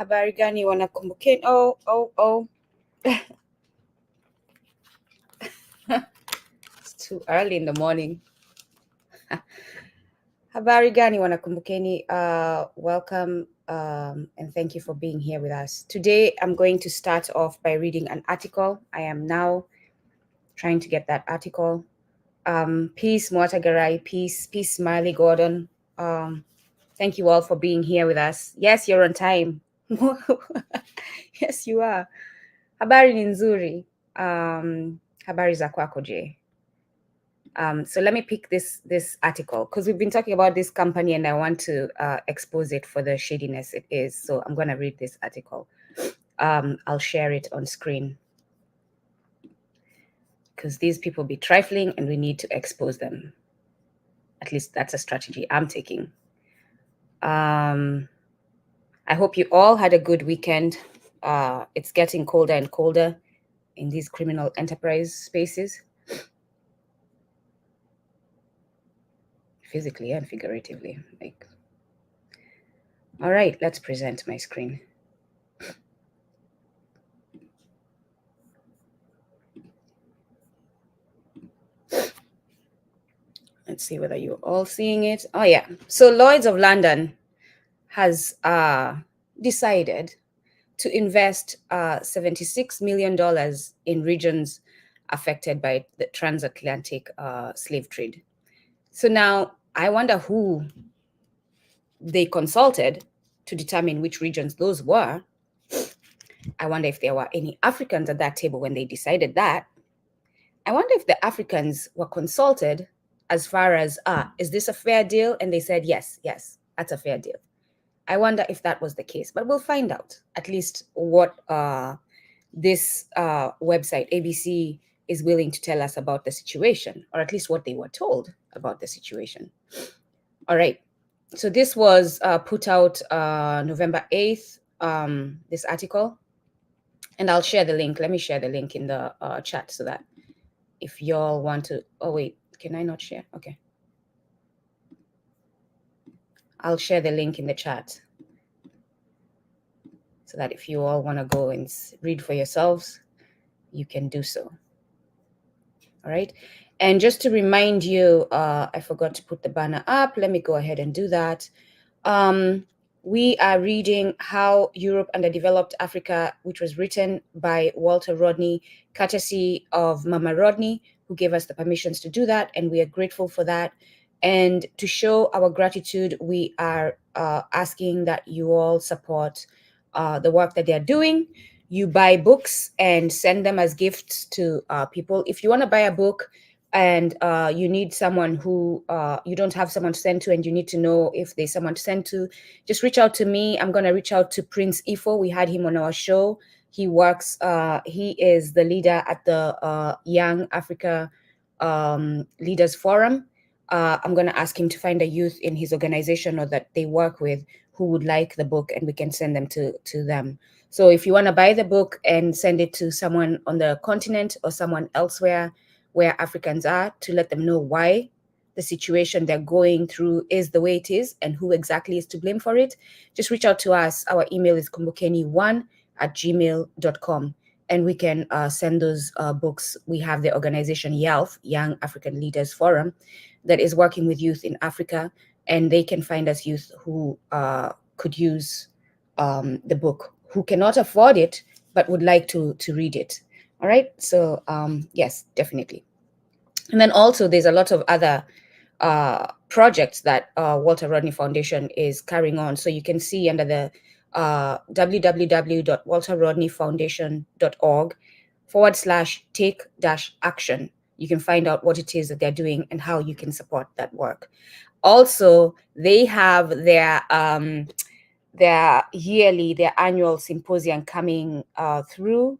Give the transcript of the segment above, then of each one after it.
Habari gani wana Kumbukeni? Oh. It's too early in the morning. Habari gani wana Kumbukeni? Welcome and thank you for being here with us. Today I'm going to start off by reading an article. I am now trying to get that article. Peace, Mwatagarai, peace, Smiley Gordon. Thank you all for being here with us. Yes, you're on time. Yes, you are. Habari ni nzuri. Habari za kwako je? So let me pick this article because we've been talking about this company and I want to expose it for the shadiness it is. So I'm going to read this article. I'll share it on screen because these people be trifling and we need to expose them. At least that's a strategy I'm taking. I hope you all had a good weekend. It's getting colder and colder in these criminal enterprise spaces, physically and figuratively. All right, let's present my screen. Let's see whether you're all seeing it. Oh yeah, so Lloyd's of London has decided to invest $76 million in regions affected by the transatlantic slave trade. So now I wonder who they consulted to determine which regions those were. I wonder if there were any Africans at that table when they decided that. I wonder if the Africans were consulted as far as, is this a fair deal? And they said, yes, that's a fair deal. I wonder if that was the case, but we'll find out at least what this website, ABC, is willing to tell us about the situation, or at least what they were told about the situation. All right. So this was put out November 8th, this article, and I'll share the link. Let me share the link in the chat so that if y'all want to, oh wait, can I not share? Okay. I'll share the link in the chat so that if you all want to go and read for yourselves, you can do so. All right. And just to remind you, I forgot to put the banner up. Let me go ahead and do that. We are reading How Europe Underdeveloped Africa, which was written by Walter Rodney, courtesy of Mama Rodney, who gave us the permissions to do that. And we are grateful for that. And to show our gratitude, we are asking that you all support the work that they're doing. You buy books and send them as gifts to people. If you want to buy a book and you need someone who you don't have someone to send to and you need to know if there's someone to send to, just reach out to me. I'm going to reach out to Prince Ifo. We had him on our show. He works, he is the leader at the Young Africa Leaders Forum. I'm going to ask him to find a youth in his organization or that they work with who would like the book and we can send them to them. So if you want to buy the book and send it to someone on the continent or someone elsewhere where Africans are, to let them know why the situation they're going through is the way it is and who exactly is to blame for it, just reach out to us. Our email is kumbukeni1@gmail.com and we can send those books. We have the organization YALF, Young African Leaders Forum, that is working with youth in Africa, and they can find us youth who could use the book, who cannot afford it, but would like to read it. All right. So yes, definitely. And then also there's a lot of other projects that Walter Rodney Foundation is carrying on. So you can see under the www.walterrodneyfoundation.org/take-action. You can find out what it is that they're doing and how you can support that work. Also, they have their annual symposium coming through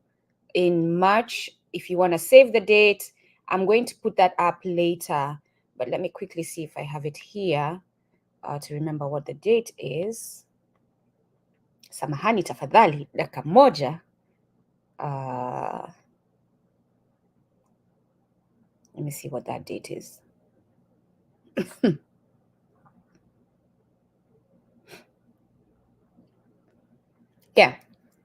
in March. If you want to save the date, I'm going to put that up later, but let me quickly see if I have it here to remember what the date is. Samahani tafadhali, dakika moja. Let me see what that date is. Yeah.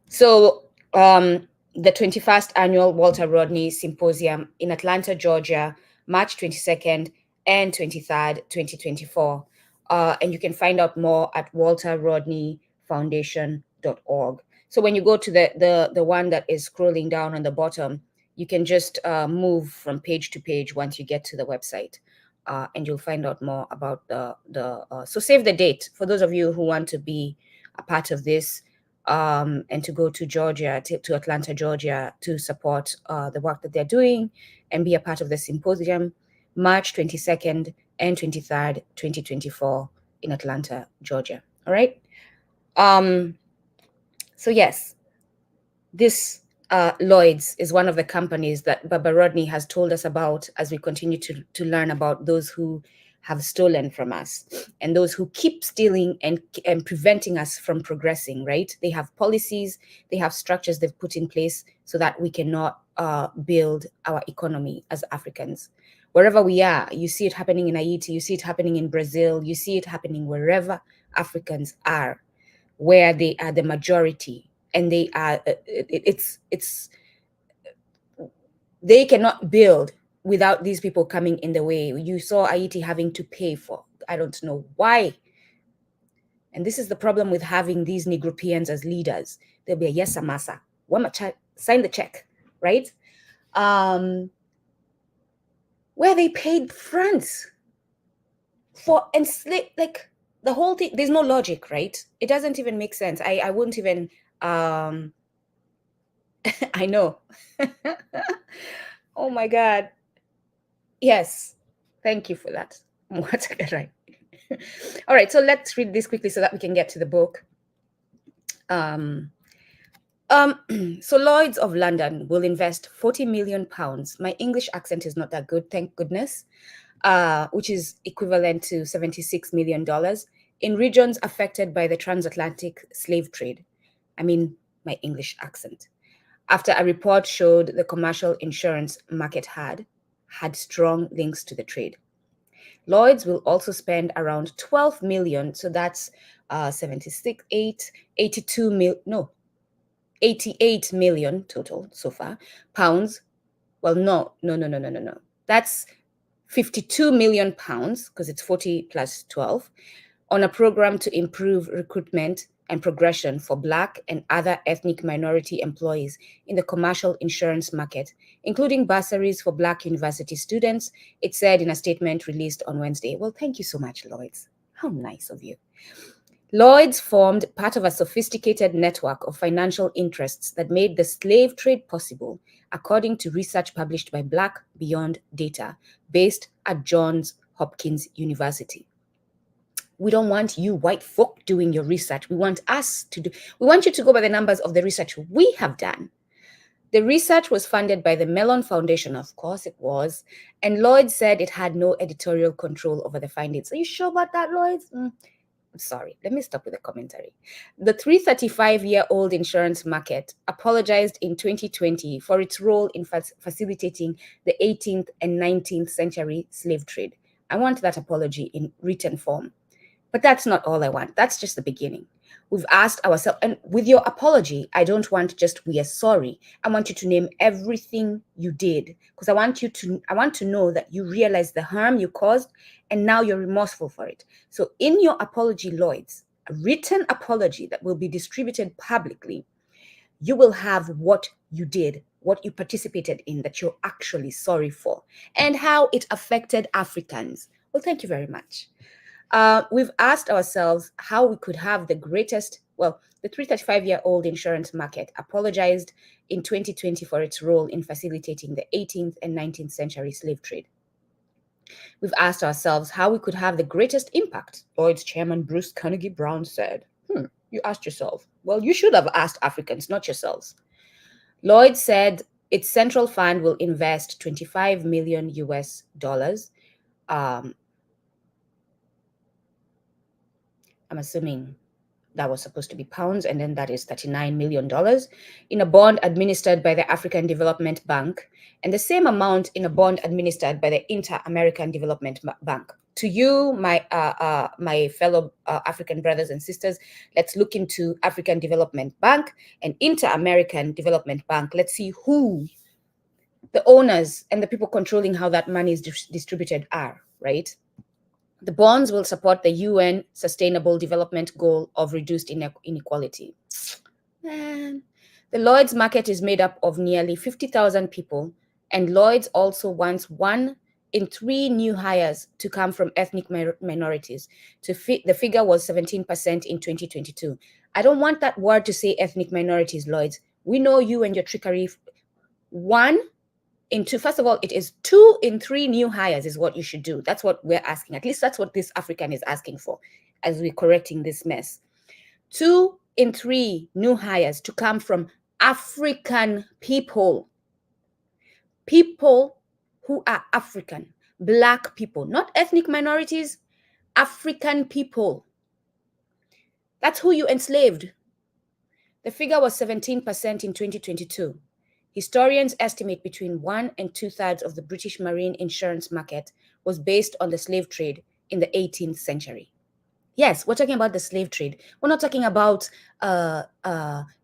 So the 21st annual Walter Rodney Symposium in Atlanta, Georgia, March 22nd and 23rd, 2024. And you can find out more at walterrodneyfoundation.org. So when you go to the one that is scrolling down on the bottom, you can just move from page to page once you get to the website. And you'll find out more about so save the date for those of you who want to be a part of this, and to go to Georgia, to Atlanta, Georgia, to support the work that they're doing and be a part of the symposium, March 22nd and 23rd, 2024 in Atlanta, Georgia. All right. So yes, this Lloyd's is one of the companies that Baba Rodney has told us about as we continue to learn about those who have stolen from us and those who keep stealing and preventing us from progressing, right? They have policies, they have structures they've put in place so that we cannot build our economy as Africans. Wherever we are, you see it happening in Haiti, you see it happening in Brazil, you see it happening wherever Africans are, where they are the majority, and they are they cannot build without these people coming in the way. You saw Haiti having to pay for, I don't know why. And this is the problem with having these Negropeans as leaders. They'll be a yes, Amasa, sign the check, right? Where they paid France for enslave, like the whole thing. There's no logic, right? It doesn't even make sense. I wouldn't even I know. Oh my God. Yes. Thank you for that. What right. All right, so let's read this quickly so that we can get to the book. So Lloyd's of London will invest £40 million. My English accent is not that good, thank goodness, which is equivalent to $76 million in regions affected by the transatlantic slave trade. I mean, my English accent. After a report showed the commercial insurance market had strong links to the trade. Lloyd's will also spend around 12 million, so that's 88 million total so far, pounds. Well, no. That's 52 million pounds, because it's 40 plus 12, on a program to improve recruitment and progression for Black and other ethnic minority employees in the commercial insurance market, including bursaries for Black university students, it said in a statement released on Wednesday. Well, thank you so much, Lloyd's. How nice of you. Lloyd's formed part of a sophisticated network of financial interests that made the slave trade possible, according to research published by Black Beyond Data, based at Johns Hopkins University. We don't want you white folk doing your research. We want you to go by the numbers of the research we have done. The research was funded by the Mellon Foundation, of course it was, and Lloyd said it had no editorial control over the findings. Are you sure about that, Lloyd? Sorry, let me stop with the commentary. The 335-year-old insurance market apologized in 2020 for its role in facilitating the 18th and 19th century slave trade. I want that apology in written form. But that's not all I want. That's just the beginning. We've asked ourselves, and with your apology, I don't want just we are sorry. I want you to name everything you did, because I want to know that you realize the harm you caused and now you're remorseful for it. So in your apology, Lloyd's, a written apology that will be distributed publicly, you will have what you did, what you participated in that you're actually sorry for, and how it affected Africans. Well, thank you very much. We've asked ourselves how we could have the 335-year-old insurance market apologized in 2020 for its role in facilitating the 18th and 19th century slave trade. We've asked ourselves how we could have the greatest impact. Lloyd's chairman Bruce Carnegie Brown said, you asked yourself. Well, you should have asked Africans, not yourselves. Lloyd said its central fund will invest $25 million US. I'm assuming that was supposed to be pounds, and then that is $39 million in a bond administered by the African Development Bank, and the same amount in a bond administered by the Inter-American Development Bank. to you, my fellow African brothers and sisters, let's look into African Development Bank and Inter-American Development Bank. Let's see who the owners and the people controlling how that money is distributed are, right? The bonds will support the UN Sustainable Development Goal of reduced inequality. Man, the Lloyd's market is made up of nearly 50,000 people, and Lloyd's also wants 1 in 3 new hires to come from ethnic minorities. The figure was 17% in 2022. I don't want that word to say ethnic minorities, Lloyd's. We know you and your trickery. 1 in 2, first of all, it is 2 in 3 new hires is what you should do. That's what we're asking. At least that's what this African is asking for as we're correcting this mess. 2 in 3 new hires to come from African people. People who are African, Black people, not ethnic minorities, African people. That's who you enslaved. The figure was 17% in 2022. Historians estimate between 1 and 2/3 of the British marine insurance market was based on the slave trade in the 18th century. Yes, we're talking about the slave trade. We're not talking about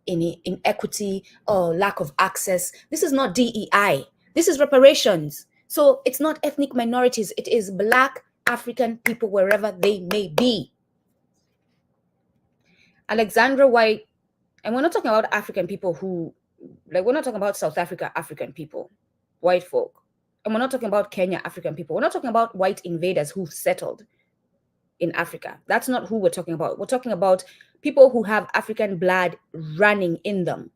inequity or lack of access. This is not DEI. This is reparations. So it's not ethnic minorities. It is Black African people wherever they may be. Alexandra White, and we're not talking about African people who, like, we're not talking about South Africa African people, white folk. And we're not talking about Kenya African people. We're not talking about white invaders who settled in Africa. That's not who we're talking about. We're talking about people who have African blood running in them.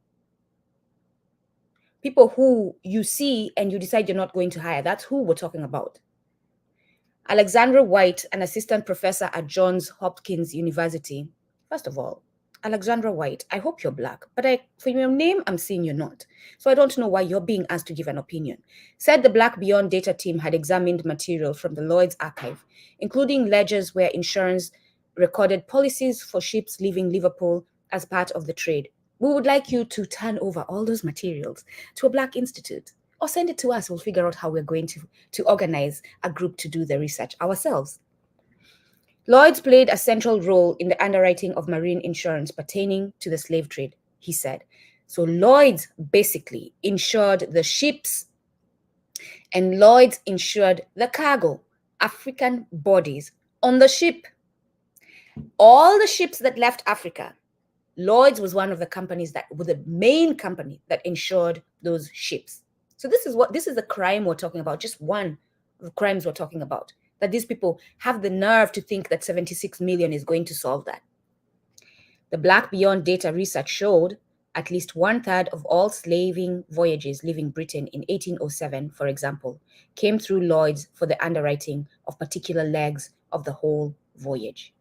People who you see and you decide you're not going to hire. That's who we're talking about. Alexandra White, an assistant professor at Johns Hopkins University. First of all, Alexandra White, I hope you're Black, but for your name, I'm seeing you're not. So I don't know why you're being asked to give an opinion. Said the Black Beyond data team had examined material from the Lloyd's archive, including ledgers where insurance recorded policies for ships leaving Liverpool as part of the trade. We would like you to turn over all those materials to a Black institute or send it to us. We'll figure out how we're going to organize a group to do the research ourselves. Lloyd's played a central role in the underwriting of marine insurance pertaining to the slave trade, he said. So Lloyd's basically insured the ships and Lloyd's insured the cargo, African bodies on the ship. All the ships that left Africa, Lloyd's was one of the companies that was the main company that insured those ships. So this is the crime we're talking about, just one of the crimes we're talking about. That these people have the nerve to think that 76 million is going to solve that. The Black Beyond data research showed at least 1/3 of all slaving voyages leaving Britain in 1807, for example, came through Lloyd's for the underwriting of particular legs of the whole voyage.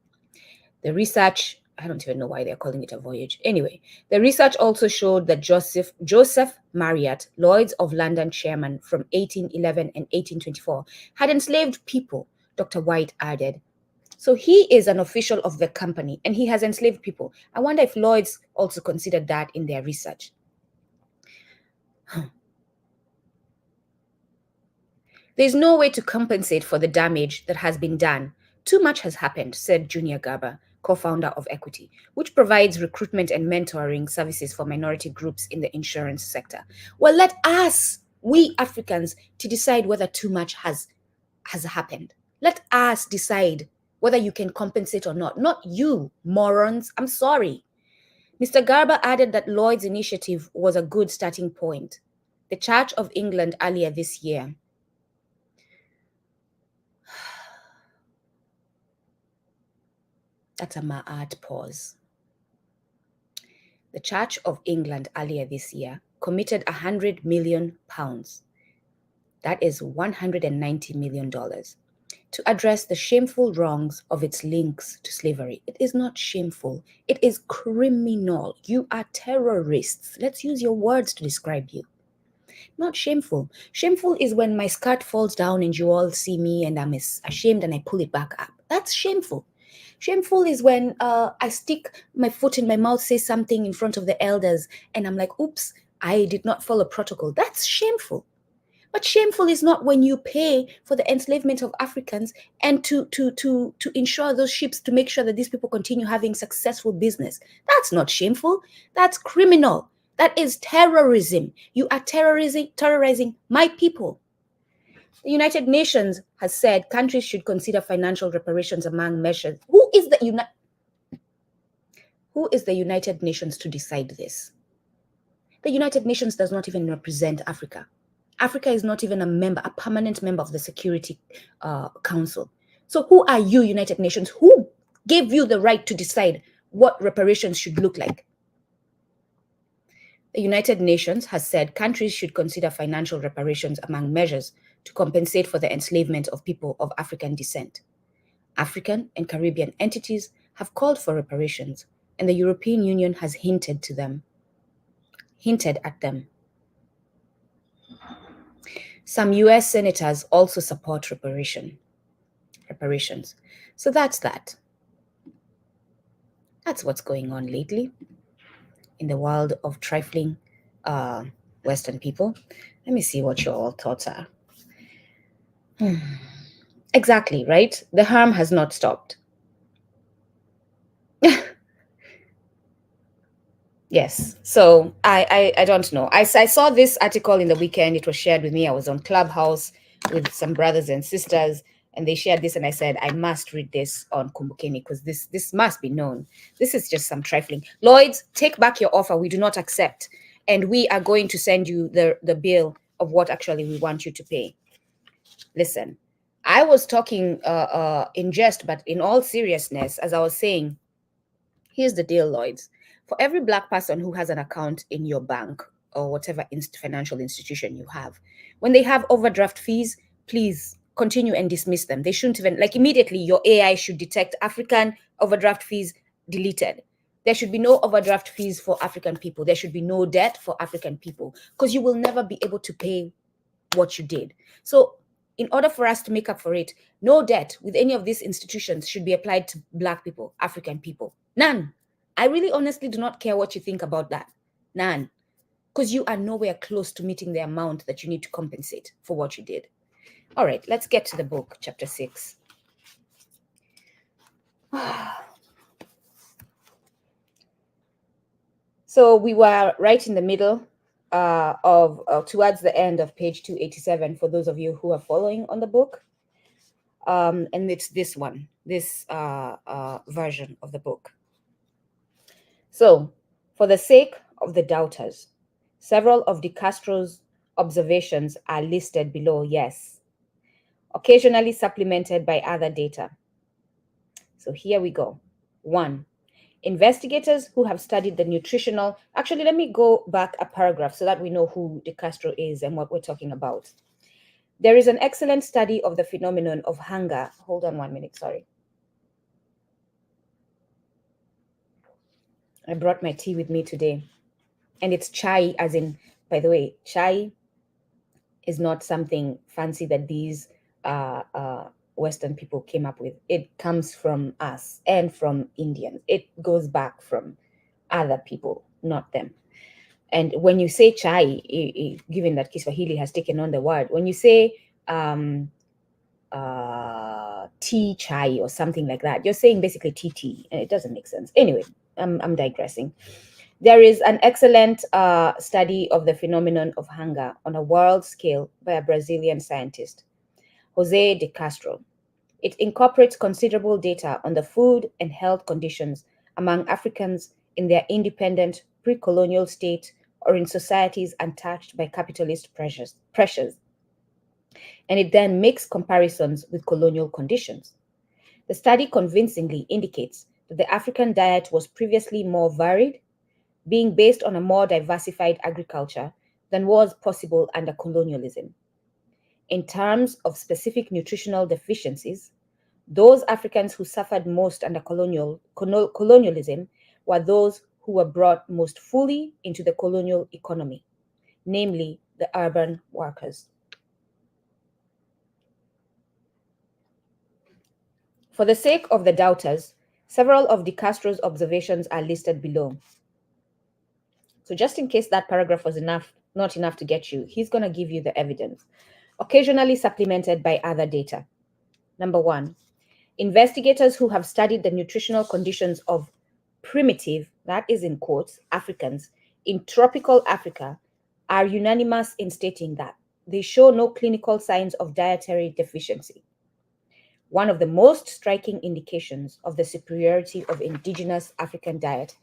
The research, I don't even know why they're calling it a voyage. Anyway, the research also showed that Joseph Marriott, Lloyd's of London chairman from 1811 and 1824, had enslaved people, Dr. White added. So he is an official of the company and he has enslaved people. I wonder if Lloyd's also considered that in their research. There's no way to compensate for the damage that has been done. Too much has happened, said Junior Garba, co-founder of Equity, which provides recruitment and mentoring services for minority groups in the insurance sector. Well, let us, we Africans, to decide whether too much has happened. Let us decide whether you can compensate or not you, morons. I'm sorry. Mr. Garba added that Lloyd's initiative was a good starting point. The Church of England earlier this year That's a ma'at pause. The Church of England earlier this year committed £100 million, that is $190 million, to address the shameful wrongs of its links to slavery. It is not shameful, it is criminal. You are terrorists. Let's use your words to describe you. Not shameful. Shameful is when my skirt falls down and you all see me and I'm ashamed and I pull it back up. That's shameful. Shameful is when I stick my foot in my mouth, say something in front of the elders, and I'm like, oops, I did not follow protocol. That's shameful. But shameful is not when you pay for the enslavement of Africans and to ensure those ships, to make sure that these people continue having successful business. That's not shameful. That's criminal. That is terrorism. You are terrorizing my people. The United Nations has said countries should consider financial reparations among measures. Who is the United Nations to decide this? The United Nations does not even represent Africa. Africa is not even a permanent member of the Security Council. So who are you, United Nations? Who gave you the right to decide what reparations should look like? The United Nations has said countries should consider financial reparations among measures to compensate for the enslavement of people of African descent. African and Caribbean entities have called for reparations, and the European Union has hinted at them. Some US senators also support reparations. So that's that. That's what's going on lately in the world of trifling Western people. Let me see what your all thoughts are. Exactly, right? The harm has not stopped. Yes. So I don't know. I saw this article in the weekend. It was shared with me. I was on Clubhouse with some brothers and sisters, and they shared this, and I said, I must read this on Kumbukeni because this must be known. This is just some trifling. Lloyds, take back your offer. We do not accept. And we are going to send you the bill of what actually we want you to pay. Listen, I was talking in jest, but in all seriousness, as I was saying, here's the deal, Lloyds. For every Black person who has an account in your bank or whatever financial institution you have, when they have overdraft fees, please continue and dismiss them. They shouldn't even, like, immediately your AI should detect African overdraft fees, deleted. There should be no overdraft fees for African people. There should be no debt for African people because you will never be able to pay what you did. So in order for us to make up for it, no debt with any of these institutions should be applied to Black people, African people. None. I really honestly do not care what you think about that. None. Because you are nowhere close to meeting the amount that you need to compensate for what you did. All right, let's get to the book, chapter 6. So we were right in the middle towards the end of page 287 for those of you who are following on the book. And it's this one, this version of the book. So, for the sake of the doubters, several of De Castro's observations are listed below, yes, occasionally supplemented by other data. So here we go. 1. Investigators who have studied the nutritional... Actually, let me go back a paragraph so that we know who De Castro is and what we're talking about. There is an excellent study of the phenomenon of hunger. Hold on 1 minute, sorry. I brought my tea with me today. And it's chai, as in, by the way, chai is not something fancy that these Western people came up with. It comes from us and from Indians. It goes back from other people, not them. And when you say chai, given that Kiswahili has taken on the word, when you say tea chai or something like that, you're saying basically tea, and it doesn't make sense. Anyway, I'm digressing. There is an excellent study of the phenomenon of hunger on a world scale by a Brazilian scientist, Jose de Castro. It incorporates considerable data on the food and health conditions among Africans in their independent pre-colonial state or in societies untouched by capitalist pressures. And it then makes comparisons with colonial conditions. The study convincingly indicates that the African diet was previously more varied, being based on a more diversified agriculture than was possible under colonialism. In terms of specific nutritional deficiencies, those Africans who suffered most under colonialism were those who were brought most fully into the colonial economy, namely the urban workers. For the sake of the doubters, several of De Castro's observations are listed below. So just in case that paragraph was not enough to get you, he's going to give you the evidence. occasionally supplemented by other data. Number one, investigators who have studied the nutritional conditions of primitive, that is in quotes, Africans in tropical Africa are unanimous in stating that they show no clinical signs of dietary deficiency. One of the most striking indications of the superiority of indigenous African diet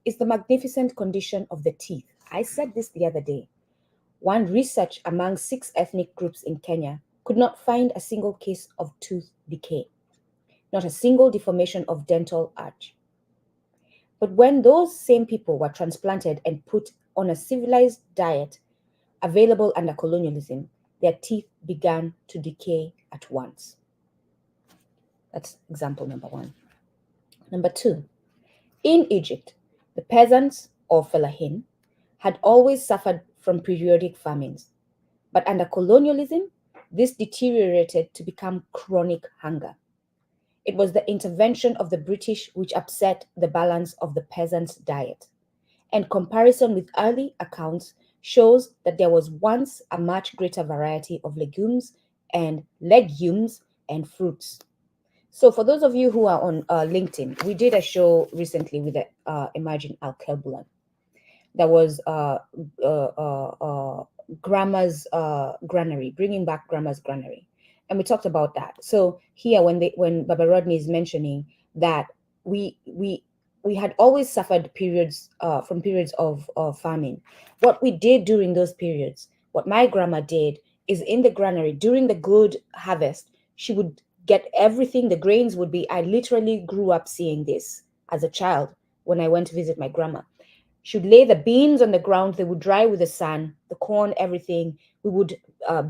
is the magnificent condition of the teeth. I said this the other day. One research among 6 ethnic groups in Kenya could not find a single case of tooth decay, not a single deformation of dental arch. But when those same people were transplanted and put on a civilized diet available under colonialism, their teeth began to decay at once. That's example number one. Number two, in Egypt, the peasants, or fellahin, had always suffered from periodic famines. But under colonialism, this deteriorated to become chronic hunger. It was the intervention of the British which upset the balance of the peasants' diet. And comparison with early accounts shows that there was once a much greater variety of legumes and fruits. So for those of you who are on LinkedIn, we did a show recently with the Imagine Al-Kelbulan. That was Grandma's Granary, bringing back Grandma's Granary. And we talked about that. So here, when Baba Rodney is mentioning that we had always suffered from periods of famine, what we did during those periods, what my grandma did is in the granary during the good harvest, she would get everything. The grains would be. I literally grew up seeing this as a child when I went to visit my grandma. She would lay the beans on the ground. They would dry with the sun, the corn, everything. We would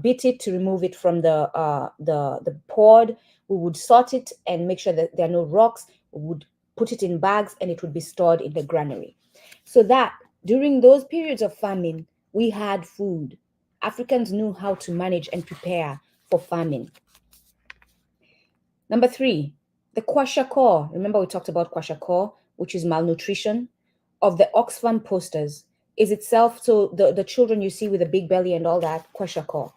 beat it to remove it from the pod. We would sort it and make sure that there are no rocks. We would put it in bags and it would be stored in the granary. So that during those periods of famine, we had food. Africans knew how to manage and prepare for famine. Number three, the kwashakor. Remember we talked about kwashakor, which is malnutrition, of the Oxfam posters is itself, so the children you see with a big belly and all that, kwashakor,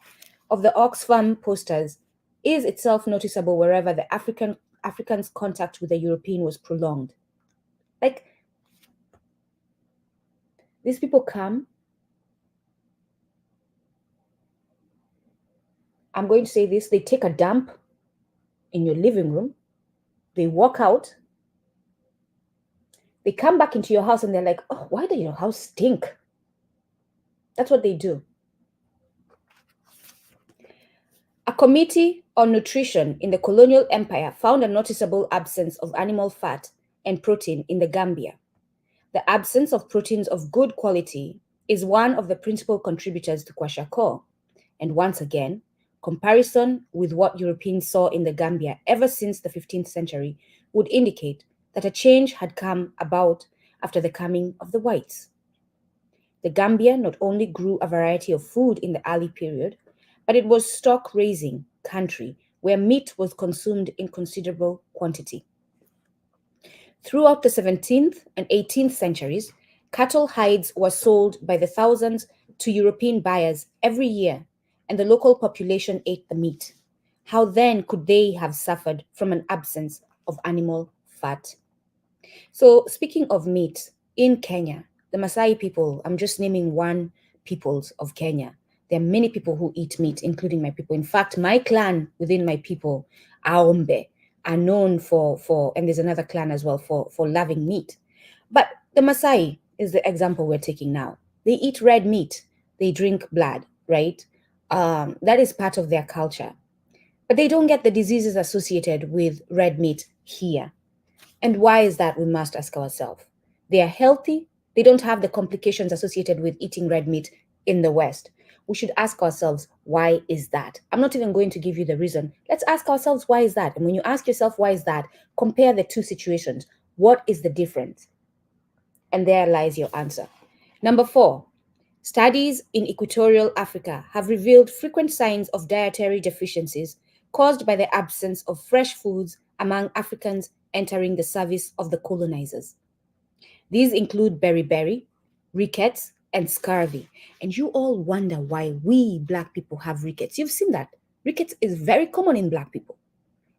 of the Oxfam posters is itself noticeable wherever the Africans' contact with the European was prolonged. Like, these people come, I'm going to say this, they take a dump in your living room, they walk out, they come back into your house and they're like, oh, why does your house stink? That's what they do. A committee on nutrition in the colonial empire found a noticeable absence of animal fat and protein in the Gambia. The absence of proteins of good quality is one of the principal contributors to kwashakor. And once again, comparison with what Europeans saw in the Gambia ever since the 15th century would indicate that a change had come about after the coming of the whites. The Gambia not only grew a variety of food in the early period, but it was stock-raising country where meat was consumed in considerable quantity. Throughout the 17th and 18th centuries, cattle hides were sold by the thousands to European buyers every year, and the local population ate the meat. How then could they have suffered from an absence of animal fat? So speaking of meat, in Kenya, the Maasai people, I'm just naming one peoples of Kenya. There are many people who eat meat, including my people. In fact, my clan within my people, Aombe, are known for and there's another clan as well, for loving meat. But the Maasai is the example we're taking now. They eat red meat. They drink blood, right? That is part of their culture. But they don't get the diseases associated with red meat here. And why is that, we must ask ourselves. They are healthy. They don't have the complications associated with eating red meat in the West. We should ask ourselves, why is that? I'm not even going to give you the reason. Let's ask ourselves, why is that? And when you ask yourself, why is that? Compare the two situations. What is the difference? And there lies your answer. Number 4, studies in equatorial Africa have revealed frequent signs of dietary deficiencies caused by the absence of fresh foods among Africans entering the service of the colonizers. These include beriberi, rickets, and scurvy. And you all wonder why we Black people have rickets. You've seen that. Rickets is very common in Black people.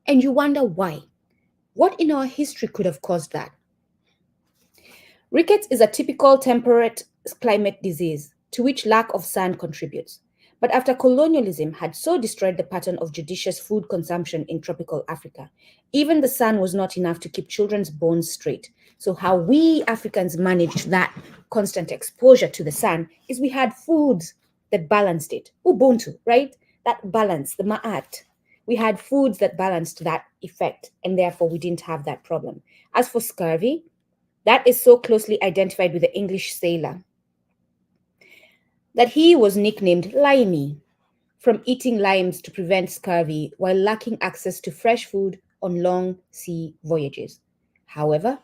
And you wonder why. What in our history could have caused that? Rickets is a typical temperate climate disease to which lack of sun contributes. But after colonialism had so destroyed the pattern of judicious food consumption in tropical Africa, even the sun was not enough to keep children's bones straight. So how we Africans managed that constant exposure to the sun is we had foods that balanced it. Ubuntu, right? That balance, the ma'at. We had foods that balanced that effect, and therefore we didn't have that problem. As for scurvy, that is so closely identified with the English sailor that he was nicknamed Limey from eating limes to prevent scurvy while lacking access to fresh food on long sea voyages. However,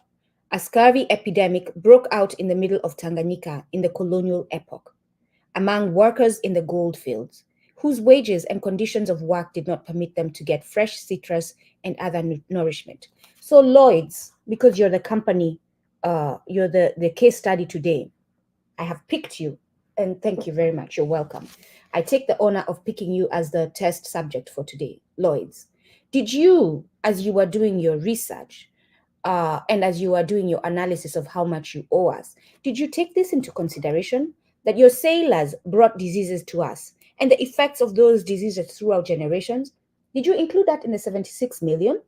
a scurvy epidemic broke out in the middle of Tanganyika in the colonial epoch among workers in the gold fields, whose wages and conditions of work did not permit them to get fresh citrus and other nourishment. So Lloyd's, because you're the company, you're the case study today, I have picked you, and thank you very much. You're welcome. I take the honor of picking you as the test subject for today, Lloyd's. Did you, as you were doing your research, and as you were doing your analysis of how much you owe us, did you take this into consideration? That your sailors brought diseases to us and the effects of those diseases throughout generations? Did you include that in the 76 million?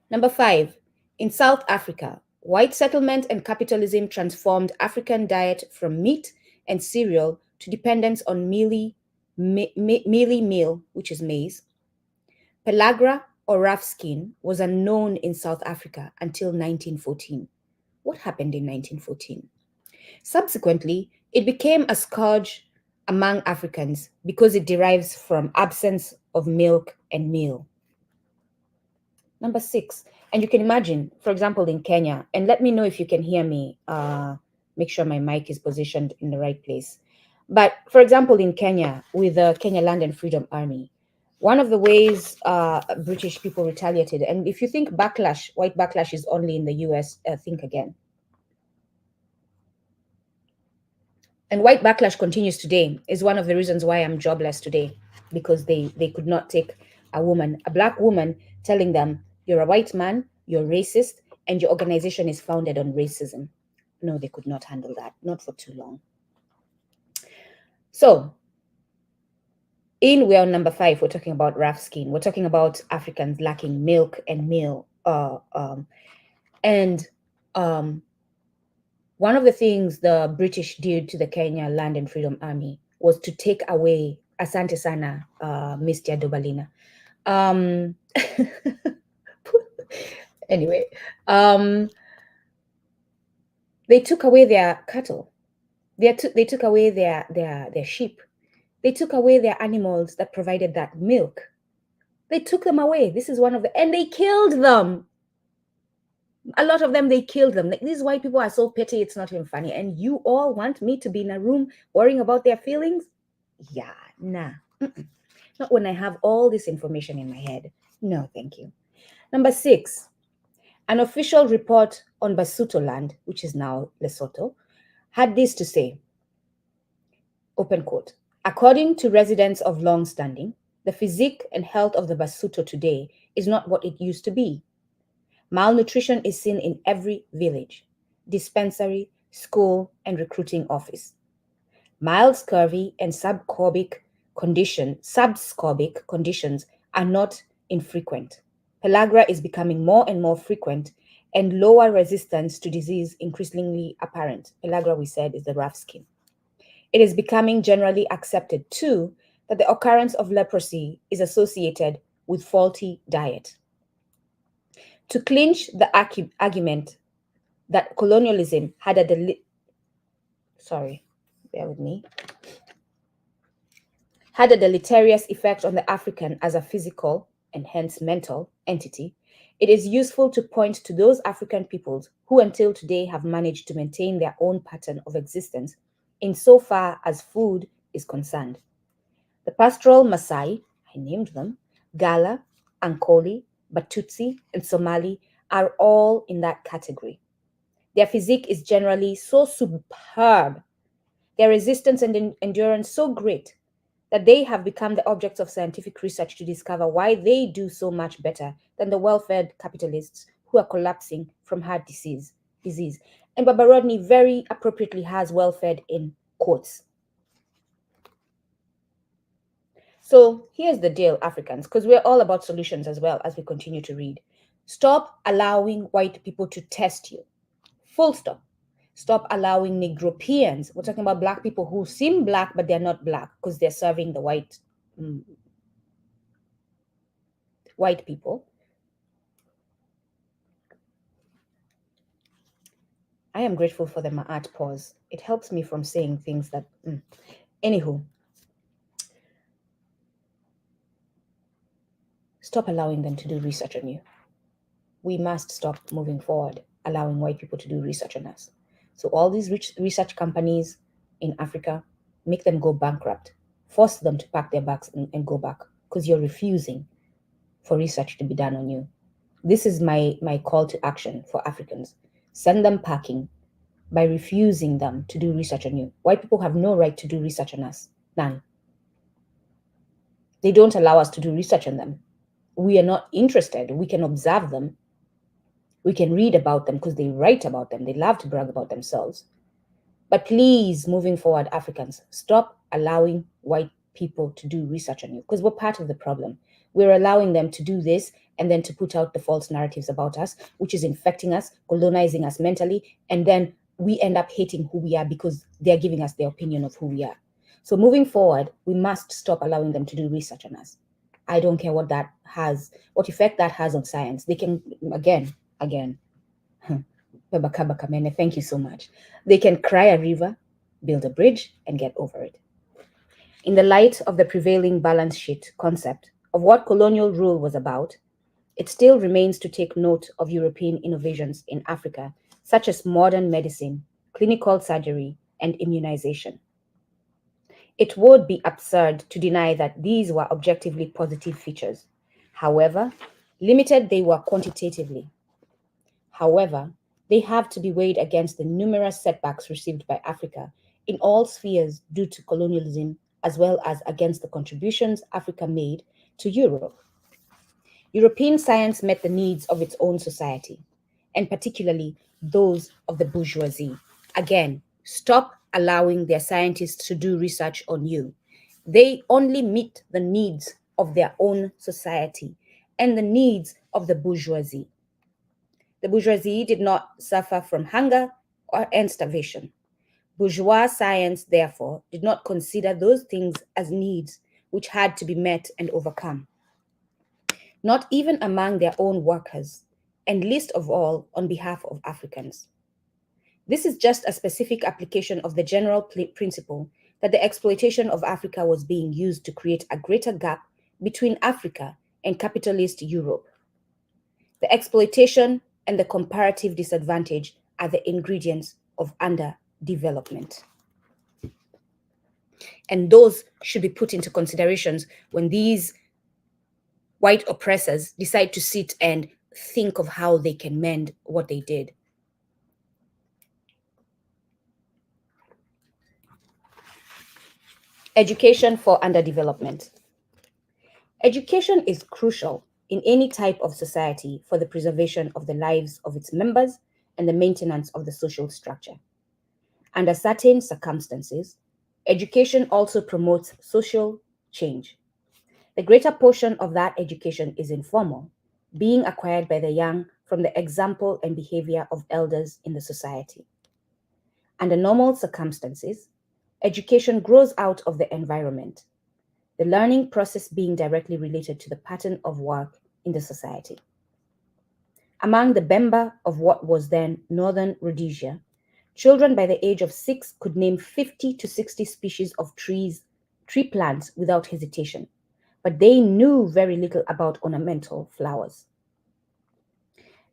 Number 5, in South Africa, white settlement and capitalism transformed African diet from meat and cereal to dependence on mealie meal, which is maize. Pellagra or rough skin was unknown in South Africa until 1914. What happened in 1914? Subsequently, it became a scourge among Africans because it derives from absence of milk and meal. Number 6, and you can imagine, for example, in Kenya, and let me know if you can hear me, make sure my mic is positioned in the right place. But for example, in Kenya, with the Kenya Land and Freedom Army, one of the ways British people retaliated, and if you think backlash, white backlash is only in the US, think again. And white backlash continues today, is one of the reasons why I'm jobless today, because they could not take a woman, a Black woman, telling them, you're a white man, you're racist, and your organization is founded on racism. No, they could not handle that, not for too long. So, we're on number 5, we're talking about rough skin. We're talking about Africans lacking milk and meal. One of the things the British did to the Kenya Land and Freedom Army was to take away, asante sana, Miss Dobalina. Anyway, they took away their cattle. They took away their sheep. They took away their animals that provided that milk. They took them away. This is one of the, and they killed them. A lot of them, they killed them. Like, these white people are so petty, it's not even funny. And you all want me to be in a room worrying about their feelings? Yeah, nah. Not when I have all this information in my head. No, thank you. Number 6, an official report on Basuto land, which is now Lesotho, had this to say, open quote, according to residents of long standing, the physique and health of the Basuto today is not what it used to be. Malnutrition is seen in every village, dispensary, school, and recruiting office. Mild scurvy and subscorbic conditions are not infrequent. Pellagra is becoming more and more frequent, and lower resistance to disease increasingly apparent. Pellagra, we said, is the rough skin. It is becoming generally accepted, too, that the occurrence of leprosy is associated with faulty diet. To clinch the argument that colonialism had a deleterious effect on the African as a physical and hence mental entity, it is useful to point to those African peoples who until today have managed to maintain their own pattern of existence insofar as food is concerned. The pastoral Maasai, I named them, Gala, Ankoli, Batutsi, and Somali are all in that category. Their physique is generally so superb, their resistance and endurance so great, that they have become the objects of scientific research to discover why they do so much better than the well-fed capitalists who are collapsing from heart disease. And Baba Rodney very appropriately has well-fed in quotes. So here's the deal, Africans, because we're all about solutions as well as we continue to read. Stop allowing white people to test you. Full stop. Stop allowing Negropeans, we're talking about black people who seem black, but they're not black because they're serving the white people. I am grateful for the Ma'at pause. It helps me from saying things that, Anywho, stop allowing them to do research on you. We must stop moving forward, allowing white people to do research on us. So all these research companies in Africa, make them go bankrupt. Force them to pack their bags and go back because you're refusing for research to be done on you. This is my call to action for Africans. Send them packing by refusing them to do research on you. White people have no right to do research on us. None. They don't allow us to do research on them. We are not interested. We can observe them. We can read about them because they write about them. They love to brag about themselves. But please, moving forward, Africans, stop allowing white people to do research on you because we're part of the problem. We're allowing them to do this and then to put out the false narratives about us, which is infecting us, colonizing us mentally, and then we end up hating who we are because they're giving us their opinion of who we are. So moving forward, we must stop allowing them to do research on us. I don't care what effect that has on science. They can, again, thank you so much. They can cry a river, build a bridge, and get over it. In the light of the prevailing balance sheet concept of what colonial rule was about, it still remains to take note of European innovations in Africa, such as modern medicine, clinical surgery, and immunization. It would be absurd to deny that these were objectively positive features. However, limited they were quantitatively. However, they have to be weighed against the numerous setbacks received by Africa in all spheres due to colonialism, as well as against the contributions Africa made to Europe. European science met the needs of its own society, and particularly those of the bourgeoisie. Again, stop allowing their scientists to do research on you. They only meet the needs of their own society and the needs of the bourgeoisie. The bourgeoisie did not suffer from hunger and starvation. Bourgeois science, therefore, did not consider those things as needs which had to be met and overcome, not even among their own workers, and least of all on behalf of Africans. This is just a specific application of the general principle that the exploitation of Africa was being used to create a greater gap between Africa and capitalist Europe. The exploitation and the comparative disadvantage are the ingredients of underdevelopment. And those should be put into considerations when these white oppressors decide to sit and think of how they can mend what they did. Education for underdevelopment. Education is crucial in any type of society for the preservation of the lives of its members and the maintenance of the social structure. Under certain circumstances, education also promotes social change. The greater portion of that education is informal, being acquired by the young from the example and behavior of elders in the society. Under normal circumstances, education grows out of the environment, the learning process being directly related to the pattern of work in the society. Among the Bemba of what was then Northern Rhodesia, children by the age of 6 could name 50 to 60 species of tree plants without hesitation, but they knew very little about ornamental flowers.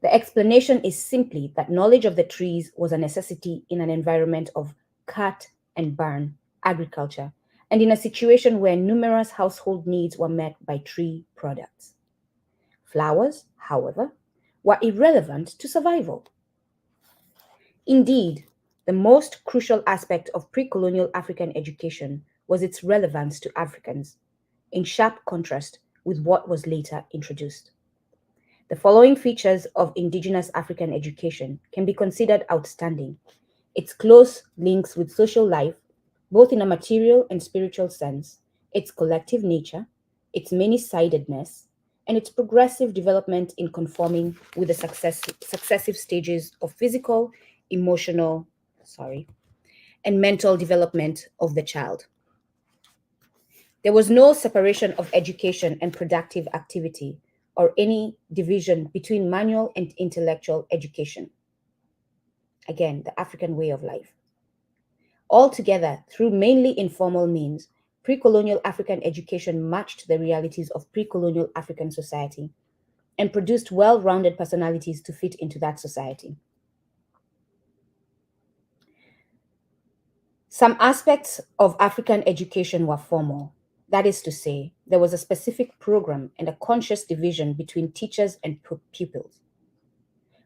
The explanation is simply that knowledge of the trees was a necessity in an environment of cut and burn agriculture, and in a situation where numerous household needs were met by tree products. Flowers, however, were irrelevant to survival. Indeed, the most crucial aspect of pre-colonial African education was its relevance to Africans, in sharp contrast with what was later introduced. The following features of indigenous African education can be considered outstanding: its close links with social life, both in a material and spiritual sense, its collective nature, its many-sidedness, and its progressive development in conforming with the successive stages of physical, emotional, and mental development of the child. There was no separation of education and productive activity or any division between manual and intellectual education. Again, the African way of life. Altogether, through mainly informal means, pre-colonial African education matched the realities of pre-colonial African society and produced well-rounded personalities to fit into that society. Some aspects of African education were formal. That is to say, there was a specific program and a conscious division between teachers and pupils.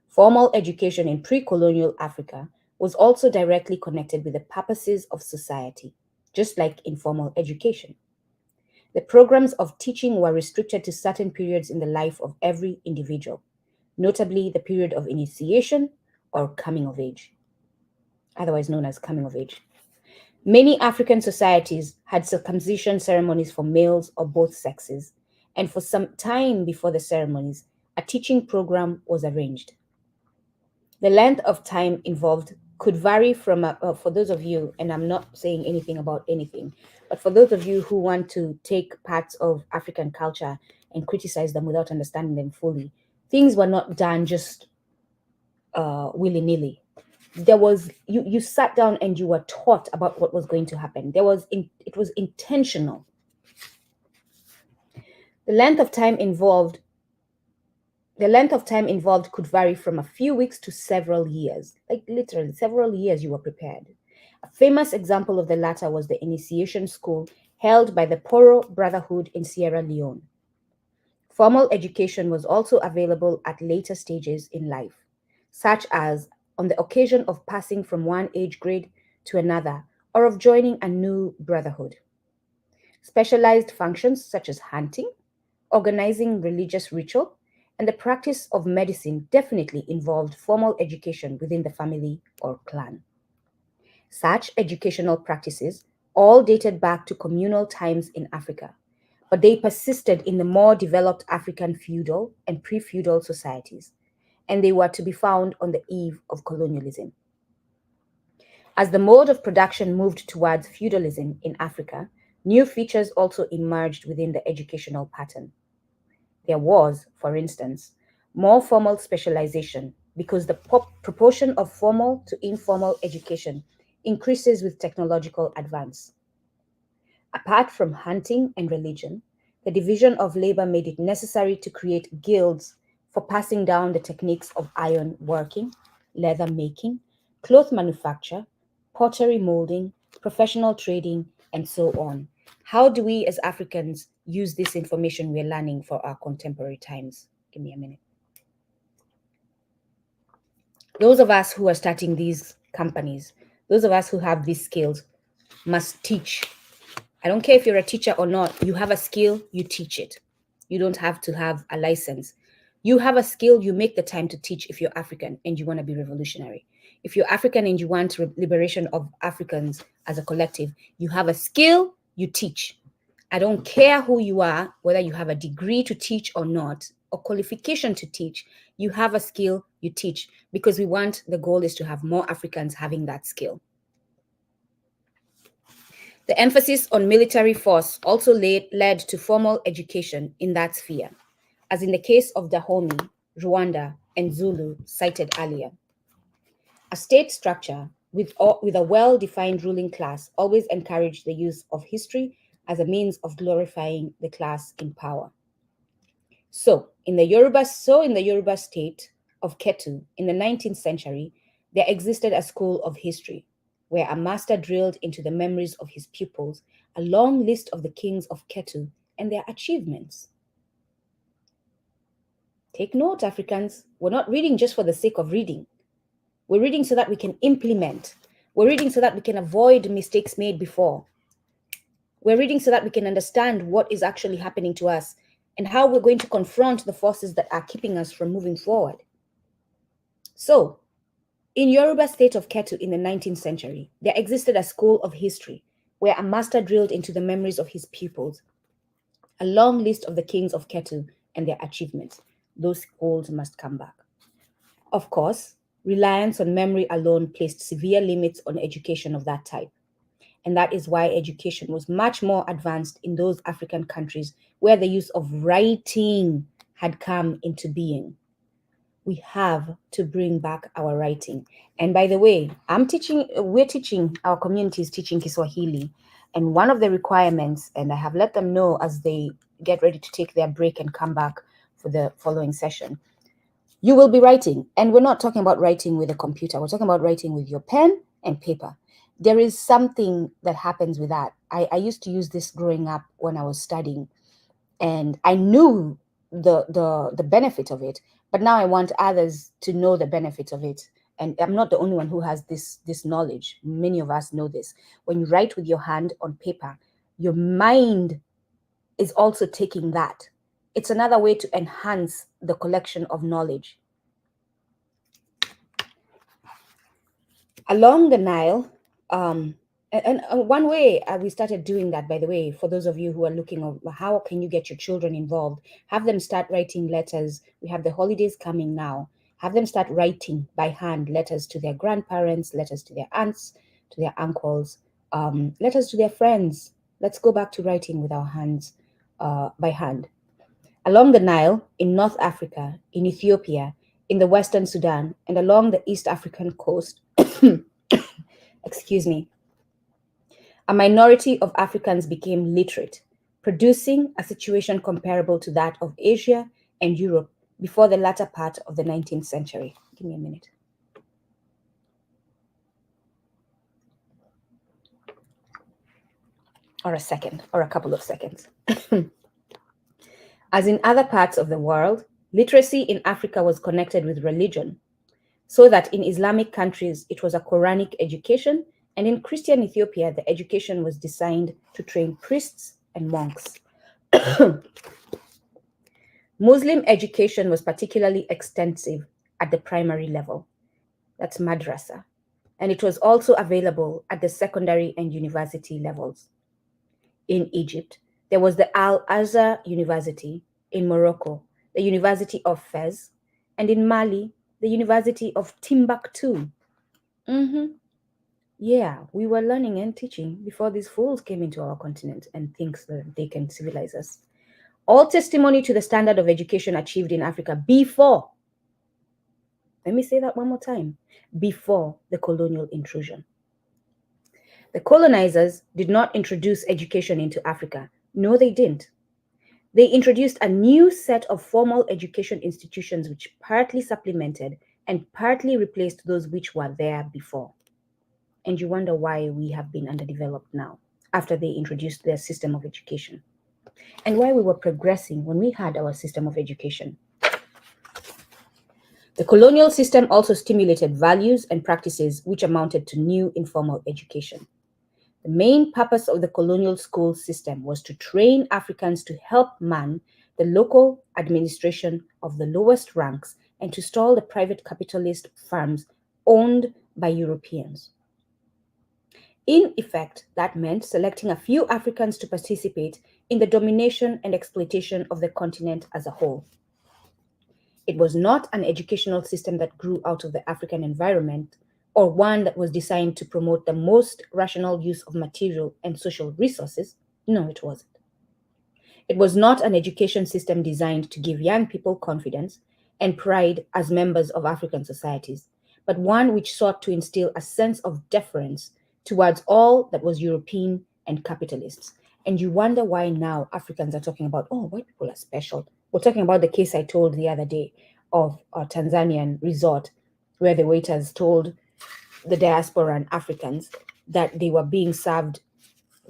Formal education in pre-colonial Africa was also directly connected with the purposes of society, just like informal education. The programs of teaching were restricted to certain periods in the life of every individual, notably the period of initiation or coming of age, otherwise known as coming of age. Many African societies had circumcision ceremonies for males of both sexes, and for some time before the ceremonies, a teaching program was arranged. The length of time involved could vary from, for those of you, and I'm not saying anything about anything, but for those of you who want to take parts of African culture and criticize them without understanding them fully, things were not done just willy-nilly. There was, you sat down and you were taught about what was going to happen. It was intentional. The length of time involved could vary from a few weeks to several years, like literally several years you were prepared. A famous example of the latter was the initiation school held by the Poro Brotherhood in Sierra Leone. Formal education was also available at later stages in life, such as on the occasion of passing from one age grade to another or of joining a new brotherhood. Specialized functions such as hunting, organizing religious ritual, and the practice of medicine definitely involved formal education within the family or clan. Such educational practices all dated back to communal times in Africa, but they persisted in the more developed African feudal and pre-feudal societies, and they were to be found on the eve of colonialism. As the mode of production moved towards feudalism in Africa, new features also emerged within the educational pattern. There was, for instance, more formal specialization because the proportion of formal to informal education increases with technological advance. Apart from hunting and religion, the division of labor made it necessary to create guilds for passing down the techniques of iron working, leather making, cloth manufacture, pottery molding, professional trading, and so on. How do we as Africans use this information we're learning for our contemporary times? Give me a minute. Those of us who are starting these companies, those of us who have these skills, must teach. I don't care if you're a teacher or not. You have a skill, you teach it. You don't have to have a license. You have a skill, you make the time to teach if you're African and you want to be revolutionary. If you're African and you want liberation of Africans as a collective, you have a skill, you teach. I don't care who you are, whether you have a degree to teach or not, or qualification to teach. You have a skill, you teach, because the goal is to have more Africans having that skill. The emphasis on military force also led to formal education in that sphere, as in the case of Dahomey, Rwanda, and Zulu cited earlier. A state structure with a well-defined ruling class always encouraged the use of history as a means of glorifying the class in power. So in the Yoruba state of Ketu in the 19th century, there existed a school of history, where a master drilled into the memories of his pupils a long list of the kings of Ketu and their achievements. Take note, Africans, we're not reading just for the sake of reading. We're reading so that we can implement. We're reading so that we can avoid mistakes made before. We're reading so that we can understand what is actually happening to us and how we're going to confront the forces that are keeping us from moving forward. So, in Yoruba state of Ketu in the 19th century, there existed a school of history where a master drilled into the memories of his pupils a long list of the kings of Ketu and their achievements. Those schools must come back. Of course, reliance on memory alone placed severe limits on education of that type. And that is why education was much more advanced in those African countries where the use of writing had come into being. We have to bring back our writing. And by the way, our community is teaching Kiswahili. And one of the requirements, and I have let them know as they get ready to take their break and come back for the following session, you will be writing. And we're not talking about writing with a computer. We're talking about writing with your pen and paper. There is something that happens with that. I used to use this growing up when I was studying, and I knew the benefit of it, but now I want others to know the benefit of it. And I'm not the only one who has this knowledge. Many of us know this. When you write with your hand on paper, your mind is also taking that. It's another way to enhance the collection of knowledge. Along the Nile, and one way we started doing that, by the way, for those of you who are looking at how can you get your children involved, have them start writing letters. We have the holidays coming now. Have them start writing by hand letters to their grandparents, letters to their aunts, to their uncles, letters to their friends. Let's go back to writing with our hands, by hand. Along the Nile, in North Africa, in Ethiopia, in the Western Sudan, and along the East African coast, excuse me, a minority of Africans became literate, producing a situation comparable to that of Asia and Europe before the latter part of the 19th century. Give me a minute. Or a second, or a couple of seconds. As in other parts of the world, literacy in Africa was connected with religion, so that in Islamic countries, it was a Quranic education, and in Christian Ethiopia, the education was designed to train priests and monks. Muslim education was particularly extensive at the primary level. That's madrasa. And it was also available at the secondary and university levels. In Egypt, there was the Al-Azhar University, in Morocco, the University of Fez, and in Mali, the University of Timbuktu. Yeah, we were learning and teaching before these fools came into our continent and think that they can civilize us. All testimony to the standard of education achieved in Africa before, let me say that one more time, before the colonial intrusion. The colonizers did not introduce education into Africa. No, they didn't. They introduced a new set of formal education institutions which partly supplemented and partly replaced those which were there before. And you wonder why we have been underdeveloped now, after they introduced their system of education, and why we were progressing when we had our system of education. The colonial system also stimulated values and practices which amounted to new informal education. The main purpose of the colonial school system was to train Africans to help man the local administration of the lowest ranks and to stall the private capitalist firms owned by Europeans. In effect, that meant selecting a few Africans to participate in the domination and exploitation of the continent as a whole. It was not an educational system that grew out of the African environment, or one that was designed to promote the most rational use of material and social resources. No, it wasn't. It was not an education system designed to give young people confidence and pride as members of African societies, but one which sought to instill a sense of deference towards all that was European and capitalists. And you wonder why now Africans are talking about, oh, white people are special. We're talking about the case I told the other day of a Tanzanian resort where the waiters told the diaspora and Africans that they were being served,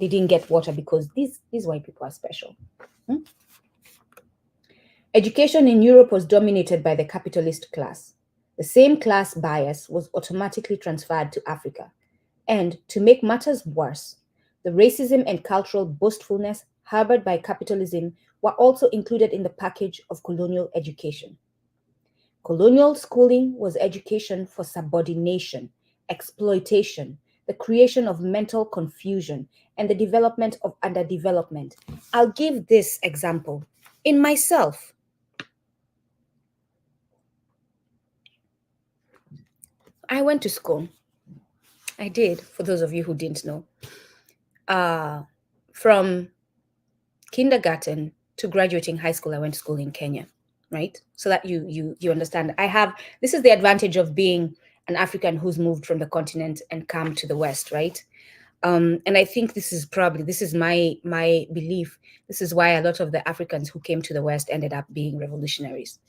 they didn't get water because these white people are special. Education in Europe was dominated by the capitalist class. The same class bias was automatically transferred to Africa. And to make matters worse, the racism and cultural boastfulness harbored by capitalism were also included in the package of colonial education. Colonial schooling was education for subordination, exploitation, the creation of mental confusion, and the development of underdevelopment. I'll give this example. In myself, I went to school. I did, for those of you who didn't know. From kindergarten to graduating high school, I went to school in Kenya, right? So that you understand. This is the advantage of being an African who's moved from the continent and come to the West, right? And I think this is my belief. This is why a lot of the Africans who came to the West ended up being revolutionaries,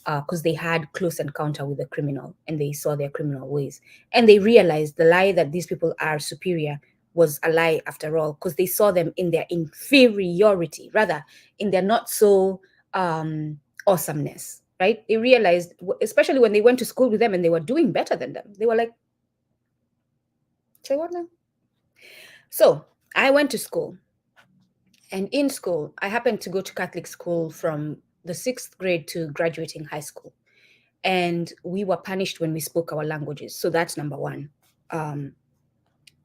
because they had close encounter with the criminal and they saw their criminal ways, and they realized the lie that these people are superior was a lie after all, because they saw them in their inferiority, rather in their not so awesomeness, right? They realized, especially when they went to school with them and they were doing better than them, they were like, say what now? So I went to school, and in school, I happened to go to Catholic school from the 6th grade to graduating high school. And we were punished when we spoke our languages. So that's number one.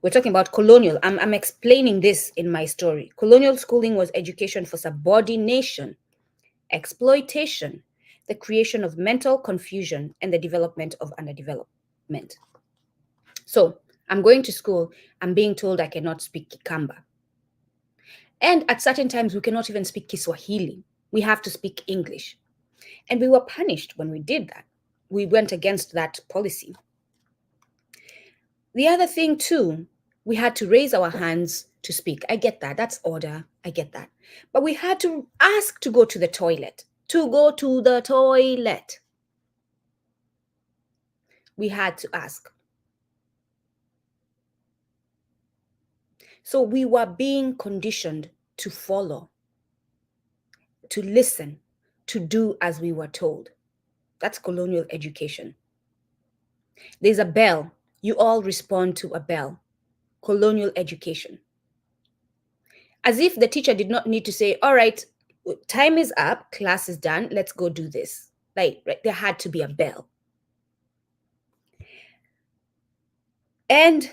We're talking about colonial. I'm explaining this in my story. Colonial schooling was education for subordination, exploitation, the creation of mental confusion, and the development of underdevelopment. So I'm going to school, I'm being told I cannot speak Kikamba. And at certain times, we cannot even speak Kiswahili. We have to speak English. And we were punished when we did that. We went against that policy. The other thing too, we had to raise our hands to speak. I get that. That's order. I get that. But we had to ask to go to the toilet. To go to the toilet. We had to ask. So we were being conditioned to follow, to listen, to do as we were told. That's colonial education. There's a bell. You all respond to a bell. Colonial education. As if the teacher did not need to say, all right, time is up, class is done, let's go do this. Like, right, there had to be a bell. And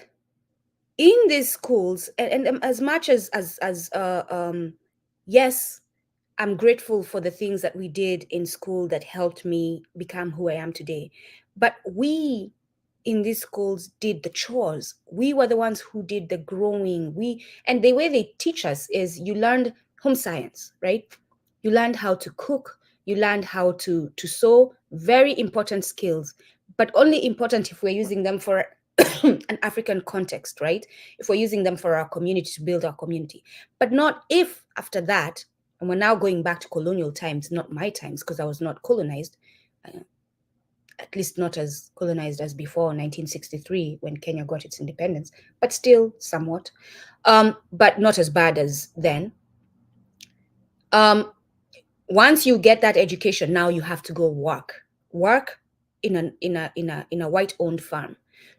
in these schools, and as much as yes, I'm grateful for the things that we did in school that helped me become who I am today. But we in these schools did the chores. We were the ones who did the growing. And the way they teach us is you learned home science, right? You learned how to cook. You learned how to sew. Very important skills, but only important if we're using them for an African context, right? If we're using them for our community, to build our community, but not if after that, and we're now going back to colonial times, not my times, because I was not colonized, at least not as colonized as before 1963 when Kenya got its independence, but still somewhat, but not as bad as then. Once you get that education, now you have to go work in a white-owned farm.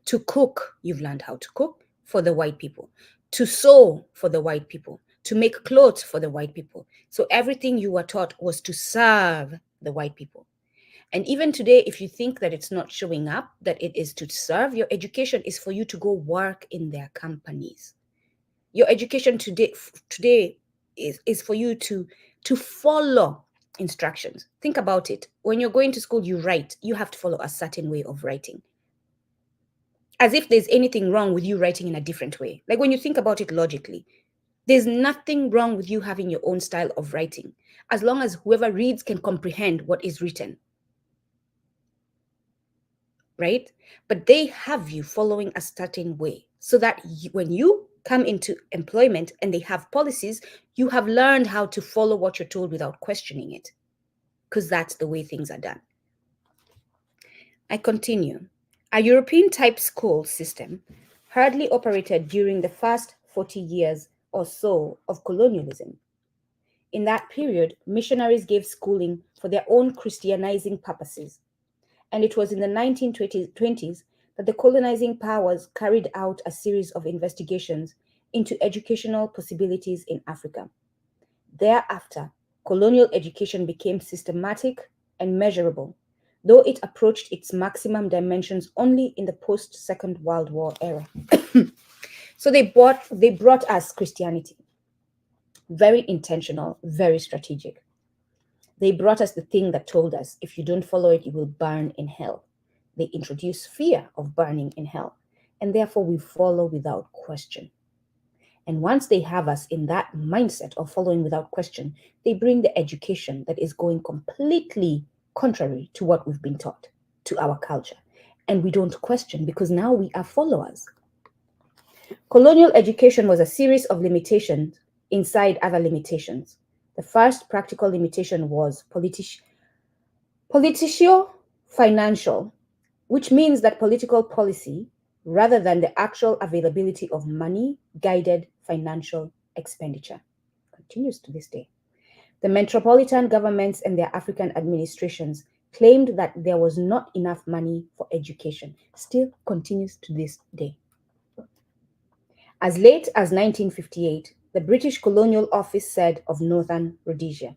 To cook, you've learned how to cook for the white people. To sew for the white people. To make clothes for the white people. So everything you were taught was to serve the white people. And even today, if you think that it's not showing up, that it is to serve, your education is for you to go work in their companies. Your education today is for you to follow instructions. Think about it. When you're going to school, you write. You have to follow a certain way of writing. As if there's anything wrong with you writing in a different way. Like when you think about it logically, there's nothing wrong with you having your own style of writing, as long as whoever reads can comprehend what is written. Right? But they have you following a certain way so that when you come into employment and they have policies, you have learned how to follow what you're told without questioning it, because that's the way things are done. I continue. A European type school system hardly operated during the first 40 years or so of colonialism. In that period, missionaries gave schooling for their own Christianizing purposes, and it was in the 1920s that the colonizing powers carried out a series of investigations into educational possibilities in Africa. Thereafter, colonial education became systematic and measurable, though it approached its maximum dimensions only in the post-Second World War era. So they brought us Christianity. Very intentional, very strategic. They brought us the thing that told us, if you don't follow it, you will burn in hell. They introduced fear of burning in hell, and therefore we follow without question. And once they have us in that mindset of following without question, they bring the education that is going completely contrary to what we've been taught, to our culture. And we don't question because now we are followers. Colonial education was a series of limitations inside other limitations. The first practical limitation was politicio-financial, which means that political policy, rather than the actual availability of money, guided financial expenditure. Continues to this day. The metropolitan governments and their African administrations claimed that there was not enough money for education. Still continues to this day. As late as 1958, the British Colonial Office said of Northern Rhodesia,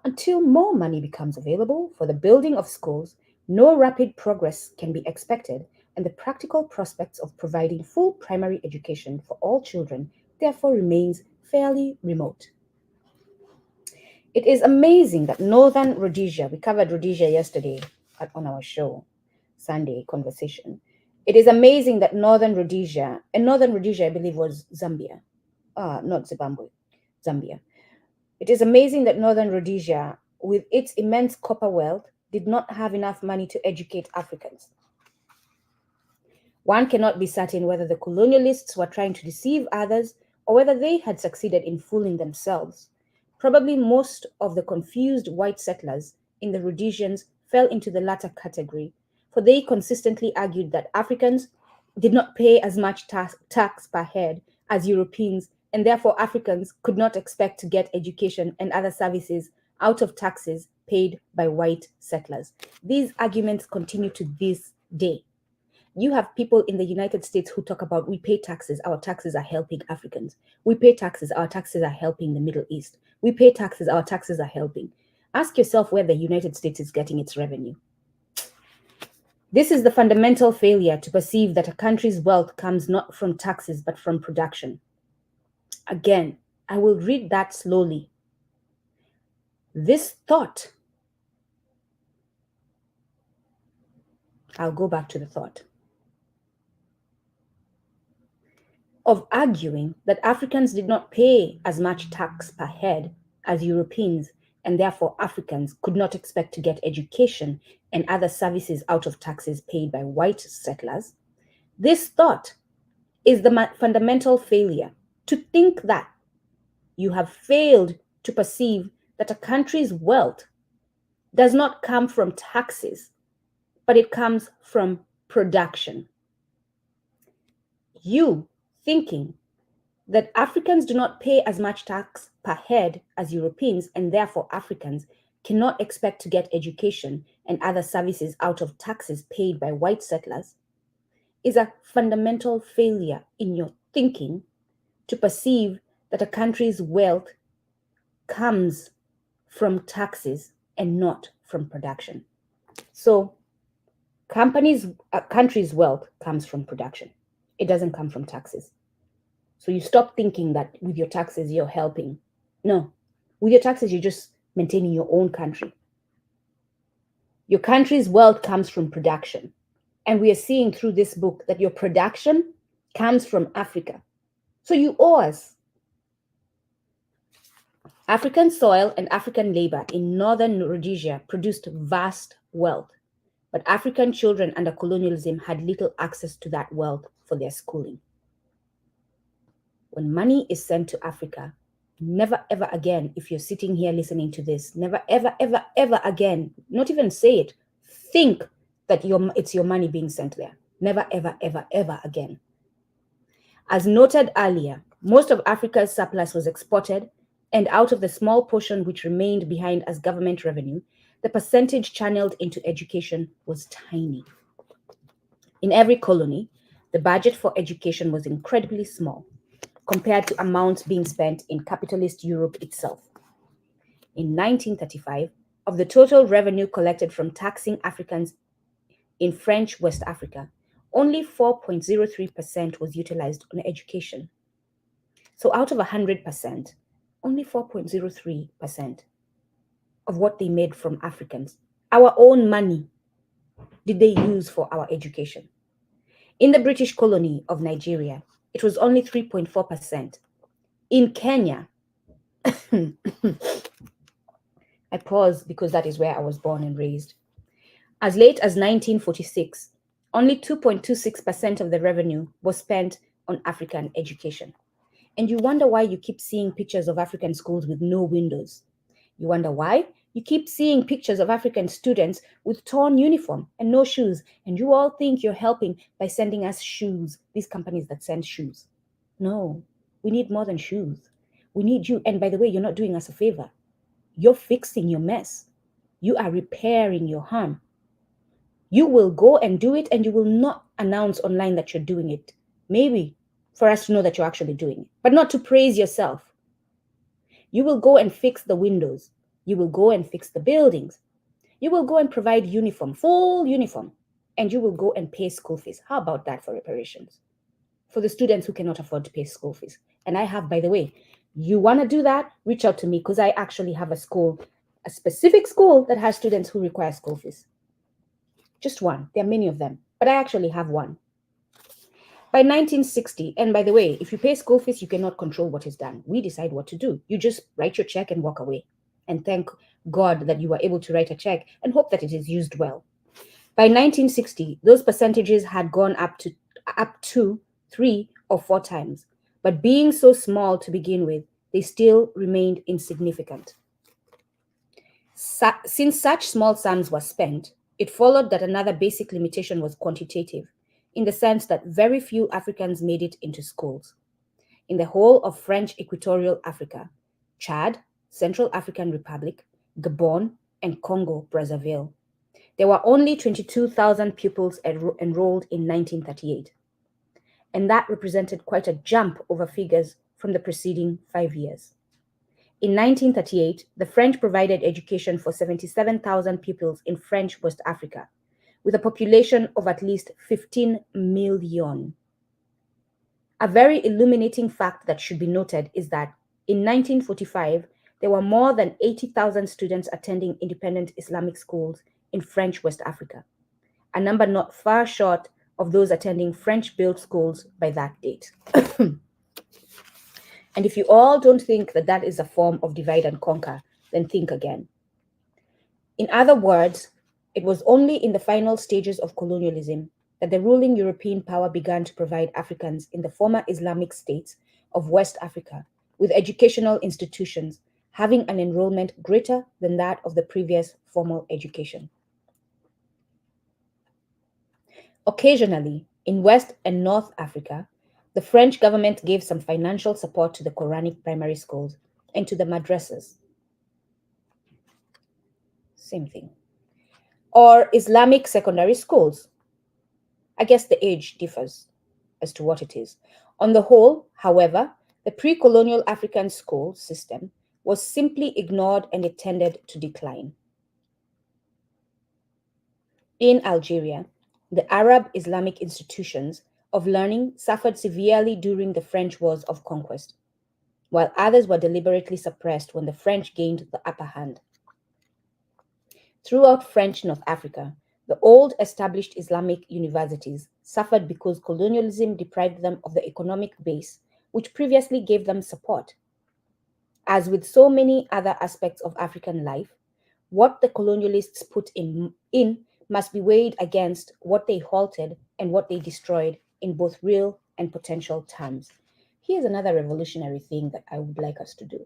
"Until more money becomes available for the building of schools, no rapid progress can be expected, and the practical prospects of providing full primary education for all children therefore remains fairly remote." It is amazing that Northern Rhodesia, we covered Rhodesia yesterday on our show, Sunday conversation. It is amazing that Northern Rhodesia, and Northern Rhodesia, I believe, was Zambia, not Zimbabwe, Zambia. It is amazing that Northern Rhodesia, with its immense copper wealth, did not have enough money to educate Africans. One cannot be certain whether the colonialists were trying to deceive others or whether they had succeeded in fooling themselves. Probably most of the confused white settlers in the Rhodesians fell into the latter category, for they consistently argued that Africans did not pay as much tax per head as Europeans, and therefore Africans could not expect to get education and other services out of taxes paid by white settlers. These arguments continue to this day. You have people in the United States who talk about, we pay taxes, our taxes are helping Africans. We pay taxes, our taxes are helping the Middle East. We pay taxes, our taxes are helping. Ask yourself where the United States is getting its revenue. This is the fundamental failure to perceive that a country's wealth comes not from taxes but from production. Again, I will read that slowly. This thought, I'll go back to the thought, of arguing that Africans did not pay as much tax per head as Europeans, and therefore Africans could not expect to get education and other services out of taxes paid by white settlers. This thought is the fundamental failure to think that you have failed to perceive that a country's wealth does not come from taxes, but it comes from production. You thinking that Africans do not pay as much tax per head as Europeans, and therefore Africans cannot expect to get education and other services out of taxes paid by white settlers, is a fundamental failure in your thinking to perceive that a country's wealth comes from taxes and not from production. So a country's wealth comes from production. It doesn't come from taxes. So you stop thinking that with your taxes, you're helping. No, with your taxes, you're just maintaining your own country. Your country's wealth comes from production. And we are seeing through this book that your production comes from Africa. So you owe us. African soil and African labor in Northern Rhodesia produced vast wealth, but African children under colonialism had little access to that wealth for their schooling. When money is sent to Africa, never ever again, if you're sitting here listening to this, never ever ever ever again, not even say it, think that it's your money being sent there. Never ever ever ever again. As noted earlier, most of Africa's surplus was exported, and out of the small portion which remained behind as government revenue, the percentage channeled into education was tiny. In every colony, the budget for education was incredibly small compared to amounts being spent in capitalist Europe itself. In 1935, of the total revenue collected from taxing Africans in French West Africa, only 4.03% was utilized on education. So out of 100%, only 4.03% of what they made from Africans, our own money, did they use for our education. In the British colony of Nigeria, it was only 3.4%. In Kenya, I pause because that is where I was born and raised. As late as 1946, only 2.26% of the revenue was spent on African education. And you wonder why you keep seeing pictures of African schools with no windows. You wonder why you keep seeing pictures of African students with torn uniform and no shoes. And you all think you're helping by sending us shoes, these companies that send shoes. No, we need more than shoes. We need you. And by the way, you're not doing us a favor. You're fixing your mess. You are repairing your harm. You will go and do it, and you will not announce online that you're doing it. Maybe for us to know that you're actually doing it, but not to praise yourself. You will go and fix the windows. You will go and fix the buildings. You will go and provide uniform, full uniform, and you will go and pay school fees. How about that for reparations? For the students who cannot afford to pay school fees. And I have, by the way, you want to do that? Reach out to me because I actually have a school, a specific school that has students who require school fees. Just one. There are many of them, but I actually have one. By 1960, and by the way, if you pay school fees, you cannot control what is done. We decide what to do. You just write your check and walk away and thank God that you were able to write a check and hope that it is used well. By 1960, those percentages had gone up to 3 or 4 times. But being so small to begin with, they still remained insignificant. Since such small sums were spent, it followed that another basic limitation was quantitative, in the sense that very few Africans made it into schools. In the whole of French Equatorial Africa, Chad, Central African Republic, Gabon, and Congo Brazzaville, there were only 22,000 pupils enrolled in 1938. And that represented quite a jump over figures from the preceding 5 years. In 1938, the French provided education for 77,000 pupils in French West Africa, with a population of at least 15 million. A very illuminating fact that should be noted is that in 1945, there were more than 80,000 students attending independent Islamic schools in French West Africa, a number not far short of those attending French-built schools by that date. And if you all don't think that that is a form of divide and conquer, then think again. In other words, it was only in the final stages of colonialism that the ruling European power began to provide Africans in the former Islamic states of West Africa with educational institutions having an enrollment greater than that of the previous formal education. Occasionally, in West and North Africa, the French government gave some financial support to the Quranic primary schools and to the madrasas. Same thing. Or Islamic secondary schools. I guess the age differs as to what it is. On the whole, however, the pre-colonial African school system was simply ignored and it tended to decline. In Algeria, the Arab Islamic institutions of learning suffered severely during the French wars of conquest, while others were deliberately suppressed when the French gained the upper hand. Throughout French North Africa, the old established Islamic universities suffered because colonialism deprived them of the economic base which previously gave them support. As with so many other aspects of African life, what the colonialists put in must be weighed against what they halted and what they destroyed in both real and potential terms. Here's another revolutionary thing that I would like us to do.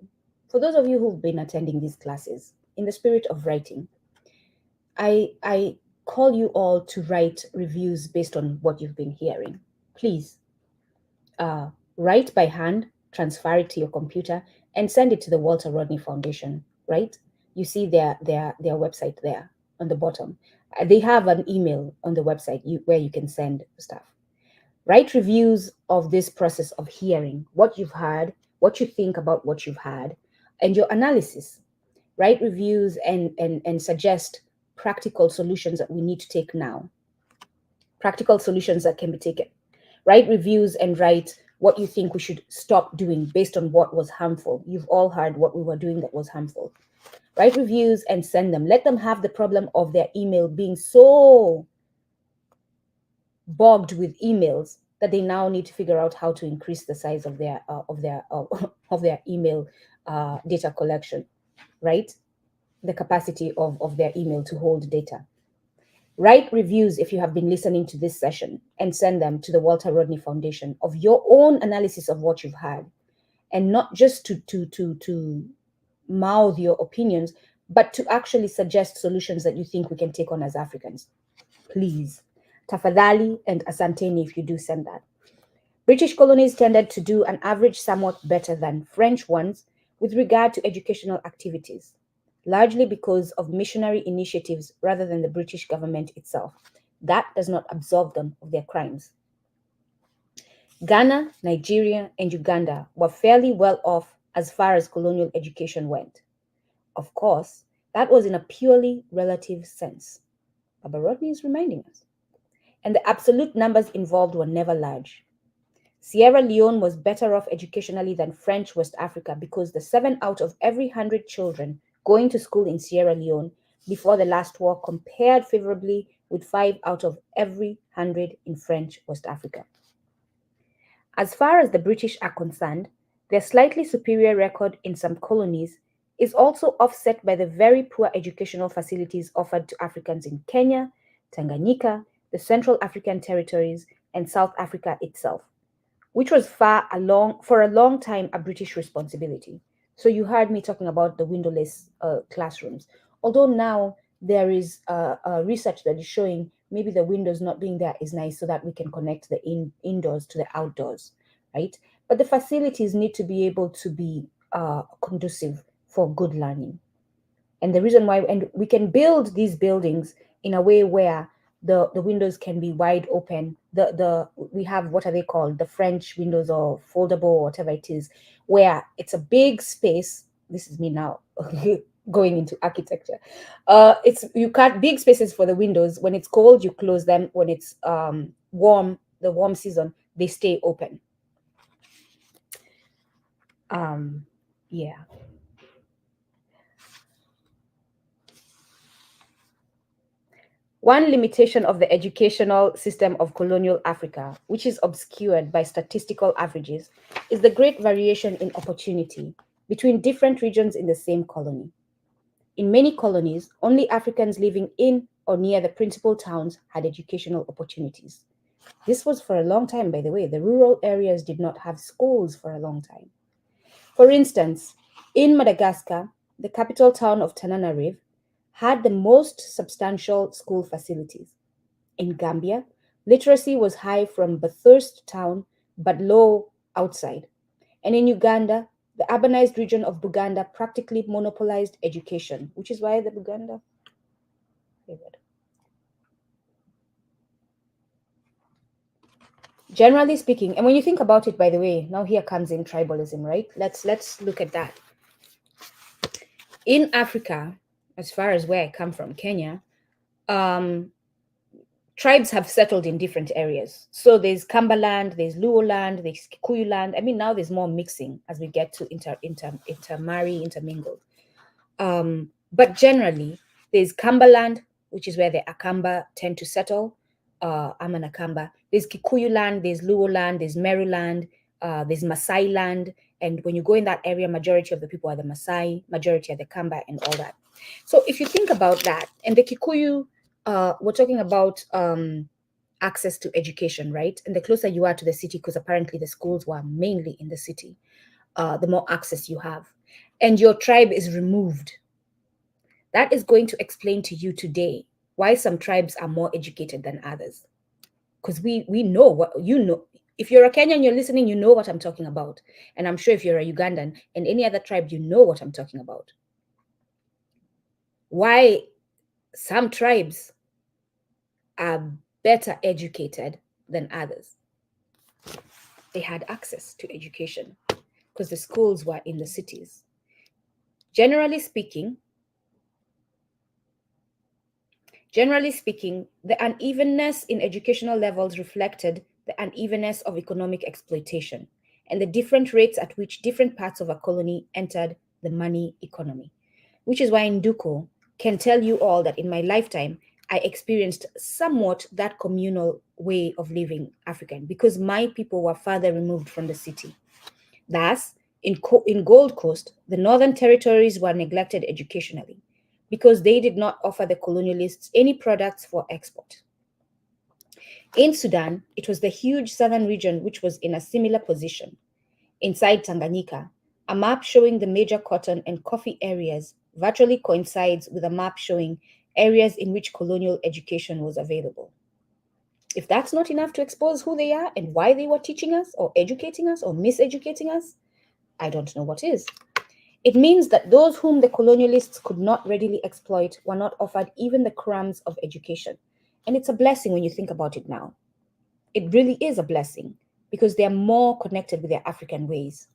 For those of you who've been attending these classes, in the spirit of writing, I call you all to write reviews based on what you've been hearing. Please write by hand, transfer it to your computer, and send it to the Walter Rodney Foundation, right? You see their website there on the bottom. They have an email on the website where you can send stuff. Write reviews of this process of hearing what you've heard, what you think about what you've heard, and your analysis. Write reviews and suggest practical solutions that we need to take now. Practical solutions that can be taken. Write reviews and write what you think we should stop doing based on what was harmful. You've all heard what we were doing that was harmful. Write reviews and send them. Let them have the problem of their email being so bogged with emails that they now need to figure out how to increase the size of their of their email data collection, right? The capacity of their email to hold data. Write reviews if you have been listening to this session and send them to the Walter Rodney Foundation of your own analysis of what you've had, and not just to mouth your opinions, but to actually suggest solutions that you think we can take on as Africans. Please. Tafadhali and asanteni if you do send that. British colonies tended to do an average somewhat better than French ones with regard to educational activities, largely because of missionary initiatives rather than the British government itself. That does not absolve them of their crimes. Ghana, Nigeria, and Uganda were fairly well off as far as colonial education went. Of course, that was in a purely relative sense. Baba Rodney is reminding us. And the absolute numbers involved were never large. Sierra Leone was better off educationally than French West Africa because the 7 out of every 100 children going to school in Sierra Leone before the last war compared favorably with 5 out of every 100 in French West Africa. As far as the British are concerned, their slightly superior record in some colonies is also offset by the very poor educational facilities offered to Africans in Kenya, Tanganyika, the Central African Territories, and South Africa itself, which was for a long time a British responsibility. So you heard me talking about the windowless classrooms. Although now there is research that is showing maybe the windows not being there is nice so that we can connect the indoors to the outdoors, right? But the facilities need to be able to be conducive for good learning. And the reason why, and we can build these buildings in a way where the windows can be wide open. We have, what are they called? The French windows or foldable or whatever it is, where it's a big space. This is me now going into architecture. You cut big spaces for the windows. When it's cold, you close them. When it's warm, the warm season, they stay open. Yeah. One limitation of the educational system of colonial Africa, which is obscured by statistical averages, is the great variation in opportunity between different regions in the same colony. In many colonies, only Africans living in or near the principal towns had educational opportunities. This was for a long time, by the way. The rural areas did not have schools for a long time. For instance, in Madagascar, the capital town of Tananarive had the most substantial school facilities. In Gambia, literacy was high from Bathurst town, but low outside. And in Uganda, the urbanized region of Buganda practically monopolized education, which is why the Buganda. Generally speaking, and when you think about it, by the way, now here comes in tribalism, right? Let's look at that. In Africa, as far as where I come from, Kenya, tribes have settled in different areas. So there's Kamba land, there's Luo land, there's Kikuyu land. I mean, now there's more mixing as we get to intermarry, intermingle. But generally, there's Kamba land, which is where the Akamba tend to settle. I'm an Akamba. There's Kikuyu land, there's Luo land, there's Meru land, there's Masai land. And when you go in that area, majority of the people are the Masai, majority are the Kamba and all that. So if you think about that, and the Kikuyu, we're talking about access to education, right? And the closer you are to the city, because apparently the schools were mainly in the city, the more access you have. And your tribe is removed. That is going to explain to you today why some tribes are more educated than others. Because we know what you know. If you're a Kenyan, you're listening, you know what I'm talking about. And I'm sure if you're a Ugandan and any other tribe, you know what I'm talking about. why some tribes are better educated than others. They had access to education because the schools were in the cities. Generally speaking, the unevenness in educational levels reflected the unevenness of economic exploitation and the different rates at which different parts of a colony entered the money economy. Which is why Nduku can tell you all that in my lifetime, I experienced somewhat that communal way of living African because my people were farther removed from the city. Thus, in Gold Coast, the Northern Territories were neglected educationally because they did not offer the colonialists any products for export. In Sudan, it was the huge southern region which was in a similar position. Inside Tanganyika, a map showing the major cotton and coffee areas virtually coincides with a map showing areas in which colonial education was available. If that's not enough to expose who they are and why they were teaching us or educating us or miseducating us, I don't know what is. It means that those whom the colonialists could not readily exploit were not offered even the crumbs of education. And it's a blessing when you think about it now. It really is a blessing because they are more connected with their African ways.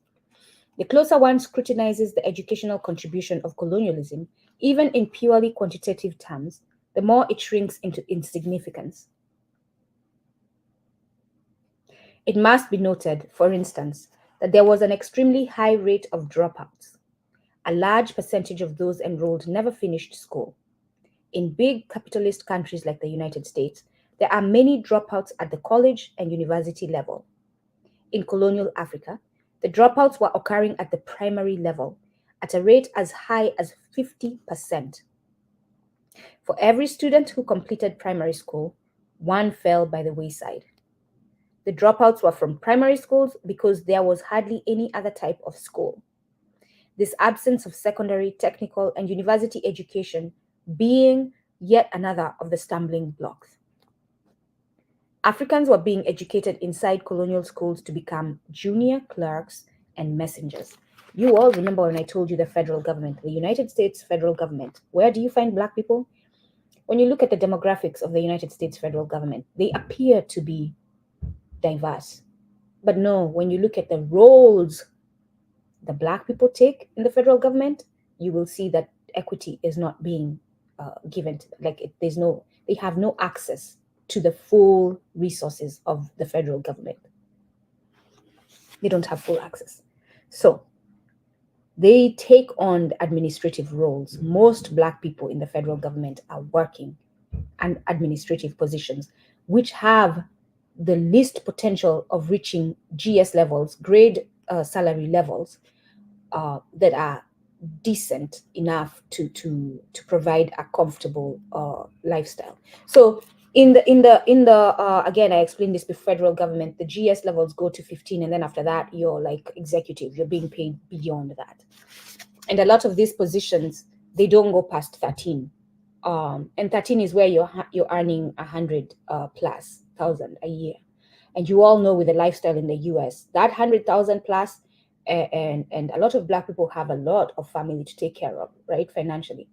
The closer one scrutinizes the educational contribution of colonialism, even in purely quantitative terms, the more it shrinks into insignificance. It must be noted, for instance, that there was an extremely high rate of dropouts. A large percentage of those enrolled never finished school. In big capitalist countries like the United States, there are many dropouts at the college and university level. In colonial Africa, the dropouts were occurring at the primary level at a rate as high as 50%. For every student who completed primary school, one fell by the wayside. The dropouts were from primary schools because there was hardly any other type of school. This absence of secondary, technical, and university education being yet another of the stumbling blocks. Africans were being educated inside colonial schools to become junior clerks and messengers. You all remember when I told you the federal government, the United States federal government. Where do you find Black people? When you look at the demographics of the United States federal government, they appear to be diverse. But no, when you look at the roles the Black people take in the federal government, you will see that equity is not being given to them. They have no access to the full resources of the federal government. They don't have full access. So they take on the administrative roles. Most Black people in the federal government are working and administrative positions, which have the least potential of reaching GS levels, grade salary levels that are decent enough to provide a comfortable lifestyle. So in the again, I explained this before, federal government, the GS levels go to 15, and then after that you're like executive, you're being paid beyond that. And a lot of these positions, they don't go past 13. And 13 is where you're earning 100 plus thousand a year. And you all know with the lifestyle in the US, that 100,000 plus, and a lot of Black people have a lot of family to take care of, right? Financially,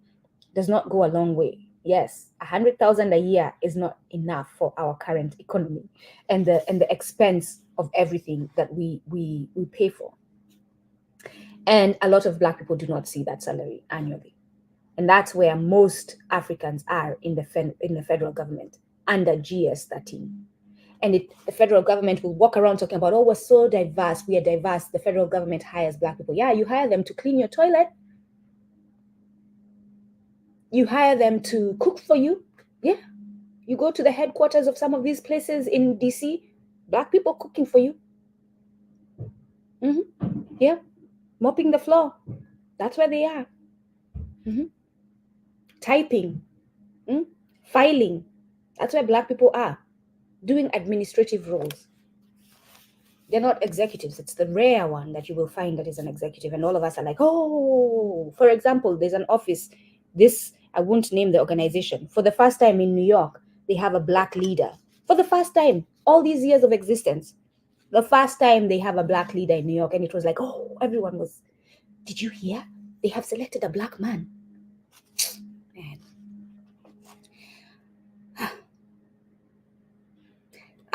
does not go a long way. Yes, 100,000 a year is not enough for our current economy and the expense of everything that we pay for. And a lot of Black people do not see that salary annually. And that's where most Africans are in the federal government under GS 13. And the federal government will walk around talking about, oh, we're so diverse, we are diverse. The federal government hires Black people. Yeah, you hire them to clean your toilet. You hire them to cook for you. Yeah. You go to the headquarters of some of these places in DC, Black people cooking for you. Yeah. Mopping the floor. That's where they are. Typing. Filing. That's where Black people are. Doing administrative roles. They're not executives. It's the rare one that you will find that is an executive. And all of us are like, oh, for example, there's an office. I won't name the organization. For the first time in New York, they have a Black leader. For the first time, all these years of existence, the first time they have a Black leader in New York. And it was like, oh, everyone was, did you hear? They have selected a Black man.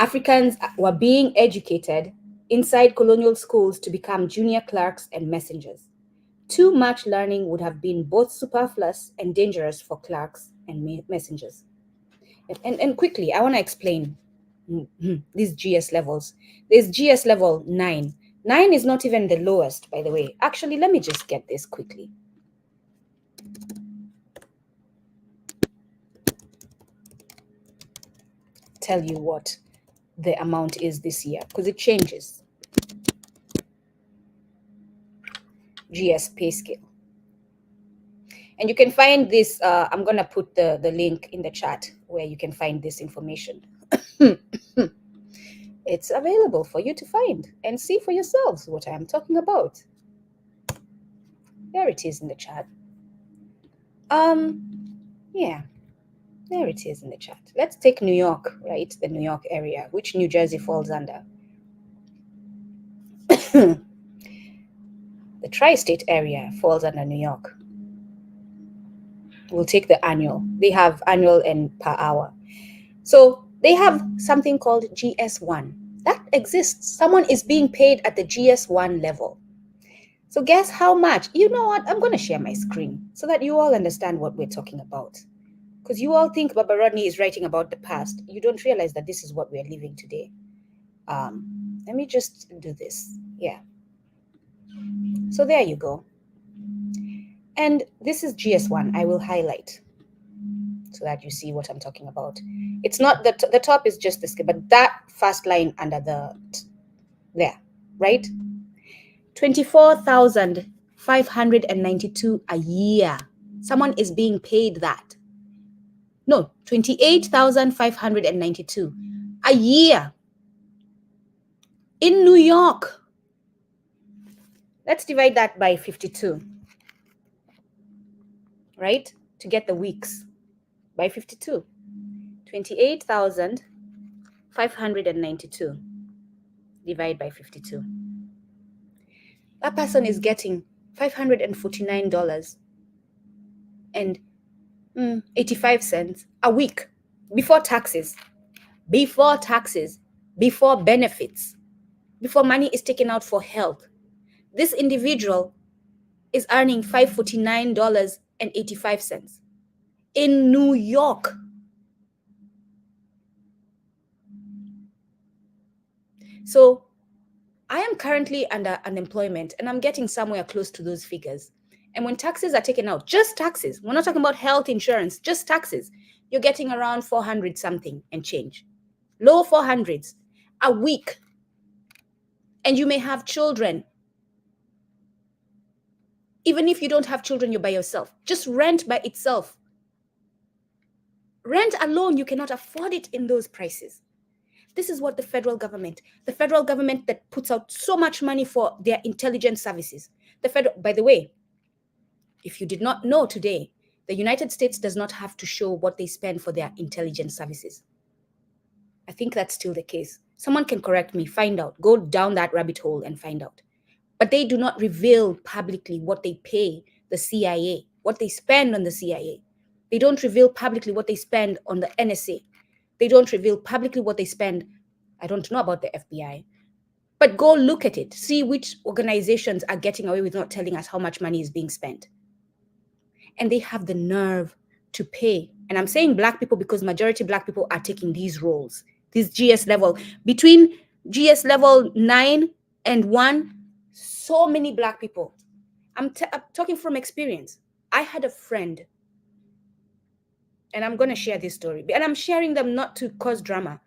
Africans were being educated inside colonial schools to become junior clerks and messengers. Too much learning would have been both superfluous and dangerous for clerks and messengers. And quickly, I want to explain these GS levels. There's GS level 9. 9 is not even the lowest, by the way. Actually, let me just get this quickly. Tell you what the amount is this year, because it changes. GS pay scale. And you can find this, I'm going to put the link in the chat where you can find this information. It's available for you to find and see for yourselves what I am talking about. There it is in the chat. Yeah, there it is in the chat. Let's take New York, right? The New York area, which New Jersey falls under. The tri-state area falls under New York. We'll take the annual. They have annual and per hour. So they have something called GS1. That exists. Someone is being paid at the GS1 level. So guess how much? You know what? I'm going to share my screen so that you all understand what we're talking about. Because you all think Baba Rodney is writing about the past. You don't realize that this is what we're living today. Let me just do this. Yeah. So there you go. And this is GS1. I will highlight so that you see what I'm talking about. It's not the top is just the scale, but that first line under there, right? 24,592 a year. Someone is being paid that. No, 28,592 a year in New York. Let's divide that by 52, right? To get the weeks by 52. 28,592 divide by 52. That person is getting $549 and 85 cents a week before taxes, before benefits, before money is taken out for health. This individual is earning $549.85 in New York. So I am currently under unemployment and I'm getting somewhere close to those figures. And when taxes are taken out, just taxes, we're not talking about health insurance, just taxes, you're getting around 400 something and change. Low 400s a week. And you may have children. Even if you don't have children, you're by yourself. Just rent by itself. Rent alone, you cannot afford it in those prices. This is what the federal government that puts out so much money for their intelligence services. By the way, if you did not know today, the United States does not have to show what they spend for their intelligence services. I think that's still the case. Someone can correct me, find out, go down that rabbit hole and find out. But they do not reveal publicly what they pay the CIA, what they spend on the CIA. They don't reveal publicly what they spend on the NSA. They don't reveal publicly what they spend. I don't know about the FBI. But go look at it. See which organizations are getting away with not telling us how much money is being spent. And they have the nerve to pay. And I'm saying Black people because majority Black people are taking these roles, this GS level. Between GS level 9 and 1, so many Black people. I'm talking from experience. I had a friend, and I'm going to share this story. And I'm sharing them not to cause drama.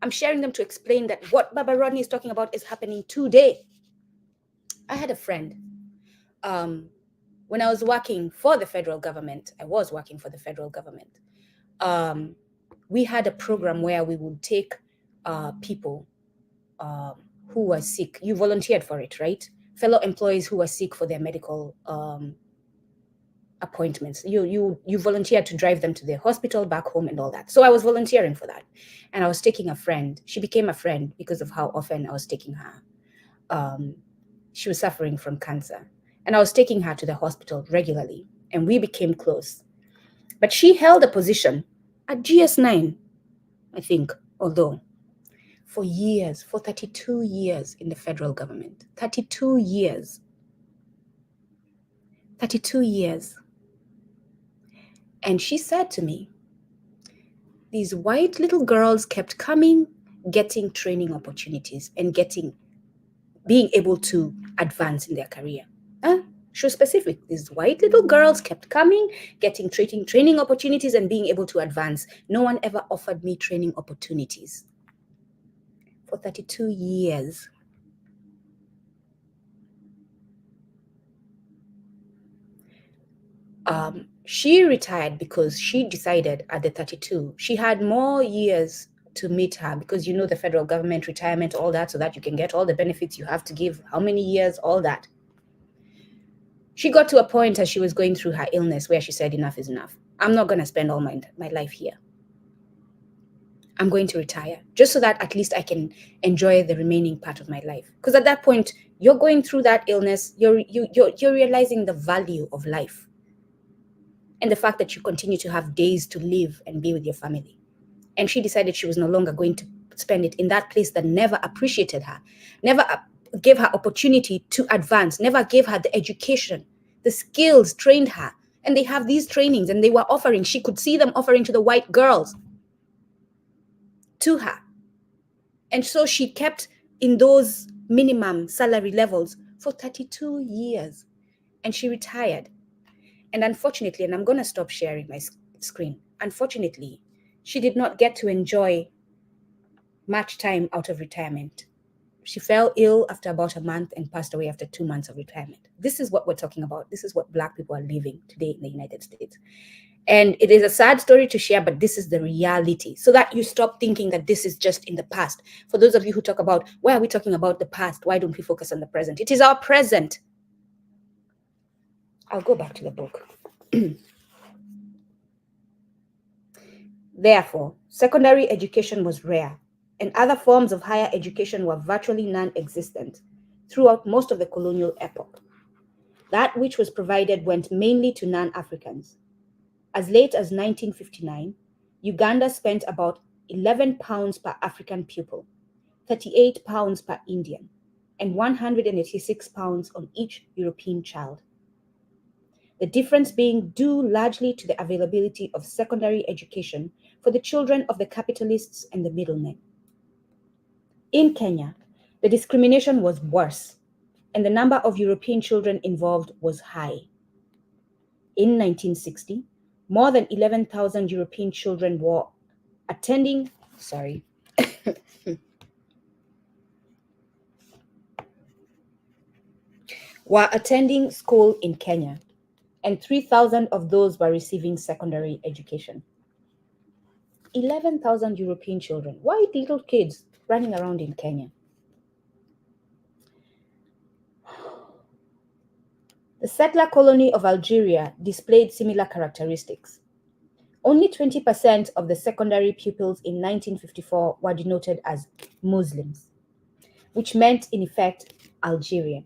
I'm sharing them to explain that what Baba Rodney is talking about is happening today. I had a friend. When I was working for the federal government, we had a program where we would take people who were sick. You volunteered for it, right? Fellow employees who were sick for their medical appointments. You volunteered to drive them to their hospital, back home, and all that. So I was volunteering for that. And I was taking a friend. She became a friend because of how often I was taking her. She was suffering from cancer. And I was taking her to the hospital regularly. And we became close. But she held a position at GS9, I think. Although, for years, for 32 years in the federal government, 32 years, 32 years. And she said to me, these white little girls kept coming, getting training opportunities and being able to advance in their career. She was specific. These white little girls kept coming, getting training opportunities and being able to advance. No one ever offered me training opportunities. For 32 years. She retired because she decided at the 32, she had more years to meet her, because you know the federal government retirement, all that, so that you can get all the benefits you have to give, how many years, all that. She got to a point as she was going through her illness where she said, enough is enough. I'm not going to spend all my life here. I'm going to retire just so that at least I can enjoy the remaining part of my life. Because at that point, you're going through that illness, you're realizing the value of life and the fact that you continue to have days to live and be with your family. And she decided she was no longer going to spend it in that place that never appreciated her, never gave her opportunity to advance, never gave her the education, the skills, trained her. And they have these trainings and they were offering, she could see them offering to the white girls to her. And so she kept in those minimum salary levels for 32 years. And she retired. And unfortunately, and I'm going to stop sharing my screen, unfortunately, she did not get to enjoy much time out of retirement. She fell ill after about a month and passed away after 2 months of retirement. This is what we're talking about. This is what Black people are living today in the United States. And it is a sad story to share, but this is the reality, so that you stop thinking that this is just in the past. For those of you who talk about, why are we talking about the past? Why don't we focus on the present? It is our present. I'll go back to the book. Therefore, secondary education was rare, and other forms of higher education were virtually non-existent throughout most of the colonial epoch. That which was provided went mainly to non-Africans. As late as 1959, Uganda spent about 11 pounds per African pupil, 38 pounds per Indian, and 186 pounds on each European child. The difference being due largely to the availability of secondary education for the children of the capitalists and the middlemen. In Kenya, the discrimination was worse, and the number of European children involved was high. In 1960, more than 11,000 European children were attending school in Kenya, and 3,000 of those were receiving secondary education. 11,000 European children, white little kids running around in Kenya. The settler colony of Algeria displayed similar characteristics. Only 20% of the secondary pupils in 1954 were denoted as Muslims, which meant, in effect, Algerian,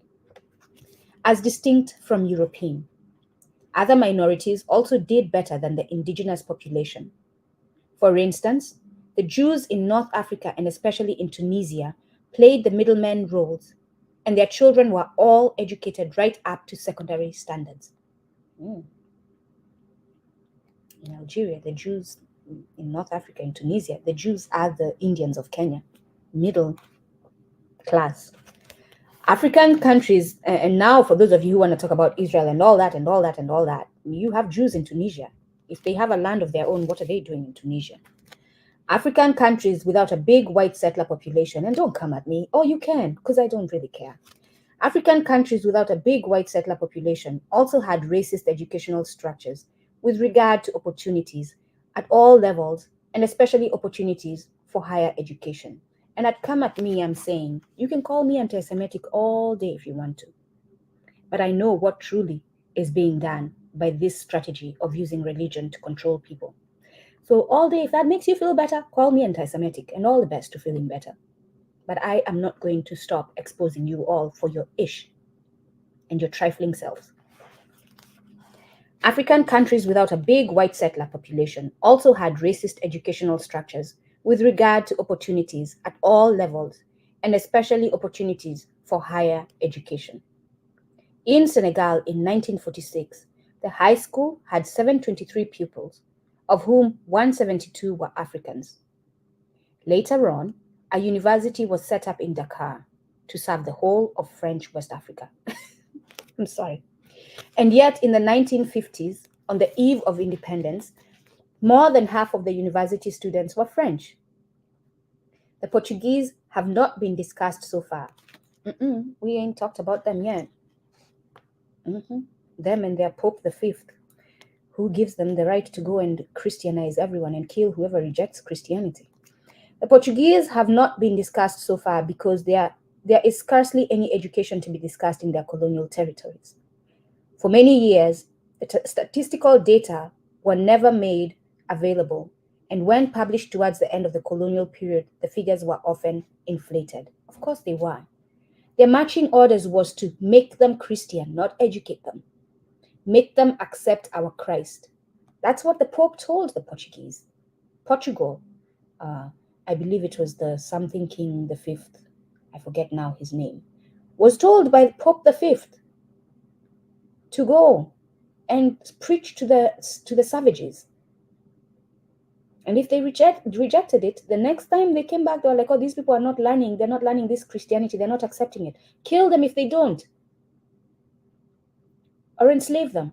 as distinct from European. Other minorities also did better than the indigenous population. For instance, the Jews in North Africa and especially in Tunisia played the middlemen roles, and their children were all educated right up to secondary standards. In Algeria, the Jews, in North Africa, in Tunisia, the Jews are the Indians of Kenya, middle class. African countries, and now for those of you who want to talk about Israel and all that, you have Jews in Tunisia. If they have a land of their own, what are they doing in Tunisia? African countries without a big white settler population, and don't come at me, oh, you can, because I don't really care. African countries without a big white settler population also had racist educational structures with regard to opportunities at all levels, and especially opportunities for higher education. And at come at me, I'm saying, you can call me anti-Semitic all day if you want to. But I know what truly is being done by this strategy of using religion to control people. So all day, if that makes you feel better, call me anti-Semitic, and all the best to feeling better. But I am not going to stop exposing you all for your ish and your trifling selves. African countries without a big white settler population also had racist educational structures with regard to opportunities at all levels, and especially opportunities for higher education. In Senegal in 1946, the high school had 723 pupils, of whom 172 were Africans. Later on, a university was set up in Dakar to serve the whole of French West Africa. I'm sorry. And yet, in the 1950s, on the eve of independence, more than half of the university students were French. The Portuguese have not been discussed so far. We ain't talked about them yet. Them and their Pope V, who gives them the right to go and Christianize everyone and kill whoever rejects Christianity. The Portuguese have not been discussed so far because there is scarcely any education to be discussed in their colonial territories. For many years, the statistical data were never made available, and when published towards the end of the colonial period, the figures were often inflated. Of course they were. Their marching orders was to make them Christian, not educate them. Make them accept our Christ. That's what the Pope told the Portuguese. Portugal, I believe it was the something King V, I forget now his name, was told by Pope V to go and preach to the savages. And if they rejected it, the next time they came back, they were like, oh, these people are not learning. They're not learning this Christianity. They're not accepting it. Kill them if they don't. Or enslave them.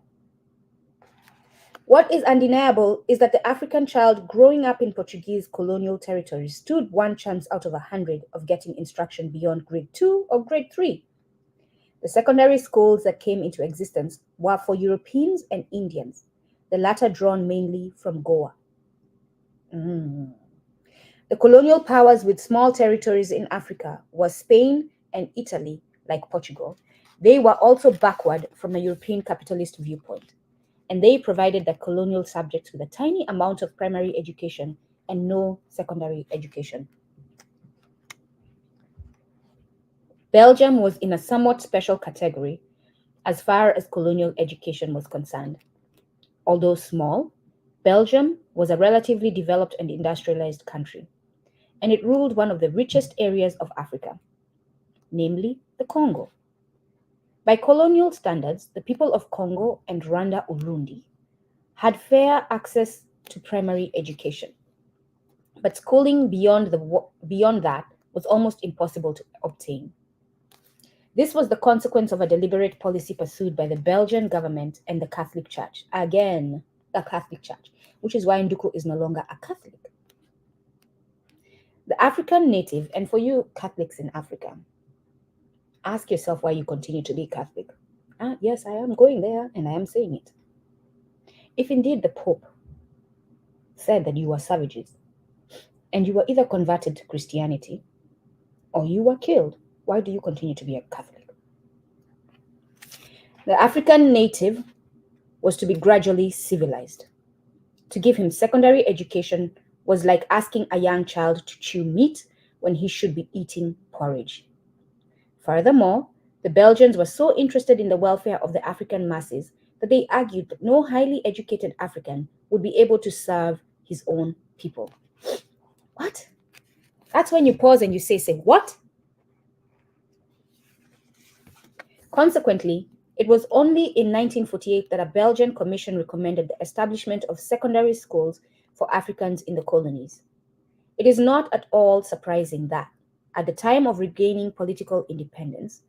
What is undeniable is that the African child growing up in Portuguese colonial territory stood one chance out of 100 of getting instruction beyond grade 2 or grade 3. The secondary schools that came into existence were for Europeans and Indians, the latter drawn mainly from Goa. The colonial powers with small territories in Africa were Spain and Italy, like Portugal. They were also backward from a European capitalist viewpoint, and they provided the colonial subjects with a tiny amount of primary education and no secondary education. Belgium was in a somewhat special category as far as colonial education was concerned. Although small, Belgium was a relatively developed and industrialized country, and it ruled one of the richest areas of Africa, namely the Congo. By colonial standards, the people of Congo and Rwanda-Urundi had fair access to primary education, but schooling beyond that was almost impossible to obtain. This was the consequence of a deliberate policy pursued by the Belgian government and the Catholic Church. Again, the Catholic Church, which is why Nduku is no longer a Catholic. The African native, and for you Catholics in Africa, ask yourself why you continue to be Catholic. Yes, I am going there, and I am saying it. If indeed the Pope said that you were savages, and you were either converted to Christianity, or you were killed, why do you continue to be a Catholic? The African native was to be gradually civilized. To give him secondary education was like asking a young child to chew meat when he should be eating porridge. Furthermore, the Belgians were so interested in the welfare of the African masses that they argued that no highly educated African would be able to serve his own people. What? That's when you pause and you say, what? Consequently, it was only in 1948 that a Belgian commission recommended the establishment of secondary schools for Africans in the colonies. It is not at all surprising that, at the time of regaining political independence,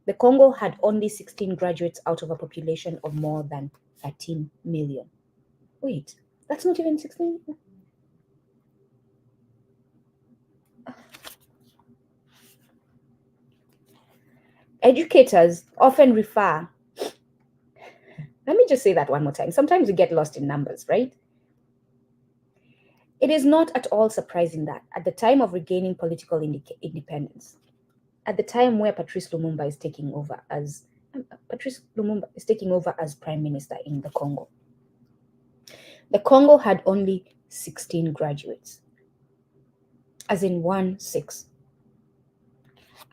the Congo had only 16 graduates out of a population of more than 13 million. Wait, that's not even 16? Educators often refer, let me just say that one more time. Sometimes we get lost in numbers, right? It is not at all surprising that at the time of regaining political independence, at the time where Patrice Lumumba is taking over as Prime Minister in the Congo had only 16 graduates, as in 1/6,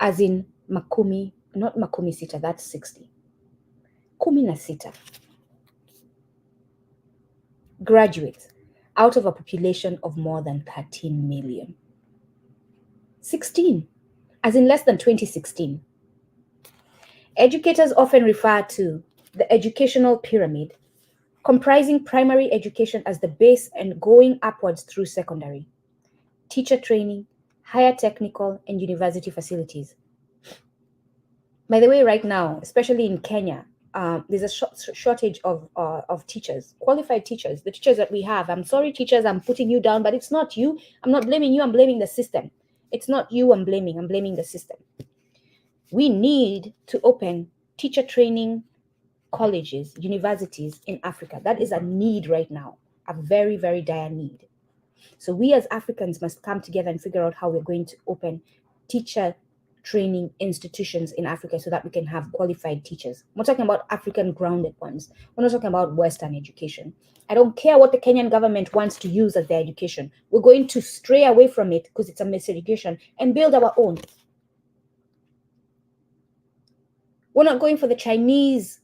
as in makumi, not makumi sita, that's 60, kumi na sita graduates out of a population of more than 13 million. 16, as in less than 2016. Educators often refer to the educational pyramid, comprising primary education as the base and going upwards through secondary, teacher training, higher technical, and university facilities. By the way, right now, especially in Kenya, there's a shortage of teachers, qualified teachers, the teachers that we have. I'm sorry, teachers, I'm putting you down, but it's not you. I'm not blaming you, I'm blaming the system. It's not you I'm blaming the system. We need to open teacher training colleges, universities in Africa. That is a need right now, a very, very dire need. So we as Africans must come together and figure out how we're going to open teacher training institutions in Africa so that we can have qualified teachers. We're talking about African grounded ones. We're not talking about Western education. I don't care what the Kenyan government wants to use as their education. We're going to stray away from it because it's a miseducation and build our own. We're not going for the Chinese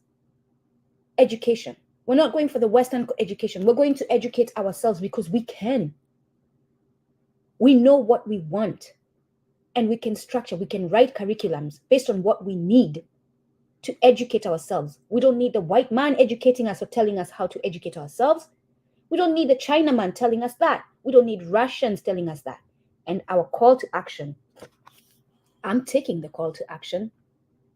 education. We're not going for the Western education. We're going to educate ourselves because we can. We know what we want, and we can structure, we can write curriculums based on what we need to educate ourselves. We don't need the white man educating us or telling us how to educate ourselves. We don't need the Chinaman telling us that. We don't need Russians telling us that. And our call to action, I'm taking the call to action,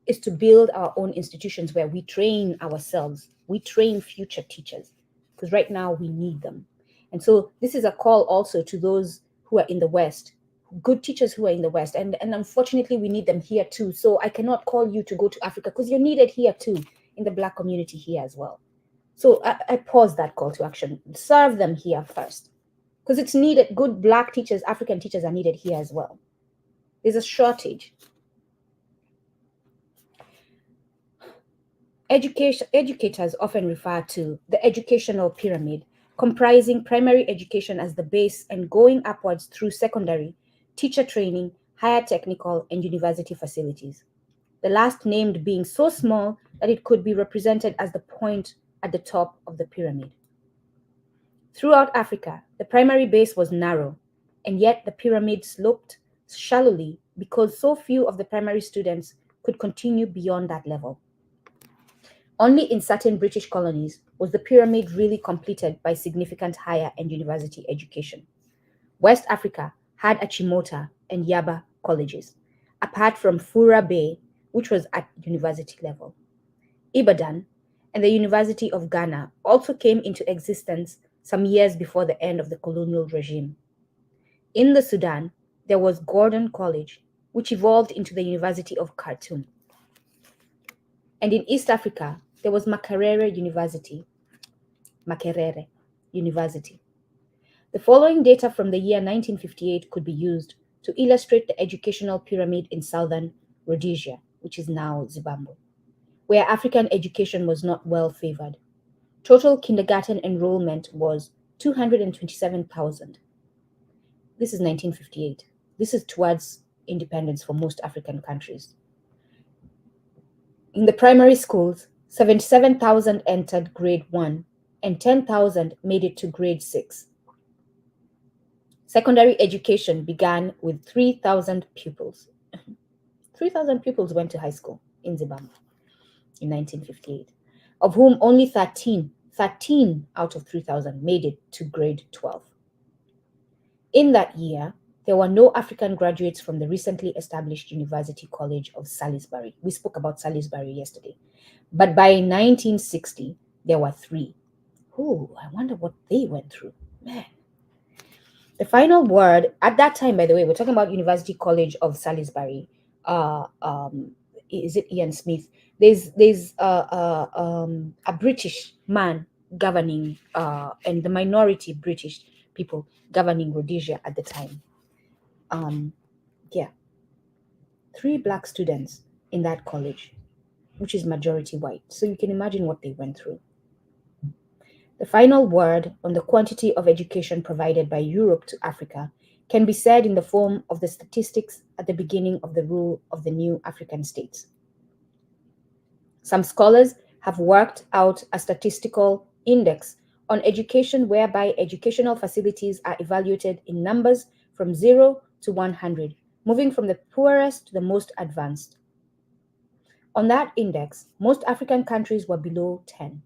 is to build our own institutions where we train ourselves. We train future teachers, because right now we need them. And so this is a call also to those who are in the West, good teachers who are in the West. And unfortunately, we need them here too. So I cannot call you to go to Africa because you're needed here too, in the Black community here as well. So I pause that call to action. Serve them here first, because it's needed. Good Black teachers, African teachers are needed here as well. There's a shortage. Educators often refer to the educational pyramid, comprising primary education as the base and going upwards through secondary, teacher training, higher technical, and university facilities. The last named being so small that it could be represented as the point at the top of the pyramid. Throughout Africa, the primary base was narrow, and yet the pyramid sloped shallowly because so few of the primary students could continue beyond that level. Only in certain British colonies was the pyramid really completed by significant higher and university education. West Africa had Achimota and Yaba colleges, apart from Fura Bay, which was at university level. Ibadan and the University of Ghana also came into existence some years before the end of the colonial regime. In the Sudan, there was Gordon College, which evolved into the University of Khartoum. And in East Africa, there was Makerere University. The following data from the year 1958 could be used to illustrate the educational pyramid in southern Rhodesia, which is now Zimbabwe, where African education was not well favored. Total kindergarten enrollment was 227,000. This is 1958. This is towards independence for most African countries. In the primary schools, 77,000 entered grade 1 and 10,000 made it to grade 6. Secondary education began with 3,000 pupils. 3,000 pupils went to high school in Zimbabwe in 1958, of whom only 13 out of 3,000 made it to grade 12. In that year, there were no African graduates from the recently established University College of Salisbury. We spoke about Salisbury yesterday. But by 1960, there were 3. Oh, I wonder what they went through. Man. The final word, at that time, by the way, we're talking about University College of Salisbury. Is it Ian Smith? There's a British man governing, and the minority British people governing Rhodesia at the time. 3 Black students in that college, which is majority white. So you can imagine what they went through. The final word on the quantity of education provided by Europe to Africa can be said in the form of the statistics at the beginning of the rule of the new African states. Some scholars have worked out a statistical index on education, whereby educational facilities are evaluated in numbers from 0 to 100, moving from the poorest to the most advanced. On that index, most African countries were below 10.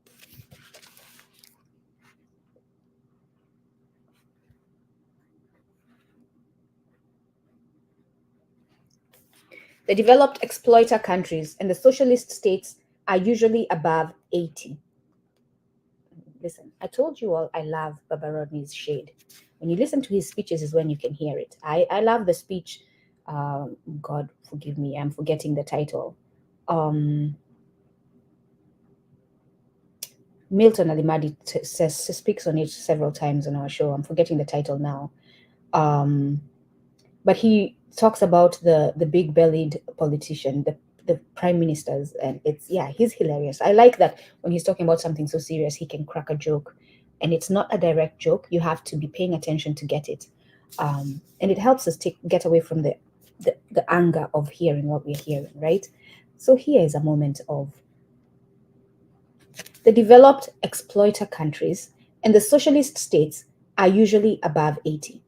The developed exploiter countries and the socialist states are usually above 80. Listen, I told you all I love Baba Rodney's shade. When you listen to his speeches is when you can hear it. I love the speech, God forgive me, I'm forgetting the title. Milton Alimadi speaks on it several times on our show. I'm forgetting the title now. But he talks about the big-bellied politician, the prime ministers, and he's hilarious. I like that when he's talking about something so serious, he can crack a joke, and it's not a direct joke. You have to be paying attention to get it, and it helps us get away from the anger of hearing what we're hearing, right? So here is a moment of the developed exploiter countries and the socialist states are usually above 80.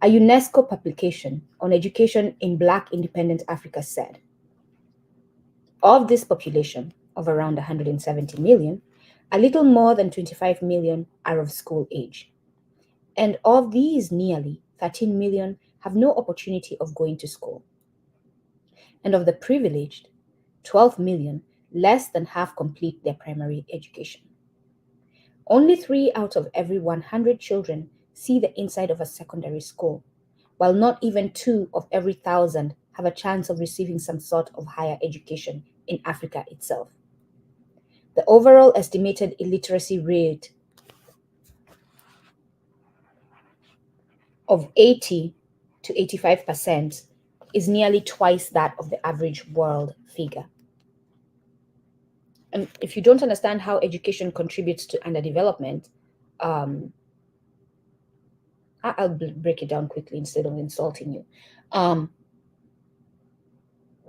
A UNESCO publication on education in Black independent Africa said, of this population of around 170 million, a little more than 25 million are of school age. And of these, nearly 13 million have no opportunity of going to school. And of the privileged, 12 million, less than half complete their primary education. Only 3 out of every 100 children see the inside of a secondary school, while not even 2 of every 1,000 have a chance of receiving some sort of higher education in Africa itself. The overall estimated illiteracy rate of 80 to 85% is nearly twice that of the average world figure. And if you don't understand how education contributes to underdevelopment, I'll break it down quickly instead of insulting you.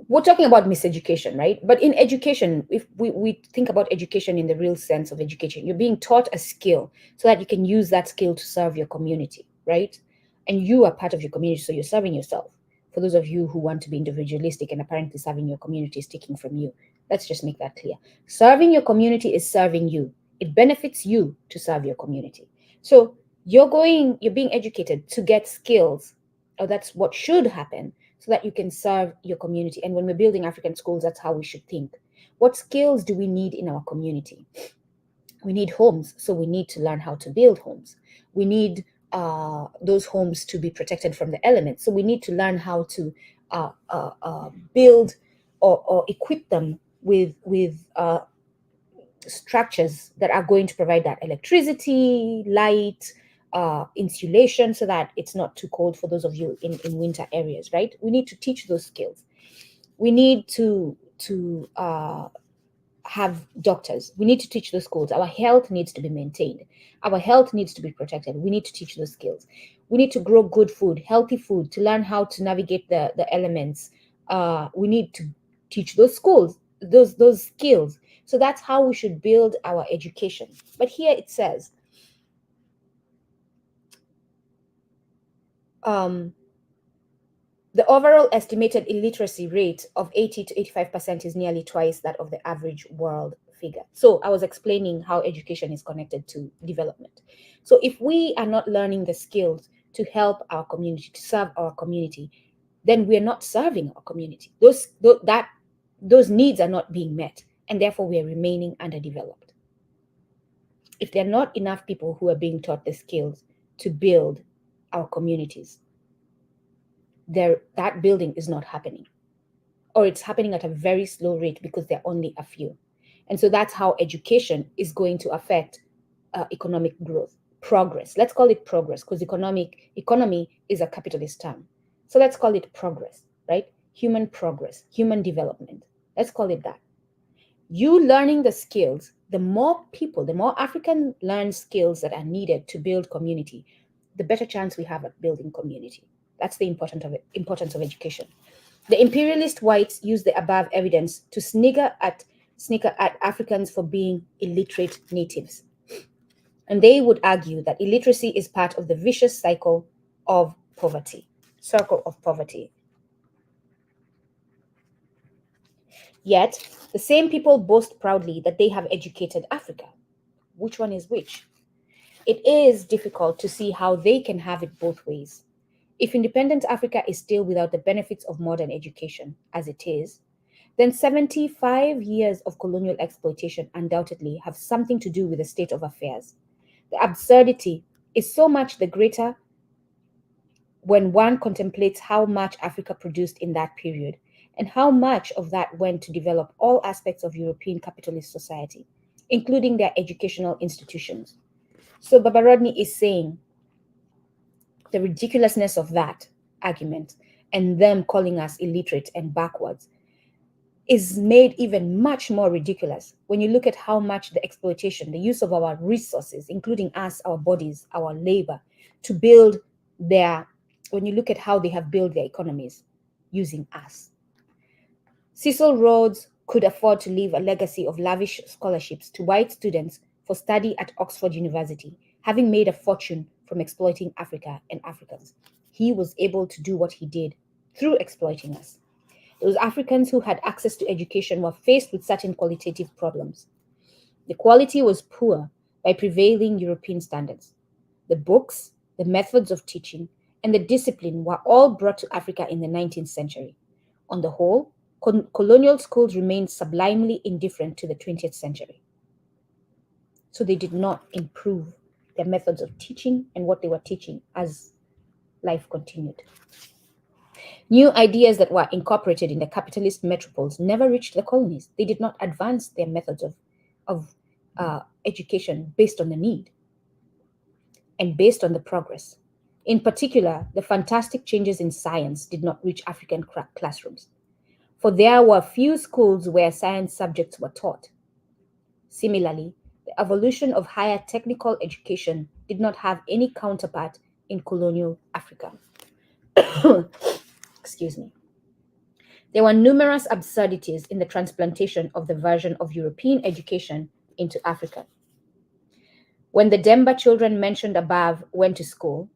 We're talking about miseducation, right? But in education, if we think about education in the real sense of education, you're being taught a skill so that you can use that skill to serve your community, right? And you are part of your community, so you're serving yourself. For those of you who want to be individualistic and apparently serving your community is taking from you, let's just make that clear. Serving your community is serving you. It benefits you to serve your community. So you're being educated to get skills, or that's what should happen, so that you can serve your community. And when we're building African schools, that's how we should think. What skills do we need in our community? We need homes, so we need to learn how to build homes. We need those homes to be protected from the elements, so we need to learn how to build or equip them with structures that are going to provide that electricity, light, insulation, so that it's not too cold for those of you in winter areas, right? We need to teach those skills. We need to have doctors. We need to teach those skills. Our health needs to be maintained. Our health needs to be protected. We need to teach those skills. We need to grow good food, healthy food, to learn how to navigate the elements. We need to teach those skills. So that's how we should build our education. But here it says, the overall estimated illiteracy rate of 80 to 85% is nearly twice that of the average world figure. So I was explaining how education is connected to development. So if we are not learning the skills to help our community, to serve our community, then we're not serving our community. Those needs are not being met, and therefore we are remaining underdeveloped. If there are not enough people who are being taught the skills to build our communities, that building is not happening, or it's happening at a very slow rate because there are only a few. And so that's how education is going to affect economic growth, progress. Let's call it progress, because economy is a capitalist term. So let's call it progress, right? Human progress, human development. Let's call it that. You learning the skills, the more African learn skills that are needed to build community, the better chance we have at building community. That's the importance of education. The imperialist whites use the above evidence to snicker at Africans for being illiterate natives. And they would argue that illiteracy is part of the vicious cycle of poverty, circle of poverty. Yet, the same people boast proudly that they have educated Africa. Which one is which? It is difficult to see how they can have it both ways. If independent Africa is still without the benefits of modern education, as it is, then 75 years of colonial exploitation undoubtedly have something to do with the state of affairs. The absurdity is so much the greater when one contemplates how much Africa produced in that period and how much of that went to develop all aspects of European capitalist society, including their educational institutions. So Baba Rodney is saying the ridiculousness of that argument and them calling us illiterate and backwards is made even much more ridiculous when you look at how much the exploitation, the use of our resources, including us, our bodies, our labor, to build when you look at how they have built their economies using us. Cecil Rhodes could afford to leave a legacy of lavish scholarships to white students for study at Oxford University, having made a fortune from exploiting Africa and Africans. He was able to do what he did through exploiting us. Those Africans who had access to education were faced with certain qualitative problems. The quality was poor by prevailing European standards. The books, the methods of teaching, and the discipline were all brought to Africa in the 19th century. On the whole, colonial schools remained sublimely indifferent to the 20th century. So they did not improve their methods of teaching and what they were teaching as life continued. New ideas that were incorporated in the capitalist metropoles never reached the colonies. They did not advance their methods of education based on the need and based on the progress. In particular, the fantastic changes in science did not reach African classrooms, for there were few schools where science subjects were taught. Similarly, the evolution of higher technical education did not have any counterpart in colonial Africa. Excuse me. There were numerous absurdities in the transplantation of the version of European education into Africa. When the Demba children mentioned above went to school,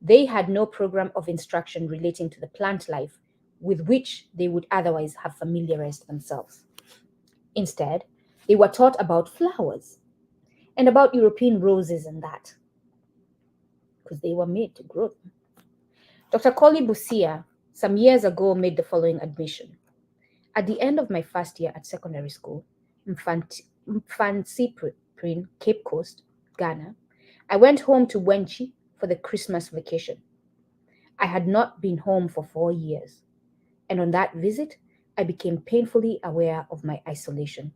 they had no program of instruction relating to the plant life with which they would otherwise have familiarized themselves. Instead, they were taught about flowers and about European roses and that, because they were made to grow them. Dr. Koli Busia some years ago made the following admission. At the end of my first year at secondary school, Mfantsiprin, Cape Coast, Ghana, I went home to Wenchi for the Christmas vacation. I had not been home for 4 years, and on that visit, I became painfully aware of my isolation.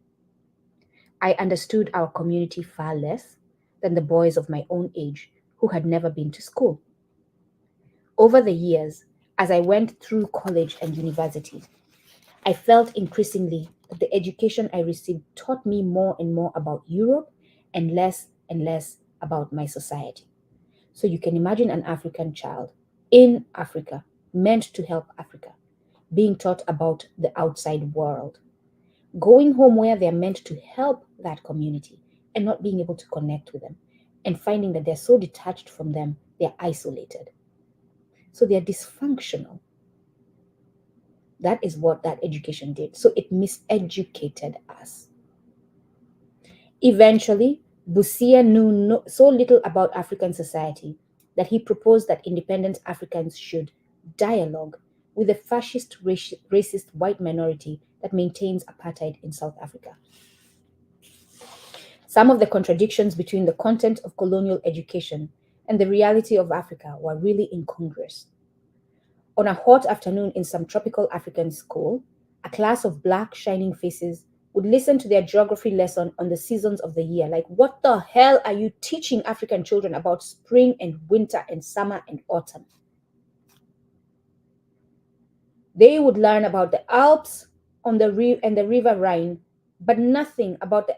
I understood our community far less than the boys of my own age who had never been to school. Over the years, as I went through college and university, I felt increasingly that the education I received taught me more and more about Europe and less about my society. So you can imagine an African child in Africa, meant to help Africa, being taught about the outside world, going home where they're meant to help that community and not being able to connect with them, and finding that they're so detached from them, they're isolated. So they're dysfunctional. That is what that education did. So it miseducated us. Eventually, Busia knew so little about African society that he proposed that independent Africans should dialogue with the fascist, racist white minority that maintains apartheid in South Africa. Some of the contradictions between the content of colonial education and the reality of Africa were really incongruous. On a hot afternoon in some tropical African school, a class of black shining faces would listen to their geography lesson on the seasons of the year. Like, what the hell are you teaching African children about spring and winter and summer and autumn? They would learn about the Alps and the river Rhine, but nothing about the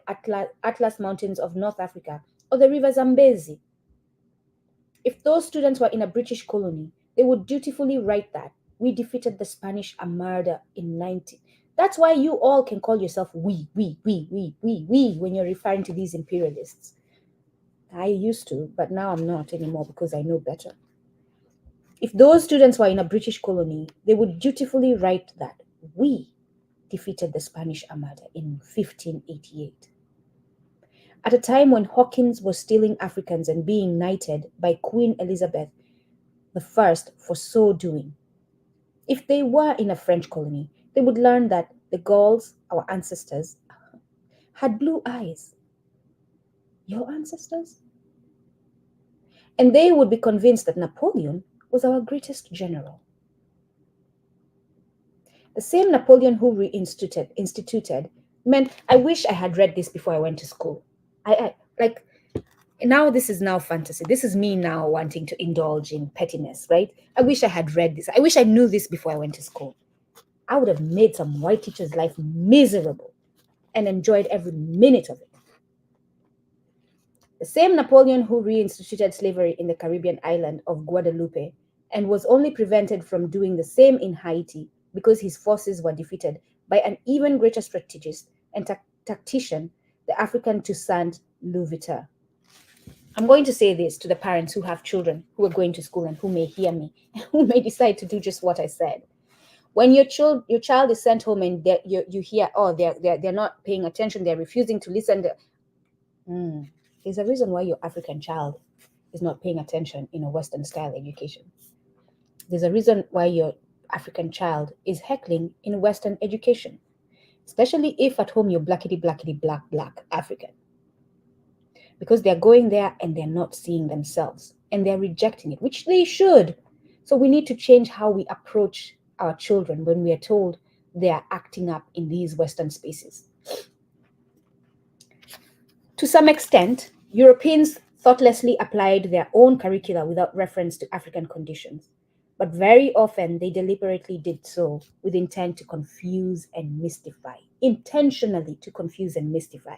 Atlas Mountains of North Africa or the river Zambezi. If those students were in a British colony, they would dutifully write that we defeated the Spanish Armada in 19. That's why you all can call yourself we when you're referring to these imperialists. I used to, but now I'm not anymore because I know better. If those students were in a British colony, they would dutifully write that we defeated the Spanish Armada in 1588. At a time when Hawkins was stealing Africans and being knighted by Queen Elizabeth I for so doing. If they were in a French colony, they would learn that the Gauls, our ancestors, had blue eyes. Your ancestors? And they would be convinced that Napoleon was our greatest general. The same Napoleon who instituted meant, I wish I had read this before I went to school. Now this is now fantasy. This is me now wanting to indulge in pettiness, right? I wish I had read this. I wish I knew this before I went to school. I would have made some white teacher's life miserable and enjoyed every minute of it. The same Napoleon who reinstituted slavery in the Caribbean island of Guadeloupe and was only prevented from doing the same in Haiti because his forces were defeated by an even greater strategist and tactician, the African Toussaint Louverture. I'm going to say this to the parents who have children who are going to school and who may hear me, and who may decide to do just what I said. When your child is sent home and you hear, oh, they're not paying attention, they're refusing to listen. There's a reason why your African child is not paying attention in a Western style education. There's a reason why your African child is heckling in Western education, especially if at home you're blackity black African. Because they're going there and they're not seeing themselves and they're rejecting it, which they should. So we need to change how we approach our children when we are told they are acting up in these Western spaces. To some extent, Europeans thoughtlessly applied their own curricula without reference to African conditions, but very often they deliberately did so with intent to confuse and mystify, intentionally to confuse and mystify.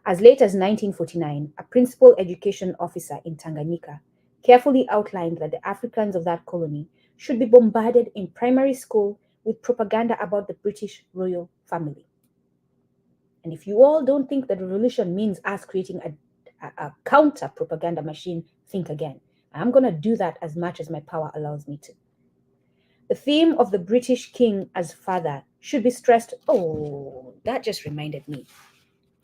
As late as 1949, a principal education officer in Tanganyika carefully outlined that the Africans of that colony should be bombarded in primary school with propaganda about the British royal family. And if you all don't think that revolution means us creating a counter propaganda machine, think again. I'm going to do that as much as my power allows me to. The theme of the British king as father should be stressed. Oh, that just reminded me.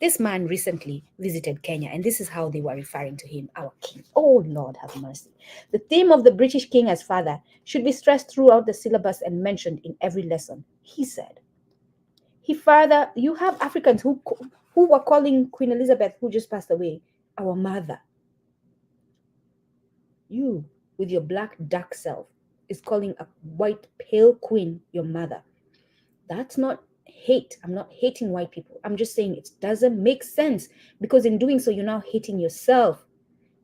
This man recently visited Kenya, and this is how they were referring to him, our king. Oh, Lord, have mercy. The theme of the British king as father should be stressed throughout the syllabus and mentioned in every lesson, he said. You have Africans who were calling Queen Elizabeth, who just passed away, our mother. You, with your black dark self, is calling a white pale queen your mother. That's not hate. I'm not hating white people. I'm just saying it doesn't make sense, because in doing so, you're now hating yourself.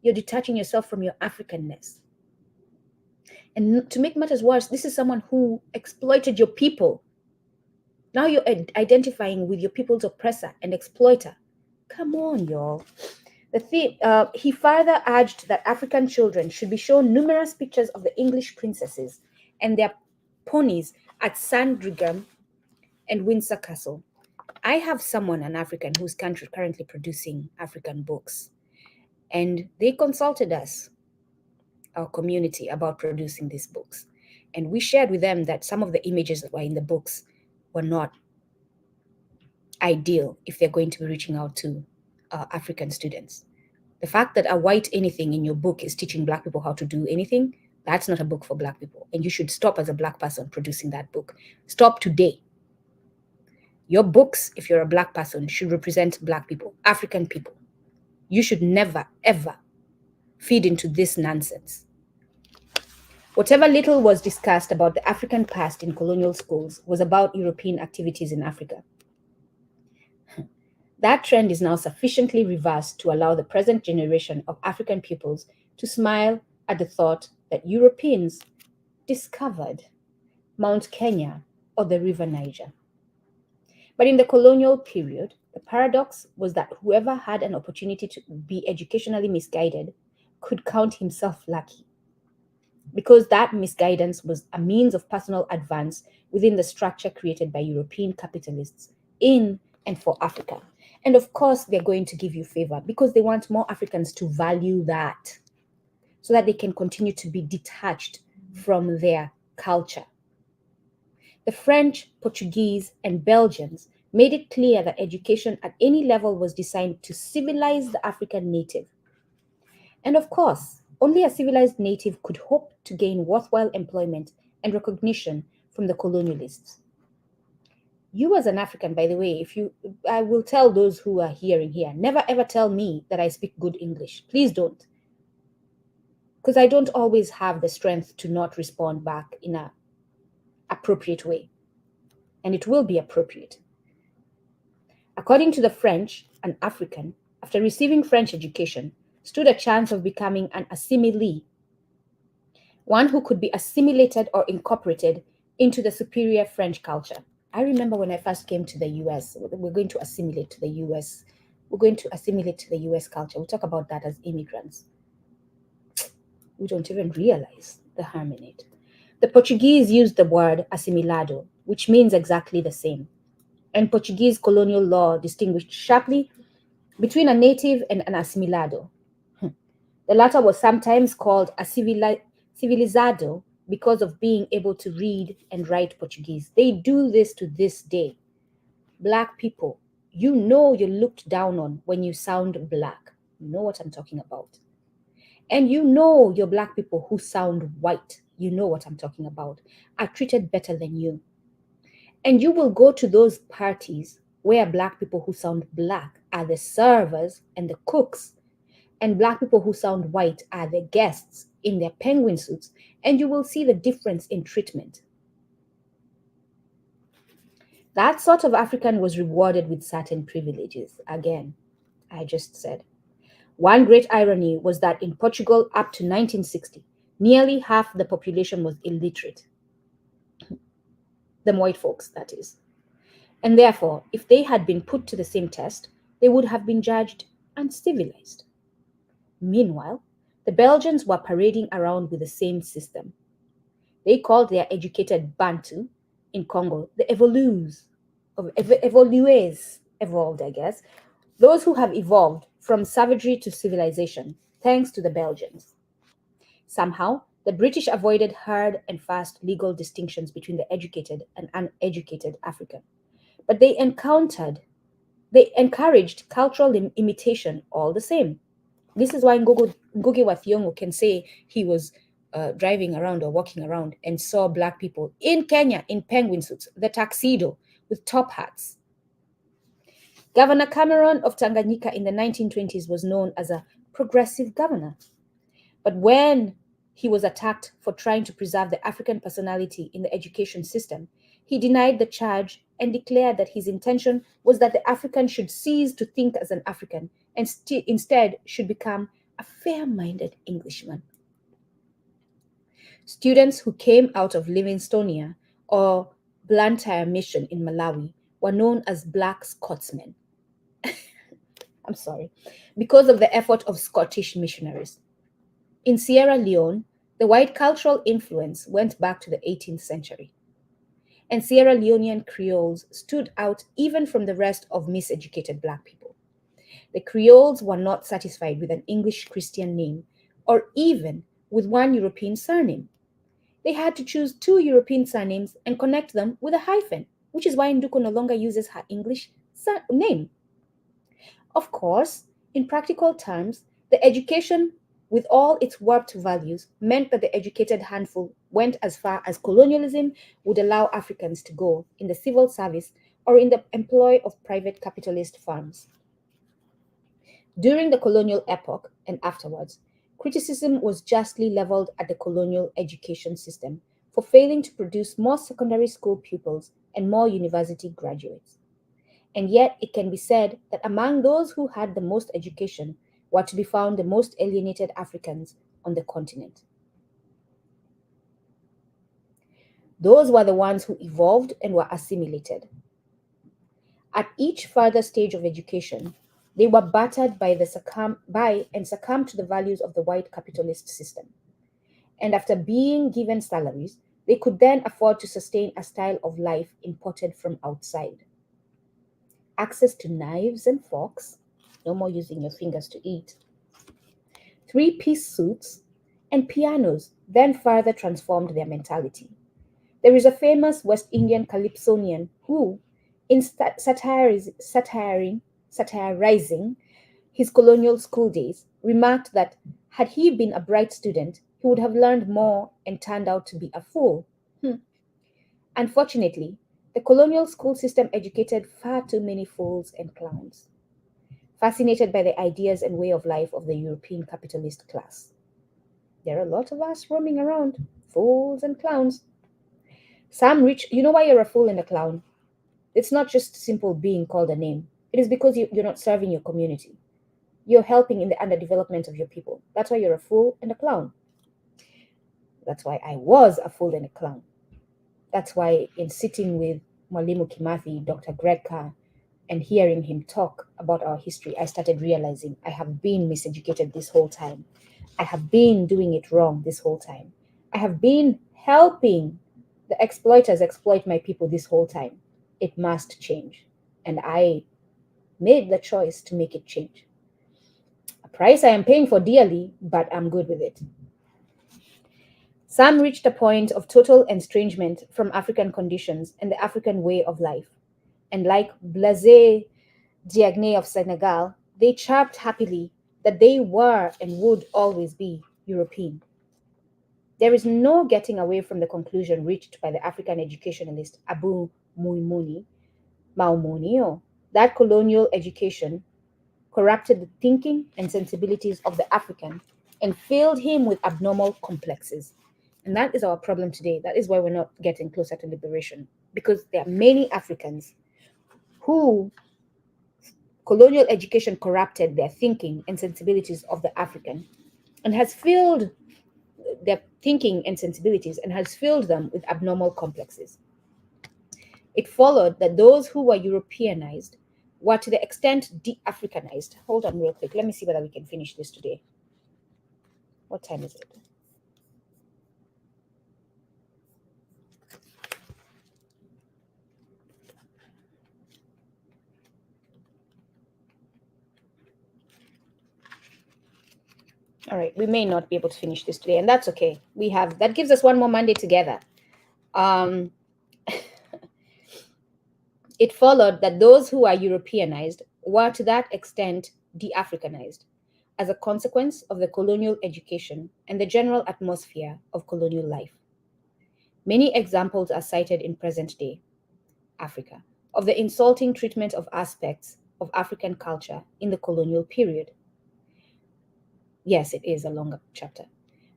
You're detaching yourself from your Africanness. And to make matters worse, this is someone who exploited your people. Now you're identifying with your people's oppressor and exploiter. Come on, y'all. He further urged that African children should be shown numerous pictures of the English princesses and their ponies at Sandringham and Windsor Castle. I have someone, an African, who's currently producing African books, and they consulted us, our community, about producing these books. And we shared with them that some of the images that were in the books were not ideal if they're going to be reaching out to African students. The fact that a white anything in your book is teaching Black people how to do anything, that's not a book for Black people. And you should stop as a Black person producing that book. Stop today. Your books, if you're a Black person, should represent Black people, African people. You should never, ever feed into this nonsense. Whatever little was discussed about the African past in colonial schools was about European activities in Africa. That trend is now sufficiently reversed to allow the present generation of African pupils to smile at the thought that Europeans discovered Mount Kenya or the River Niger. But in the colonial period, the paradox was that whoever had an opportunity to be educationally misguided could count himself lucky, because that misguidance was a means of personal advance within the structure created by European capitalists in and for Africa. And of course, they're going to give you favor because they want more Africans to value that so that they can continue to be detached from their culture. The French, Portuguese, and Belgians made it clear that education at any level was designed to civilize the African native. And of course, only a civilized native could hope to gain worthwhile employment and recognition from the colonialists. You as an African, by the way, I will tell those who are hearing here, never ever tell me that I speak good English. Please don't. Because I don't always have the strength to not respond back in an appropriate way. And it will be appropriate. According to the French, an African, after receiving French education, stood a chance of becoming an assimilee, one who could be assimilated or incorporated into the superior French culture. I remember when I first came to the US, we're going to assimilate to the US. We're going to assimilate to the US culture. We'll talk about that as immigrants. We don't even realize the harm in it. The Portuguese used the word assimilado, which means exactly the same. And Portuguese colonial law distinguished sharply between a native and an assimilado. The latter was sometimes called a civilizado because of being able to read and write Portuguese. They do this to this day. Black people, you know you're looked down on when you sound black. You know what I'm talking about. And you know your Black people who sound white, you know what I'm talking about, are treated better than you. And you will go to those parties where Black people who sound black are the servers and the cooks, and Black people who sound white are the guests in their penguin suits, and you will see the difference in treatment. That sort of African was rewarded with certain privileges. Again, I just said. One great irony was that in Portugal up to 1960, nearly half the population was illiterate. The white folks, that is. And therefore, if they had been put to the same test, they would have been judged uncivilized. Meanwhile, the Belgians were parading around with the same system. They called their educated Bantu in Congo the evolues, evolved, I guess, those who have evolved from savagery to civilization, thanks to the Belgians. Somehow, the British avoided hard and fast legal distinctions between the educated and uneducated African. But they encouraged cultural imitation all the same. This is why Ngugi wa Thiong'o can say he was driving around or walking around and saw Black people in Kenya in penguin suits, the tuxedo with top hats. Governor Cameron of Tanganyika in the 1920s was known as a progressive governor. But when he was attacked for trying to preserve the African personality in the education system, he denied the charge and declared that his intention was that the African should cease to think as an African and instead should become a fair-minded Englishman. Students who came out of Livingstonia or Blantyre Mission in Malawi were known as Black Scotsmen. I'm sorry, because of the effort of Scottish missionaries. In Sierra Leone, the white cultural influence went back to the 18th century. And Sierra Leonean Creoles stood out even from the rest of miseducated Black people. The Creoles were not satisfied with an English Christian name or even with one European surname. They had to choose two European surnames and connect them with a hyphen, which is why Nduku no longer uses her English name. Of course, in practical terms, the education with all its warped values meant that the educated handful went as far as colonialism would allow Africans to go in the civil service or in the employ of private capitalist firms. During the colonial epoch and afterwards, criticism was justly leveled at the colonial education system for failing to produce more secondary school pupils and more university graduates. And yet it can be said that among those who had the most education were to be found the most alienated Africans on the continent. Those were the ones who evolved and were assimilated. At each further stage of education, they were battered by and succumbed to the values of the white capitalist system. And after being given salaries, they could then afford to sustain a style of life imported from outside. access to knives and forks, no more using your fingers to eat, three-piece suits, and pianos then further transformed their mentality. There is a famous West Indian calypsonian who, in satirizing his colonial school days, remarked that had he been a bright student, he would have learned more and turned out to be a fool. Unfortunately, the colonial school system educated far too many fools and clowns, fascinated by the ideas and way of life of the European capitalist class. There are a lot of us roaming around, fools and clowns. Some rich, you know why you're a fool and a clown? It's not just simple being called a name. It is because you're not serving your community. You're helping in the underdevelopment of your people. That's why you're a fool and a clown. That's why I was a fool and a clown. That's why in sitting with Mwalimu Kimathi, Dr. Greg Carr, and hearing him talk about our history, I started realizing I have been miseducated this whole time. I have been doing it wrong this whole time. I have been helping the exploiters exploit my people this whole time. It must change. And I made the choice to make it change. A price I am paying for dearly, but I'm good with it. Some reached a point of total estrangement from African conditions and the African way of life. And like Blaise Diagne of Senegal, they chirped happily that they were and would always be European. There is no getting away from the conclusion reached by the African educationalist Abu Maumonio that colonial education corrupted the thinking and sensibilities of the African and filled him with abnormal complexes. And that is our problem today. That is why we're not getting closer to liberation, because there are many Africans who colonial education corrupted their thinking and sensibilities of the African and has filled their thinking and sensibilities and has filled them with abnormal complexes. It followed that those who were Europeanized were to the extent de-Africanized. Hold on real quick. Let me see whether we can finish this today. What time is it? All right, we may not be able to finish this today, and that's okay. That gives us one more Monday together. It followed that those who are Europeanized were to that extent de-Africanized as a consequence of the colonial education and the general atmosphere of colonial life. Many examples are cited in present-day Africa of the insulting treatment of aspects of African culture in the colonial period. Yes, it is a longer chapter,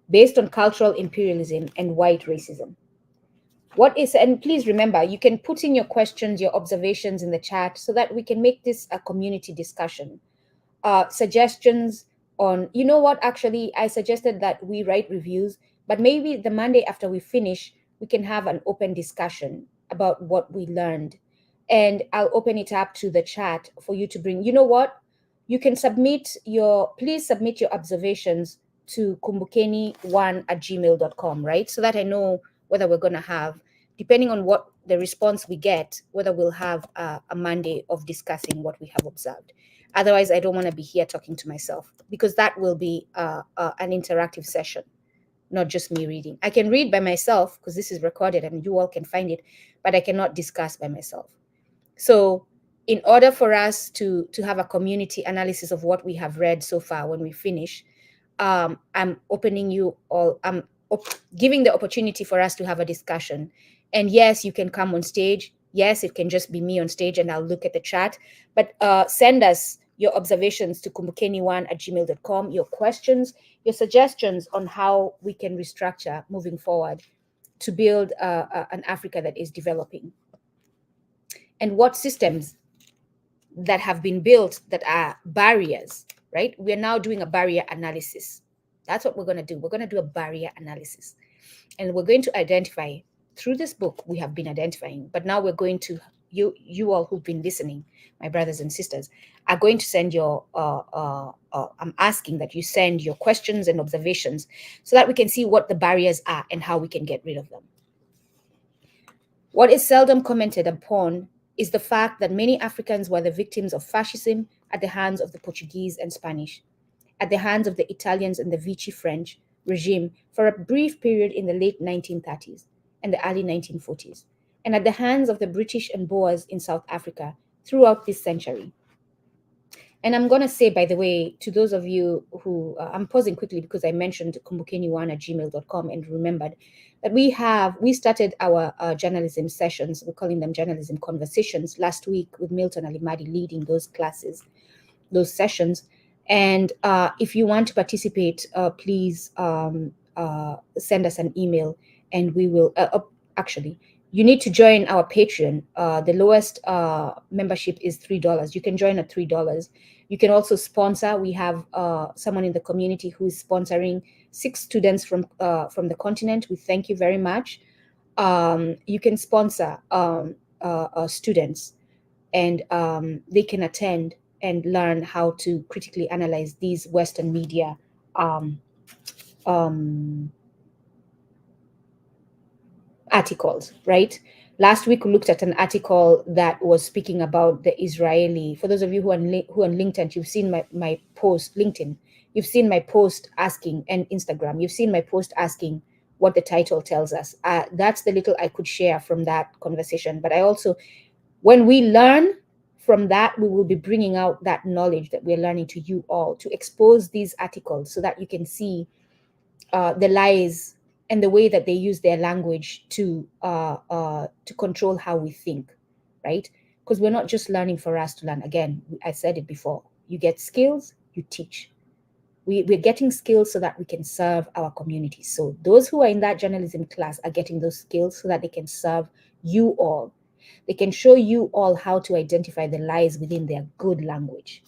based on cultural imperialism and white racism. And please remember, you can put in your questions, your observations in the chat so that we can make this a community discussion. Suggestions on, you know what, actually, I suggested that we write reviews, but maybe the Monday after we finish, we can have an open discussion about what we learned. And I'll open it up to the chat for you to bring, you know what, you can please submit your observations to kumbukeni1@gmail.com, right? So that I know whether we're going to have, depending on what the response we get, whether we'll have a Monday of discussing what we have observed. Otherwise, I don't want to be here talking to myself, because that will be an interactive session, not just me reading. I can read by myself because this is recorded and you all can find it, but I cannot discuss by myself. So in order for us to have a community analysis of what we have read so far when we finish, I'm opening you all, I'm giving the opportunity for us to have a discussion. And yes, you can come on stage. Yes, it can just be me on stage and I'll look at the chat. But send us your observations to kumbukeni1@gmail.com, your questions, your suggestions on how we can restructure moving forward to build an Africa that is developing. And what systems that have been built that are barriers, right? We're now doing a barrier analysis. That's what we're going to do. We're going to do a barrier analysis. And we're going to identify, through this book, we have been identifying, but now we're going to, you all who've been listening, my brothers and sisters, are going to send your, I'm asking that you send your questions and observations so that we can see what the barriers are and how we can get rid of them. What is seldom commented upon is the fact that many Africans were the victims of fascism at the hands of the Portuguese and Spanish, at the hands of the Italians and the Vichy French regime for a brief period in the late 1930s and the early 1940s, and at the hands of the British and Boers in South Africa throughout this century. And I'm going to say, by the way, to those of you who, I'm pausing quickly because I mentioned kumbukeni1@gmail.com and remembered that we started our journalism sessions, we're calling them journalism conversations, last week with Milton Alimadi leading those classes, those sessions. And if you want to participate, please send us an email and we will, actually, you need to join our Patreon. The lowest membership is $3. You can join at $3. You can also sponsor. We have someone in the community who is sponsoring 6 students from the continent. We thank you very much. You can sponsor students, and they can attend and learn how to critically analyze these Western media articles, right? Last week we looked at an article that was speaking about the Israeli. For those of you who are on LinkedIn, you've seen my post, LinkedIn. You've seen my post asking, and Instagram. You've seen my post asking what the title tells us. That's the little I could share from that conversation. But I also, when we learn from that, we will be bringing out that knowledge that we're learning to you all, to expose these articles so that you can see the lies and the way that they use their language to control how we think, right? Because we're not just learning for us to learn. Again, I said it before. You get skills, you teach. We're getting skills so that we can serve our community. So those who are in that journalism class are getting those skills so that they can serve you all. They can show you all how to identify the lies within their good language.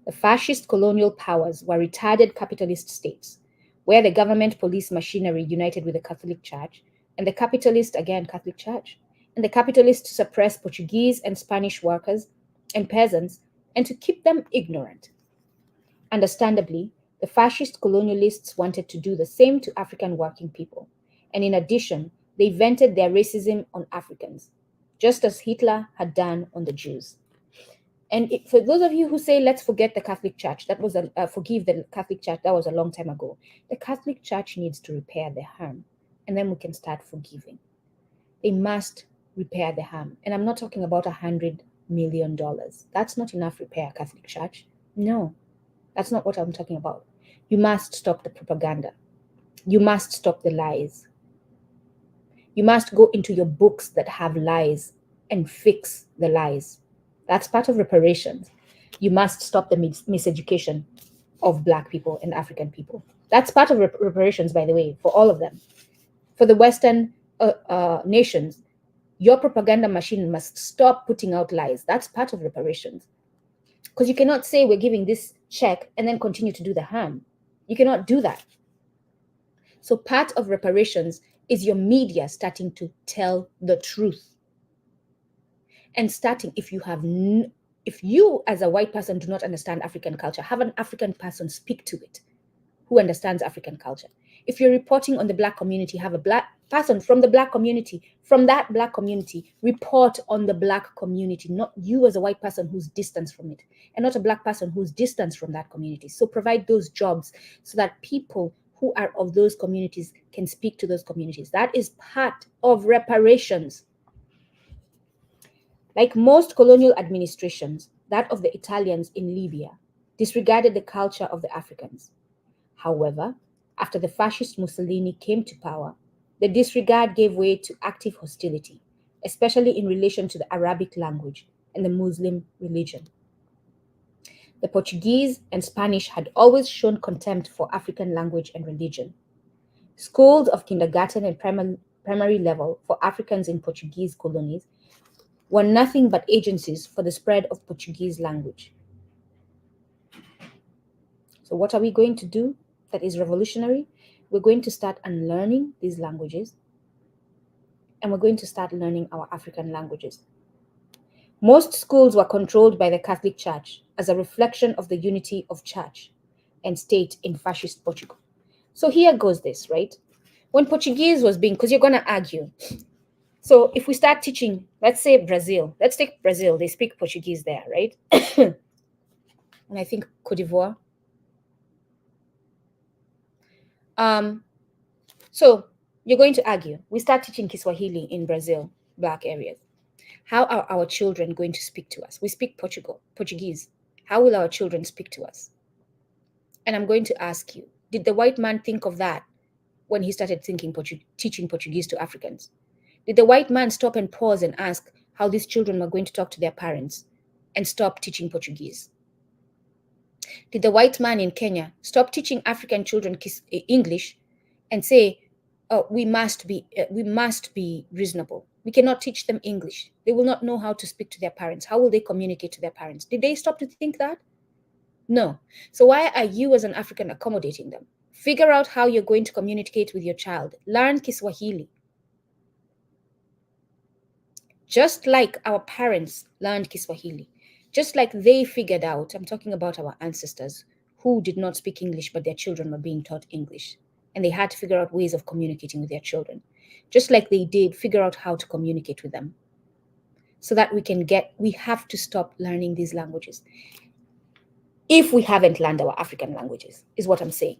The fascist colonial powers were retarded capitalist states, where the government police machinery united with the Catholic Church, and the capitalist, again, Catholic Church, and the capitalists to suppress Portuguese and Spanish workers and peasants and to keep them ignorant. Understandably, the fascist colonialists wanted to do the same to African working people, and in addition, they vented their racism on Africans, just as Hitler had done on the Jews. And for those of you who say, let's forget the Catholic Church, that was forgive the Catholic Church, that was a long time ago. The Catholic Church needs to repair the harm, and then we can start forgiving. They must repair the harm. And I'm not talking about $100 million. That's not enough repair, Catholic Church. No, that's not what I'm talking about. You must stop the propaganda. You must stop the lies. You must go into your books that have lies and fix the lies. That's part of reparations. You must stop the miseducation of Black people and African people. That's part of reparations, by the way, for all of them. For the Western nations, your propaganda machine must stop putting out lies. That's part of reparations. Because you cannot say we're giving this check and then continue to do the harm. You cannot do that. So part of reparations is your media starting to tell the truth. And starting, if you as a white person do not understand African culture, have an African person speak to it who understands African culture. If you're reporting on the Black community, have a Black person from the Black community, from that Black community, report on the Black community, not you as a white person who's distanced from it, and not a Black person who's distanced from that community. So provide those jobs so that people who are of those communities can speak to those communities. That is part of reparations. Like most colonial administrations, that of the Italians in Libya disregarded the culture of the Africans. However, after the fascist Mussolini came to power, the disregard gave way to active hostility, especially in relation to the Arabic language and the Muslim religion. The Portuguese and Spanish had always shown contempt for African language and religion. Schools of kindergarten and primary level for Africans in Portuguese colonies were nothing but agencies for the spread of Portuguese language. So what are we going to do that is revolutionary? We're going to start unlearning these languages, and we're going to start learning our African languages. Most schools were controlled by the Catholic Church as a reflection of the unity of church and state in fascist Portugal. So here goes this, right? When Portuguese was being, because you're going to argue, So if we start teaching, let's say Brazil, let's take Brazil, they speak Portuguese there, right? And I think Cote d'Ivoire. So you're going to argue, we start teaching Kiswahili in Brazil, black areas. How are our children going to speak to us? We speak Portuguese. How will our children speak to us? And I'm going to ask you, did the white man think of that when he started teaching Portuguese to Africans? Did the white man stop and pause and ask how these children were going to talk to their parents and stop teaching Portuguese? Did the white man in Kenya stop teaching African children English and say, oh, we must be reasonable. We cannot teach them English. They will not know how to speak to their parents. How will they communicate to their parents? Did they stop to think that? No. So why are you as an African accommodating them? Figure out how you're going to communicate with your child. Learn Kiswahili. Just like our parents learned Kiswahili. Just like they figured out, I'm talking about our ancestors who did not speak English, but their children were being taught English. And they had to figure out ways of communicating with their children. Just like they did figure out how to communicate with them. So that we have to stop learning these languages. If we haven't learned our African languages, is what I'm saying.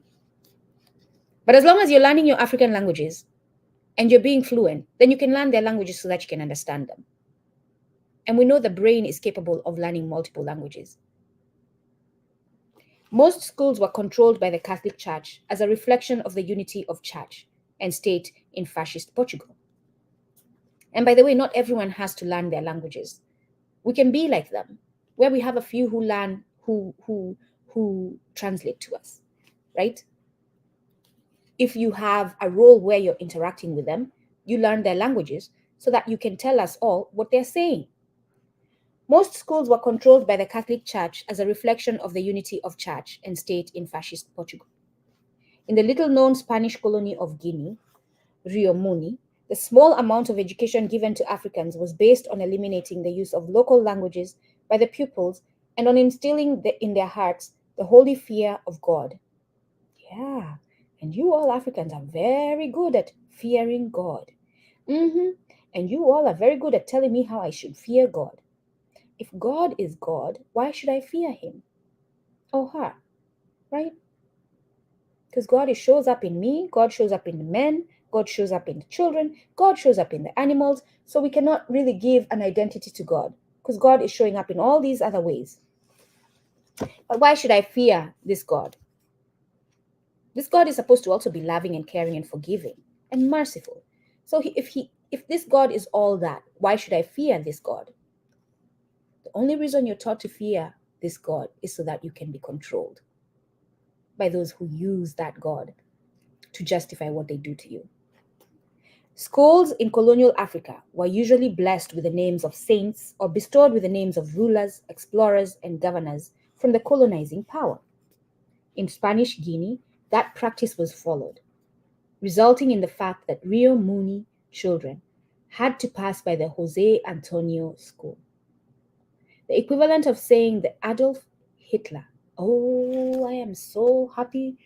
But as long as you're learning your African languages and you're being fluent, then you can learn their languages so that you can understand them. And we know the brain is capable of learning multiple languages. Most schools were controlled by the Catholic Church as a reflection of the unity of church and state in fascist Portugal. And by the way, not everyone has to learn their languages. We can be like them, where we have a few who learn, who translate to us, right? If you have a role where you're interacting with them, you learn their languages so that you can tell us all what they're saying. Most schools were controlled by the Catholic Church as a reflection of the unity of church and state in fascist Portugal. In the little-known Spanish colony of Guinea, Rio Muni, the small amount of education given to Africans was based on eliminating the use of local languages by the pupils and on instilling in their hearts the holy fear of God. Yeah, and you all Africans are very good at fearing God. And you all are very good at telling me how I should fear God. If God is God, why should I fear him? Or her, right? Because God shows up in me, God shows up in the men, God shows up in the children, God shows up in the animals. So we cannot really give an identity to God because God is showing up in all these other ways. But why should I fear this God? This God is supposed to also be loving and caring and forgiving and merciful. So if this God is all that, why should I fear this God? The only reason you're taught to fear this God is so that you can be controlled by those who use that God to justify what they do to you. Schools in colonial Africa were usually blessed with the names of saints or bestowed with the names of rulers, explorers, and governors from the colonizing power. In Spanish Guinea, that practice was followed, resulting in the fact that Rio Muni children had to pass by the Jose Antonio School. The equivalent of saying the Adolf Hitler. Oh, I am so happy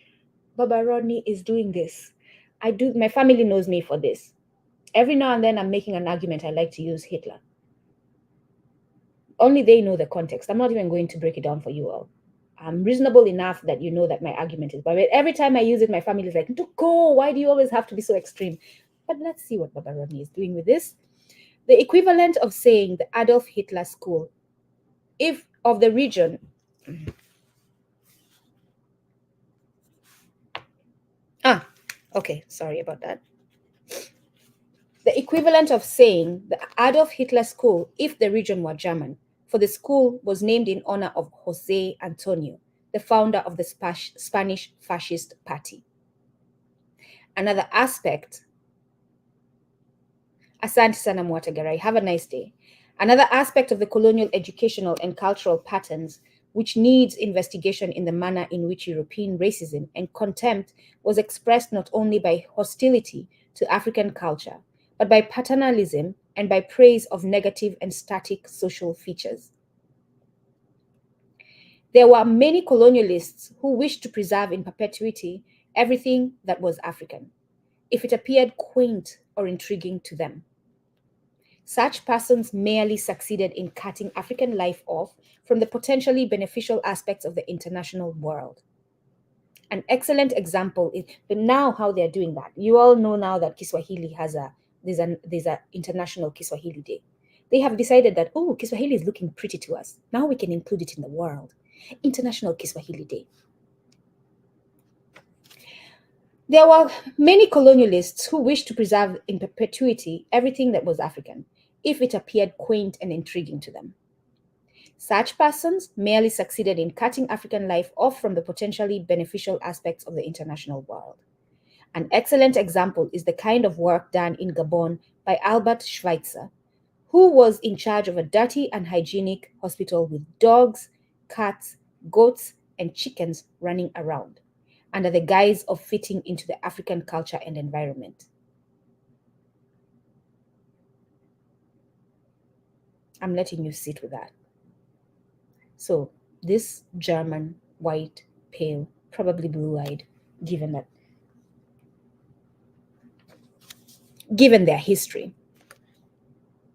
Baba Rodney is doing this. My family knows me for this. Every now and then I'm making an argument, I like to use Hitler. Only they know the context. I'm not even going to break it down for you all. I'm reasonable enough that you know that my argument is, but every time I use it, my family is like, Nduku, why do you always have to be so extreme? But let's see what Baba Rodney is doing with this. The equivalent of saying the Adolf Hitler School, if of the region, okay, sorry about that. The equivalent of saying the Adolf Hitler School if the region were German, for the school was named in honor of Jose Antonio, the founder of the Spanish Fascist Party. Another aspect, Asante sana Mwatagarai, have a nice day. Another aspect of the colonial educational and cultural patterns which needs investigation in the manner in which European racism and contempt was expressed not only by hostility to African culture, but by paternalism and by praise of negative and static social features. There were many colonialists who wished to preserve in perpetuity everything that was African, if it appeared quaint or intriguing to them. Such persons merely succeeded in cutting African life off from the potentially beneficial aspects of the international world. An excellent example is, but now how they're doing that. You all know now that Kiswahili there's a international Kiswahili Day. They have decided that, oh, Kiswahili is looking pretty to us. Now we can include it in the world. International Kiswahili Day. There were many colonialists who wished to preserve in perpetuity everything that was African, if it appeared quaint and intriguing to them. Such persons merely succeeded in cutting African life off from the potentially beneficial aspects of the international world. An excellent example is the kind of work done in Gabon by Albert Schweitzer, who was in charge of a dirty and unhygienic hospital with dogs, cats, goats, and chickens running around, under the guise of fitting into the African culture and environment. I'm letting you sit with that. So this German, white, pale, probably blue-eyed, given their history,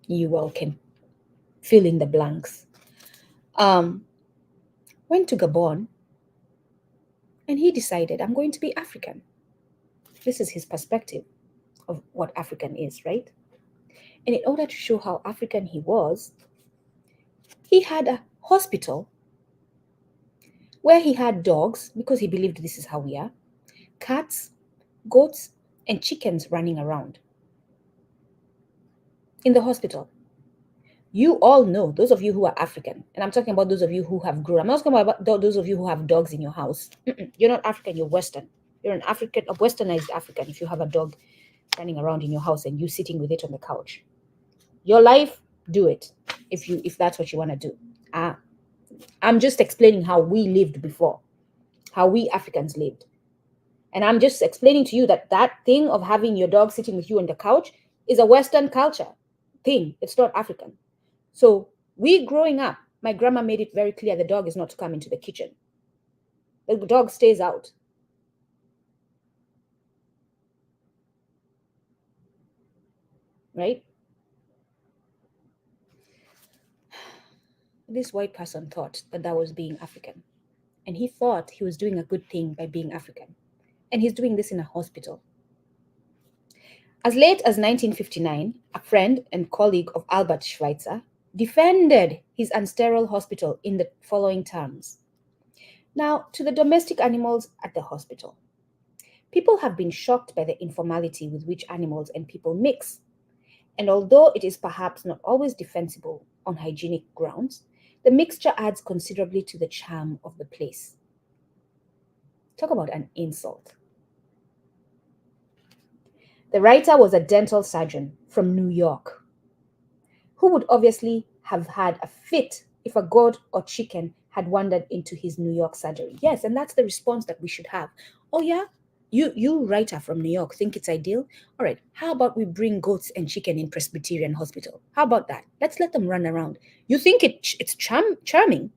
you all can fill in the blanks, went to Gabon and he decided, I'm going to be African. This is his perspective of what African is, right? And in order to show how African he was, he had a hospital where he had dogs, because he believed this is how we are, cats, goats, and chickens running around in the hospital. You all know, those of you who are African, and I'm talking about those of you who have grown. I'm not talking about those of you who have dogs in your house. You're not African, you're Western. You're an African, a Westernized African if you have a dog running around in your house and you sitting with it on the couch. Your life, do it if that's what you want to do. I'm just explaining how we lived before, how we Africans lived. And I'm just explaining to you that that thing of having your dog sitting with you on the couch is a Western culture thing. It's not African. So we growing up, my grandma made it very clear the dog is not to come into the kitchen. The dog stays out. Right? This white person thought that that was being African. And he thought he was doing a good thing by being African. And he's doing this in a hospital. As late as 1959, a friend and colleague of Albert Schweitzer defended his unsterile hospital in the following terms. Now, to the domestic animals at the hospital. People have been shocked by the informality with which animals and people mix. And although it is perhaps not always defensible on hygienic grounds, the mixture adds considerably to the charm of the place. Talk about an insult. The writer was a dental surgeon from New York who would obviously have had a fit if a goat or chicken had wandered into his New York surgery. Yes, and that's the response that we should have. Oh yeah, you writer from New York think it's ideal? All right, how about we bring goats and chicken in Presbyterian Hospital? How about that? Let's let them run around. You think it's charming?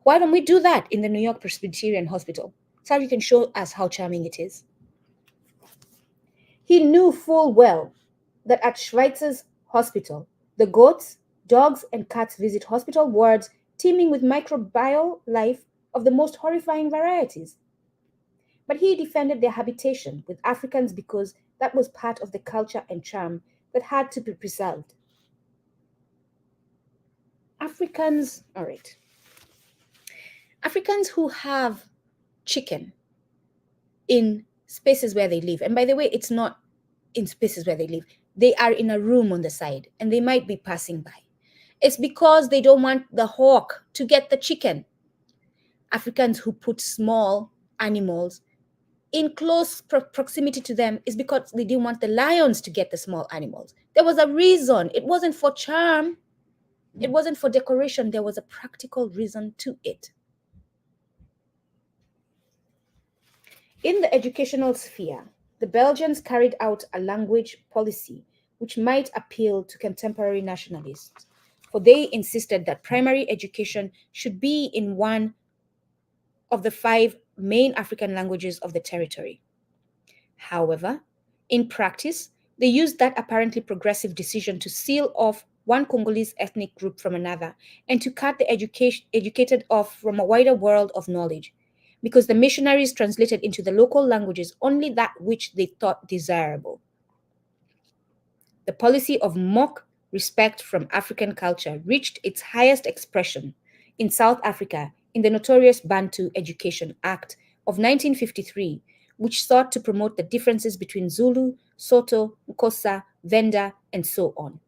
Why don't we do that in the New York Presbyterian Hospital? So you can show us how charming it is. He knew full well that at Schweitzer's hospital, the goats, dogs, and cats visit hospital wards teeming with microbial life of the most horrifying varieties. But he defended their habitation with Africans because that was part of the culture and charm that had to be preserved. Africans who have chicken in spaces where they live, and by the way, it's not in spaces where they live, they are in a room on the side and they might be passing by. It's because they don't want the hawk to get the chicken. Africans who put small animals in close proximity to them is because they didn't want the lions to get the small animals. There was a reason. It wasn't for charm. It wasn't for decoration. There was a practical reason to it. In the educational sphere, the Belgians carried out a language policy which might appeal to contemporary nationalists, for they insisted that primary education should be in one of the 5 main African languages of the territory. However, in practice, They used that apparently progressive decision to seal off one Congolese ethnic group from another and to cut the educated off from a wider world of knowledge, because the missionaries translated into the local languages only that which they thought desirable. The policy of mock respect from African culture reached its highest expression in South Africa in the notorious Bantu Education Act of 1953, which sought to promote the differences between Zulu, Soto, Xhosa, Venda, and so on.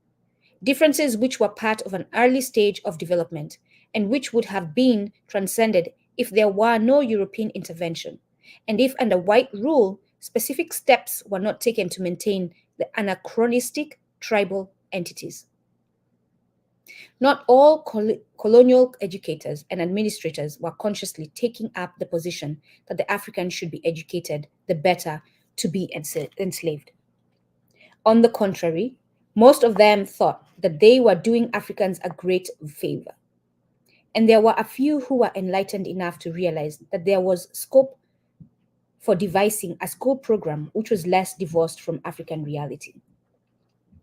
Differences which were part of an early stage of development and which would have been transcended if there were no European intervention, and if under white rule, specific steps were not taken to maintain the anachronistic tribal entities. Not all colonial educators and administrators were consciously taking up the position that the Africans should be educated the better to be enslaved. On the contrary, most of them thought that they were doing Africans a great favor. And there were a few who were enlightened enough to realize that there was scope for devising a school program which was less divorced from African reality.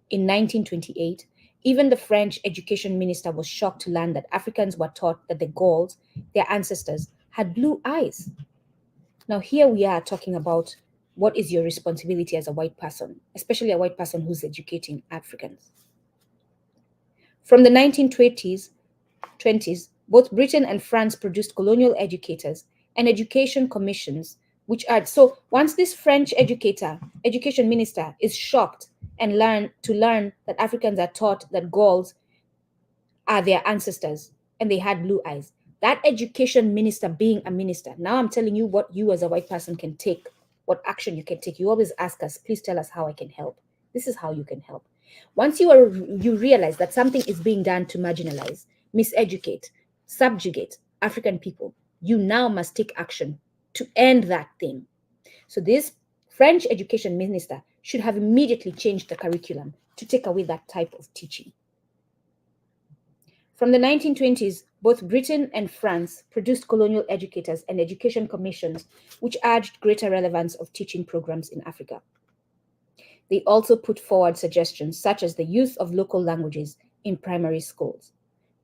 In 1928, even the French education minister was shocked to learn that Africans were taught that the Gauls, their ancestors, had blue eyes. Now, here we are talking about what is your responsibility as a white person, especially a white person who's educating Africans. From the 1920s, both Britain and France produced colonial educators and education commissions, which are so once this French education minister is shocked and learn that Africans are taught that Gauls are their ancestors and they had blue eyes. That education minister being a minister, now I'm telling you what you as a white person can take, what action you can take. You always ask us, please tell us how I can help. This is how you can help. Once you realize that something is being done to marginalize, miseducate, subjugate African people, you now must take action to end that thing. So this French education minister should have immediately changed the curriculum to take away that type of teaching. From the 1920s, both Britain and France produced colonial educators and education commissions which urged greater relevance of teaching programs in Africa. They also put forward suggestions such as the use of local languages in primary schools,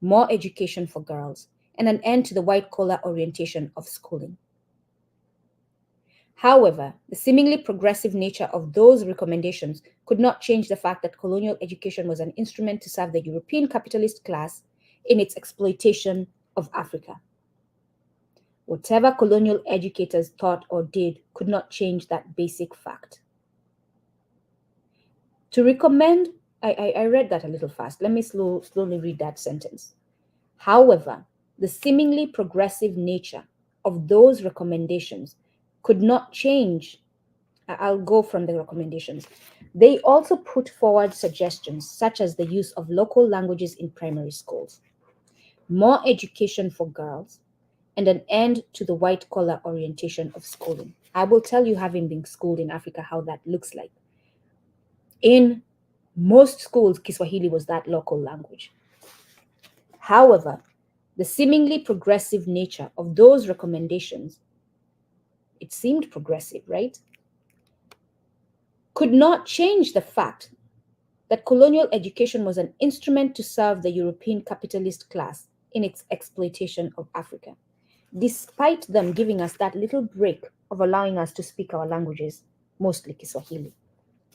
more education for girls, and an end to the white-collar orientation of schooling. However, the seemingly progressive nature of those recommendations could not change the fact that colonial education was an instrument to serve the European capitalist class in its exploitation of Africa. Whatever colonial educators thought or did could not change that basic fact. To recommend, I read that a little fast. Let me slowly read that sentence. However, the seemingly progressive nature of those recommendations could not change. I'll go from the recommendations. They also put forward suggestions such as the use of local languages in primary schools, more education for girls, and an end to the white-collar orientation of schooling. I will tell you, having been schooled in Africa, how that looks like. In most schools, Kiswahili was that local language. However, the seemingly progressive nature of those recommendations, it seemed progressive, right? Could not change the fact that colonial education was an instrument to serve the European capitalist class in its exploitation of Africa, despite them giving us that little break of allowing us to speak our languages, mostly Kiswahili.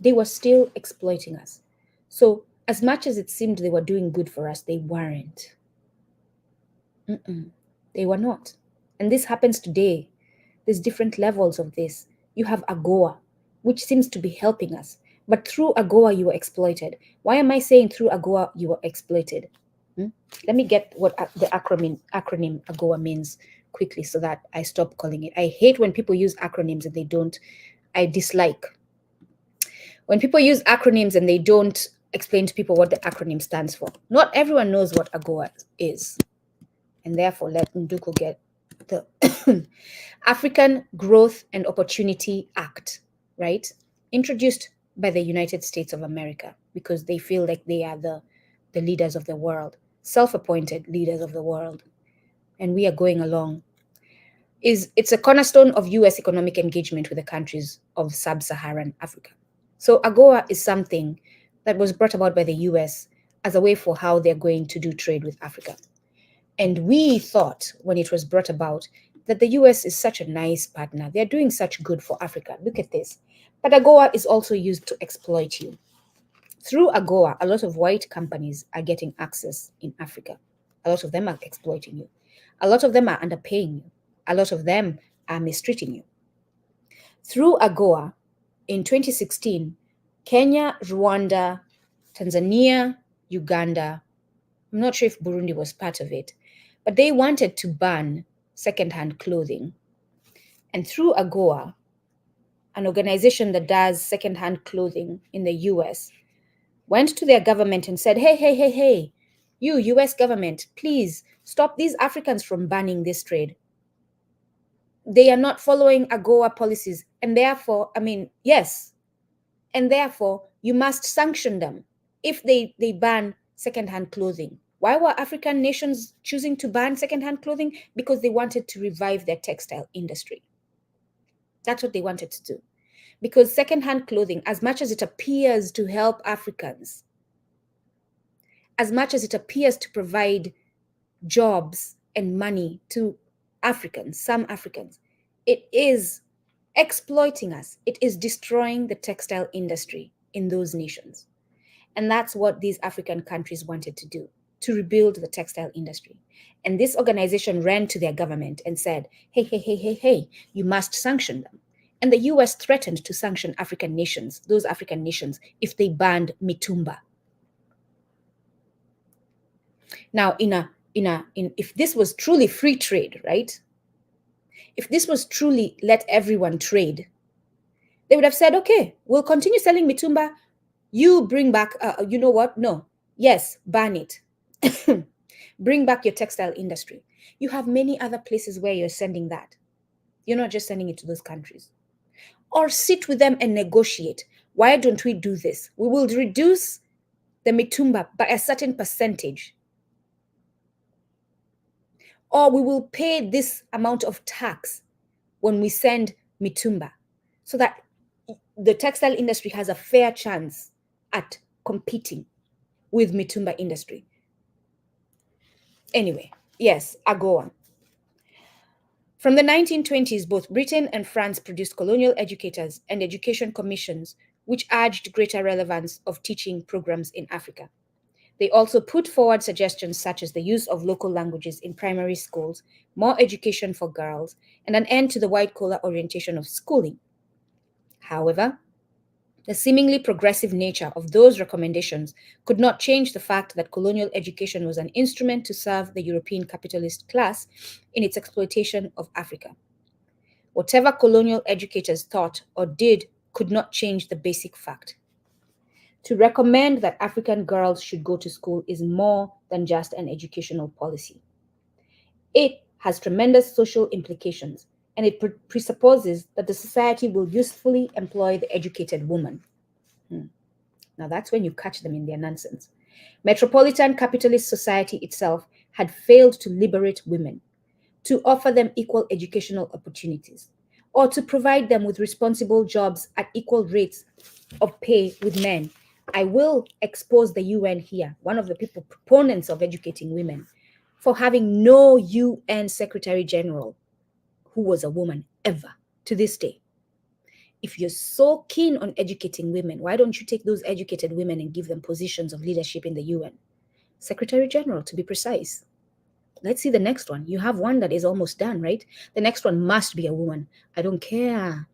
They were still exploiting us. So as much as it seemed they were doing good for us, they weren't. They were not. And this happens today. There's different levels of this. You have AGOA, which seems to be helping us. But through AGOA, you were exploited. Why am I saying through AGOA, you were exploited? Let me get what the acronym AGOA means quickly so that I stop calling it. I hate when people use acronyms and they don't. I dislike when people use acronyms and they don't explain to people what the acronym stands for. Not everyone knows what AGOA is. And therefore, let Nduku get the African Growth and Opportunity Act, right? Introduced by the United States of America because they feel like they are the leaders of the world, self-appointed leaders of the world. And we are going along. It's a cornerstone of US economic engagement with the countries of sub-Saharan Africa. So AGOA is something that was brought about by the US as a way for how they're going to do trade with Africa. And we thought when it was brought about that the US is such a nice partner. They're doing such good for Africa. Look at this. But AGOA is also used to exploit you. Through AGOA, a lot of white companies are getting access in Africa. A lot of them are exploiting you. A lot of them are underpaying you. A lot of them are mistreating you. Through AGOA, in 2016, Kenya, Rwanda, Tanzania, Uganda, I'm not sure if Burundi was part of it, but they wanted to ban secondhand clothing. And through AGOA, an organization that does secondhand clothing in the US, went to their government and said, hey, you US government, please stop these Africans from banning this trade. They are not following AGOA policies. And therefore, yes. And therefore, you must sanction them if they ban secondhand clothing. Why were African nations choosing to ban secondhand clothing? Because they wanted to revive their textile industry. That's what they wanted to do. Because secondhand clothing, as much as it appears to help Africans, as much as it appears to provide jobs and money to Africans, some Africans, it is exploiting us. It is destroying the textile industry in those nations. And that's what these African countries wanted to do, to rebuild the textile industry. And this organization ran to their government and said, hey, you must sanction them. And the US threatened to sanction African nations, those African nations, if they banned mitumba. Now, if this was truly free trade, right? If this was truly let everyone trade, they would have said, okay, we'll continue selling mitumba. You bring back, you know what? No. Yes, ban it. Bring back your textile industry. You have many other places where you're sending that. You're not just sending it to those countries. Or sit with them and negotiate. Why don't we do this? We will reduce the mitumba by a certain percentage. Or we will pay this amount of tax when we send mitumba so that the textile industry has a fair chance at competing with mitumba industry. Anyway, yes, AGOA. From the 1920s, both Britain and France produced colonial educators and education commissions which urged greater relevance of teaching programs in Africa. They also put forward suggestions such as the use of local languages in primary schools, more education for girls, and an end to the white-collar orientation of schooling. However, the seemingly progressive nature of those recommendations could not change the fact that colonial education was an instrument to serve the European capitalist class in its exploitation of Africa. Whatever colonial educators thought or did could not change the basic fact. To recommend that African girls should go to school is more than just an educational policy. It has tremendous social implications, and it presupposes that the society will usefully employ the educated woman. Now that's when you catch them in their nonsense. Metropolitan capitalist society itself had failed to liberate women, to offer them equal educational opportunities, or to provide them with responsible jobs at equal rates of pay with men. I will expose the UN here, one of the people proponents of educating women, for having no UN Secretary General who was a woman ever to this day. If you're so keen on educating women, why don't you take those educated women and give them positions of leadership in the UN? Secretary General, to be precise. Let's see the next one. You have one that is almost done, right? The next one must be a woman. I don't care.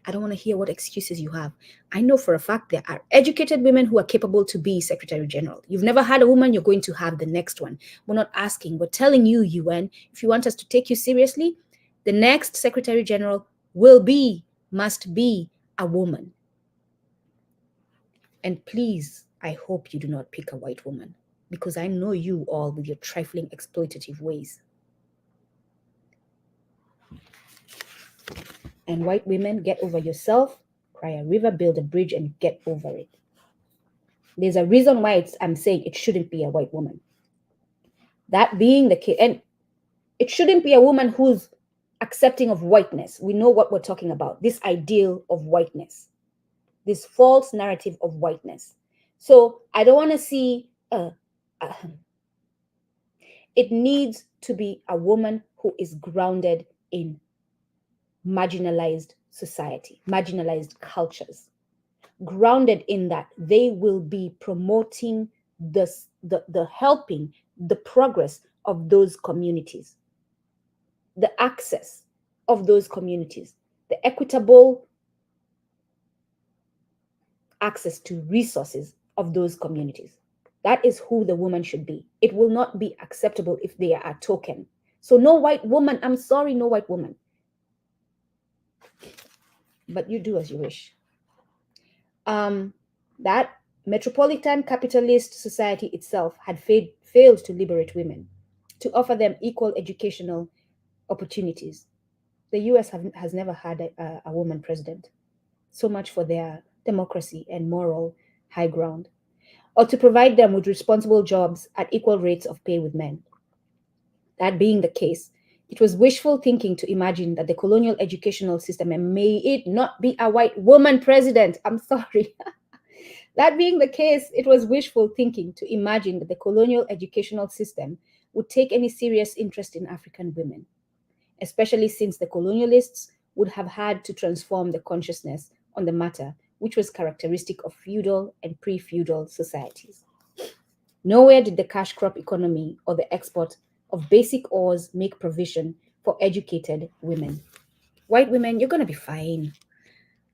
I don't want to hear what excuses you have. I know for a fact there are educated women who are capable to be Secretary General. You've never had a woman, you're going to have the next one. We're not asking, we're telling you, UN, if you want us to take you seriously, the next Secretary General must be a woman. And please, I hope you do not pick a white woman, because I know you all with your trifling exploitative ways. And white women, get over yourself, cry a river, build a bridge, and get over it. There's a reason why I'm saying it shouldn't be a white woman. That being the case, and it shouldn't be a woman who's accepting of whiteness. We know what we're talking about, this ideal of whiteness. this false narrative of whiteness. So I don't want to see, it needs to be a woman who is grounded in marginalized society, marginalized cultures, grounded in that they will be promoting the helping the progress of those communities, the access of those communities, the equitable access to resources of those communities. That is who the woman should be. It will not be acceptable if they are a token. So no white woman, I'm sorry, no white woman. But you do as you wish. That metropolitan capitalist society itself had failed to liberate women, to offer them equal educational opportunities. The US has never had a woman president. So much for their democracy and moral high ground. Or to provide them with responsible jobs at equal rates of pay with men. That being the case, it was wishful thinking to imagine that the colonial educational system, and may it not be a white woman president, I'm sorry. That being the case, it was wishful thinking to imagine that the colonial educational system would take any serious interest in African women, especially since the colonialists would have had to transform the consciousness on the matter, which was characteristic of feudal and pre-feudal societies. Nowhere did the cash crop economy or the export of basic ores make provision for educated women. White women, you're going to be fine.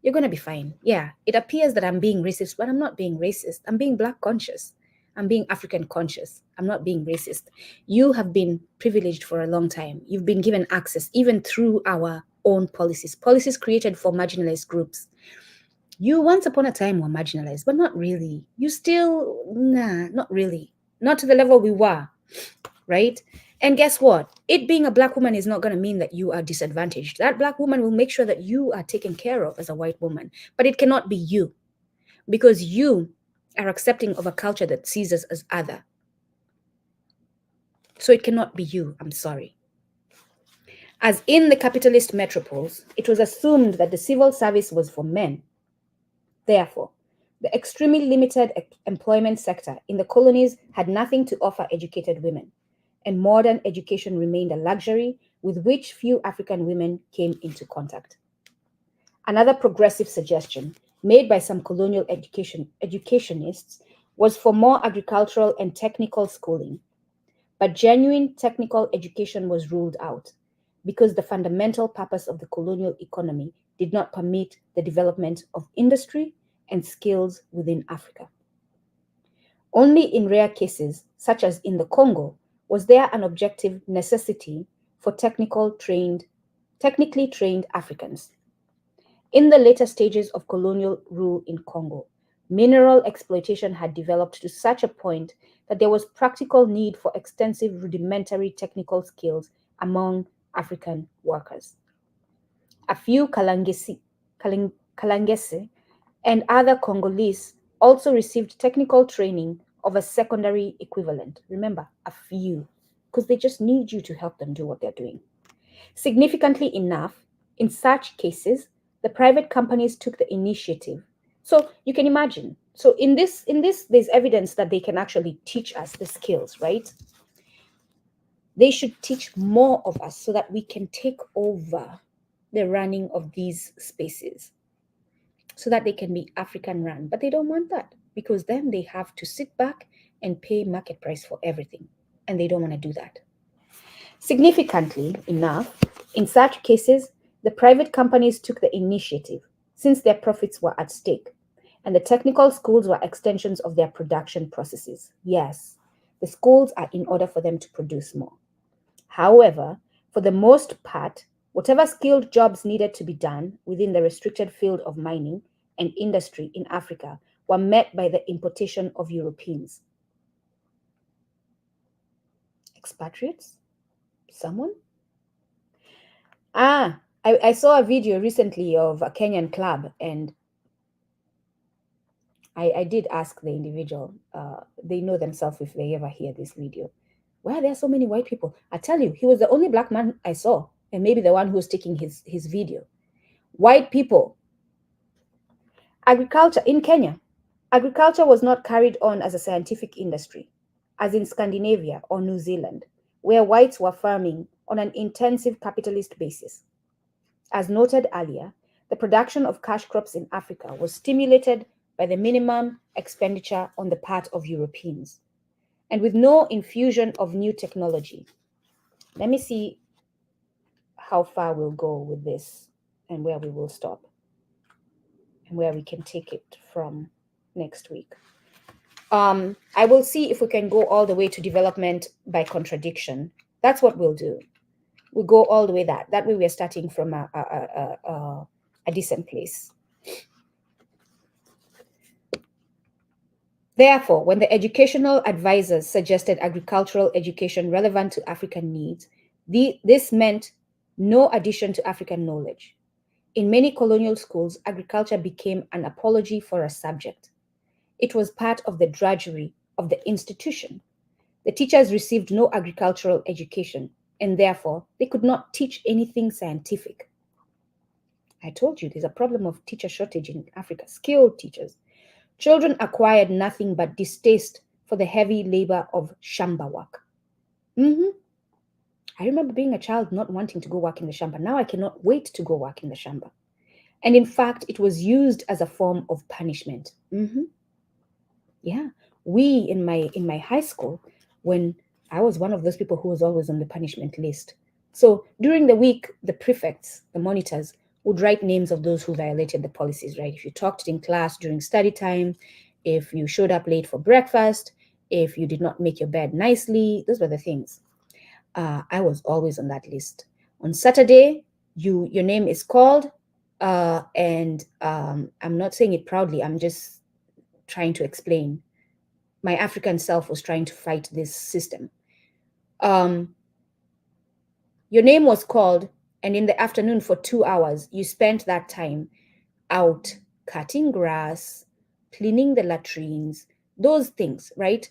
You're going to be fine. Yeah, it appears that I'm being racist, but I'm not being racist. I'm being Black conscious. I'm being African conscious. I'm not being racist. You have been privileged for a long time. You've been given access, even through our own policies created for marginalized groups. You once upon a time were marginalized, but not really. You still, not really. Not to the level we were, right? And guess what? It being a Black woman is not going to mean that you are disadvantaged. That Black woman will make sure that you are taken care of as a white woman, but it cannot be you, because you are accepting of a culture that sees us as other. So it cannot be you, I'm sorry. As in the capitalist metropoles, it was assumed that the civil service was for men. Therefore, the extremely limited employment sector in the colonies had nothing to offer educated women, and modern education remained a luxury with which few African women came into contact. Another progressive suggestion made by some colonial educationists was for more agricultural and technical schooling, but genuine technical education was ruled out because the fundamental purpose of the colonial economy did not permit the development of industry and skills within Africa. Only in rare cases, such as in the Congo, was there an objective necessity for technically trained Africans. In the later stages of colonial rule in Congo, mineral exploitation had developed to such a point that there was practical need for extensive rudimentary technical skills among African workers. A few Kalangese and other Congolese also received technical training of a secondary equivalent. Remember, a few, because they just need you to help them do what they're doing. Significantly enough, in such cases, the private companies took the initiative. So you can imagine. So in this, there's evidence that they can actually teach us the skills, right? They should teach more of us so that we can take over the running of these spaces, so that they can be African run. But they don't want that, because then they have to sit back and pay market price for everything. And they don't want to do that. Significantly enough, in such cases, the private companies took the initiative since their profits were at stake, and the technical schools were extensions of their production processes. Yes, the schools are in order for them to produce more. However, for the most part, whatever skilled jobs needed to be done within the restricted field of mining and industry in Africa were met by the importation of Europeans. Expatriates? Someone? I saw a video recently of a Kenyan club, and I did ask the individual, they know themselves if they ever hear this video, why are there so many white people? I tell you, he was the only Black man I saw, and maybe the one who was taking his video. White people. Agriculture in Kenya, agriculture was not carried on as a scientific industry, as in Scandinavia or New Zealand, where whites were farming on an intensive capitalist basis. As noted earlier, the production of cash crops in Africa was stimulated by the minimum expenditure on the part of Europeans, and with no infusion of new technology. Let me see how far we'll go with this and where we will stop and where we can take it from next week. I will see if we can go all the way to development by contradiction. That's what we'll do. We'll go all the way that way we're starting from a decent place. Therefore, when the educational advisors suggested agricultural education relevant to African needs, this meant no addition to African knowledge. In many colonial schools, agriculture became an apology for a subject. It was part of the drudgery of the institution. The teachers received no agricultural education, and therefore they could not teach anything scientific. I told you there's a problem of teacher shortage in Africa, skilled teachers. Children acquired nothing but distaste for the heavy labor of shamba work. I remember being a child not wanting to go work in the shamba. Now I cannot wait to go work in the shamba. And in fact, it was used as a form of punishment. Yeah, we in my high school, when I was one of those people who was always on the punishment list. So during the week, the prefects, the monitors, would write names of those who violated the policies, right? If you talked in class during study time, if you showed up late for breakfast, if you did not make your bed nicely, those were the things. I was always on that list. On Saturday, your name is called, and I'm not saying it proudly, I'm just trying to explain. My African self was trying to fight this system. Your name was called, and in the afternoon for 2 hours, you spent that time out cutting grass, cleaning the latrines, those things, right?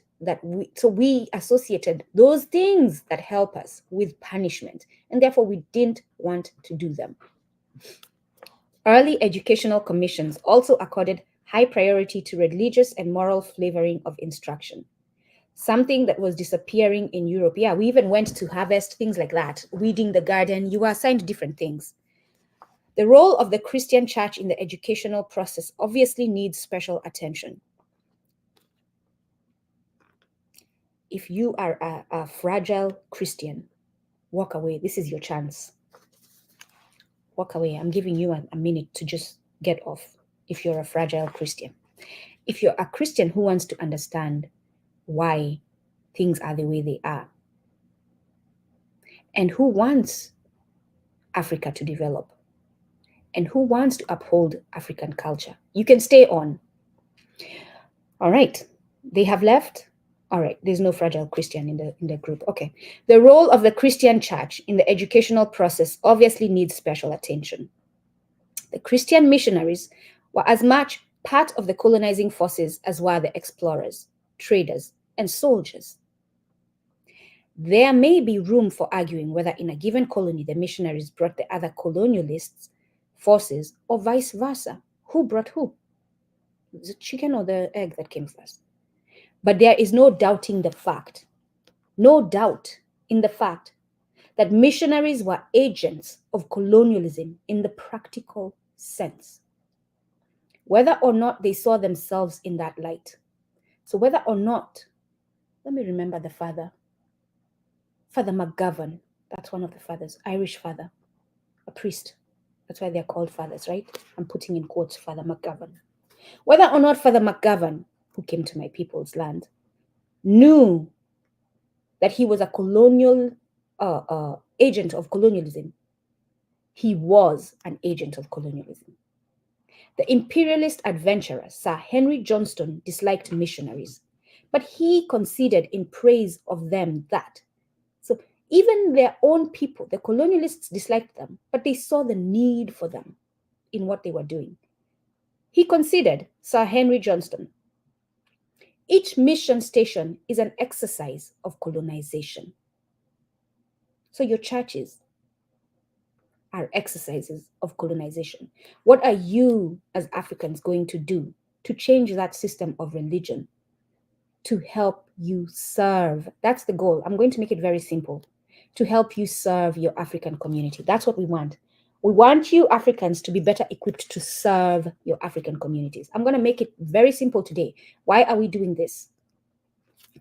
So we associated those things that help us with punishment, and therefore we didn't want to do them. Early educational commissions also accorded high priority to religious and moral flavoring of instruction, something that was disappearing in Europe. Yeah, we even went to harvest, things like that, weeding the garden. You were assigned different things. The role of the Christian church in the educational process obviously needs special attention. If you are a fragile Christian, walk away. This is your chance. Walk away. I'm giving you a minute to just get off if you're a fragile Christian. If you're a Christian who wants to understand why things are the way they are, and who wants Africa to develop, and who wants to uphold African culture, you can stay on. All right, they have left. All right, there's no fragile Christian in the group. Okay, the role of the Christian church in the educational process obviously needs special attention. The Christian missionaries were as much part of the colonizing forces as were the explorers, traders, and soldiers. There may be room for arguing whether in a given colony the missionaries brought the other colonialists' forces or vice versa. Who brought who? The chicken or the egg that came first? But there is no doubting the fact, no doubt in the fact that missionaries were agents of colonialism in the practical sense, whether or not they saw themselves in that light. So whether or not, let me remember the father, Father McGovern, that's one of the fathers, Irish father, a priest. That's why they're called fathers, right? I'm putting in quotes, Father McGovern. Whether or not Father McGovern, who came to my people's land, knew that he was a colonial agent of colonialism, he was an agent of colonialism. The imperialist adventurer, Sir Henry Johnston, disliked missionaries, but he conceded in praise of them that, so even their own people, the colonialists disliked them, but they saw the need for them in what they were doing. He considered, Sir Henry Johnston, each mission station is an exercise of colonization. So your churches are exercises of colonization. What are you as Africans going to do to change that system of religion to help you serve? That's the goal. I'm going to make it very simple. To help you serve your African community. That's what we want. We want you Africans to be better equipped to serve your African communities. I'm going to make it very simple today. Why are we doing this?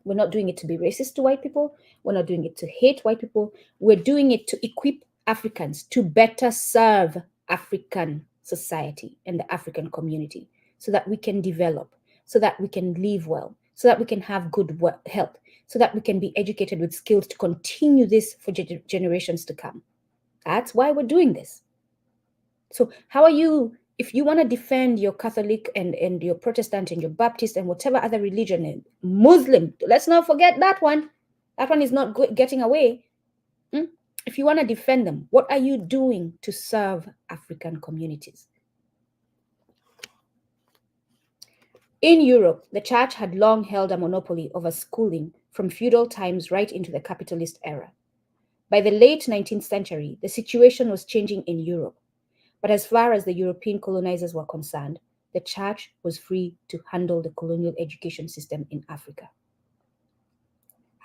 We're not doing it to be racist to white people. We're not doing it to hate white people. We're doing it to equip Africans to better serve African society and the African community so that we can develop, so that we can live well, so that we can have good health, so that we can be educated with skills to continue this for generations to come. That's why we're doing this. So how are you, if you want to defend your Catholic and your Protestant and your Baptist and whatever other religion, and Muslim, let's not forget that one. That one is not getting away. If you want to defend them, what are you doing to serve African communities? In Europe, the church had long held a monopoly over schooling from feudal times right into the capitalist era. By the late 19th century, the situation was changing in Europe. But as far as the European colonizers were concerned, the church was free to handle the colonial education system in Africa.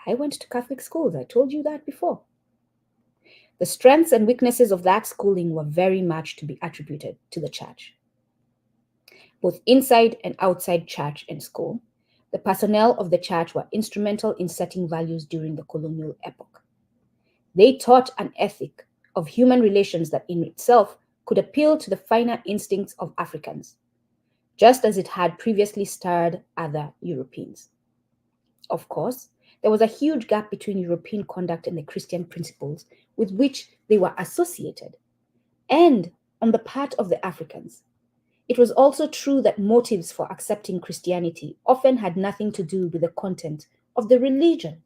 I went to Catholic schools. I told you that before. The strengths and weaknesses of that schooling were very much to be attributed to the church. Both inside and outside church and school, the personnel of the church were instrumental in setting values during the colonial epoch. They taught an ethic of human relations that in itself could appeal to the finer instincts of Africans, just as it had previously stirred other Europeans. Of course, there was a huge gap between European conduct and the Christian principles with which they were associated, and on the part of the Africans. It was also true that motives for accepting Christianity often had nothing to do with the content of the religion.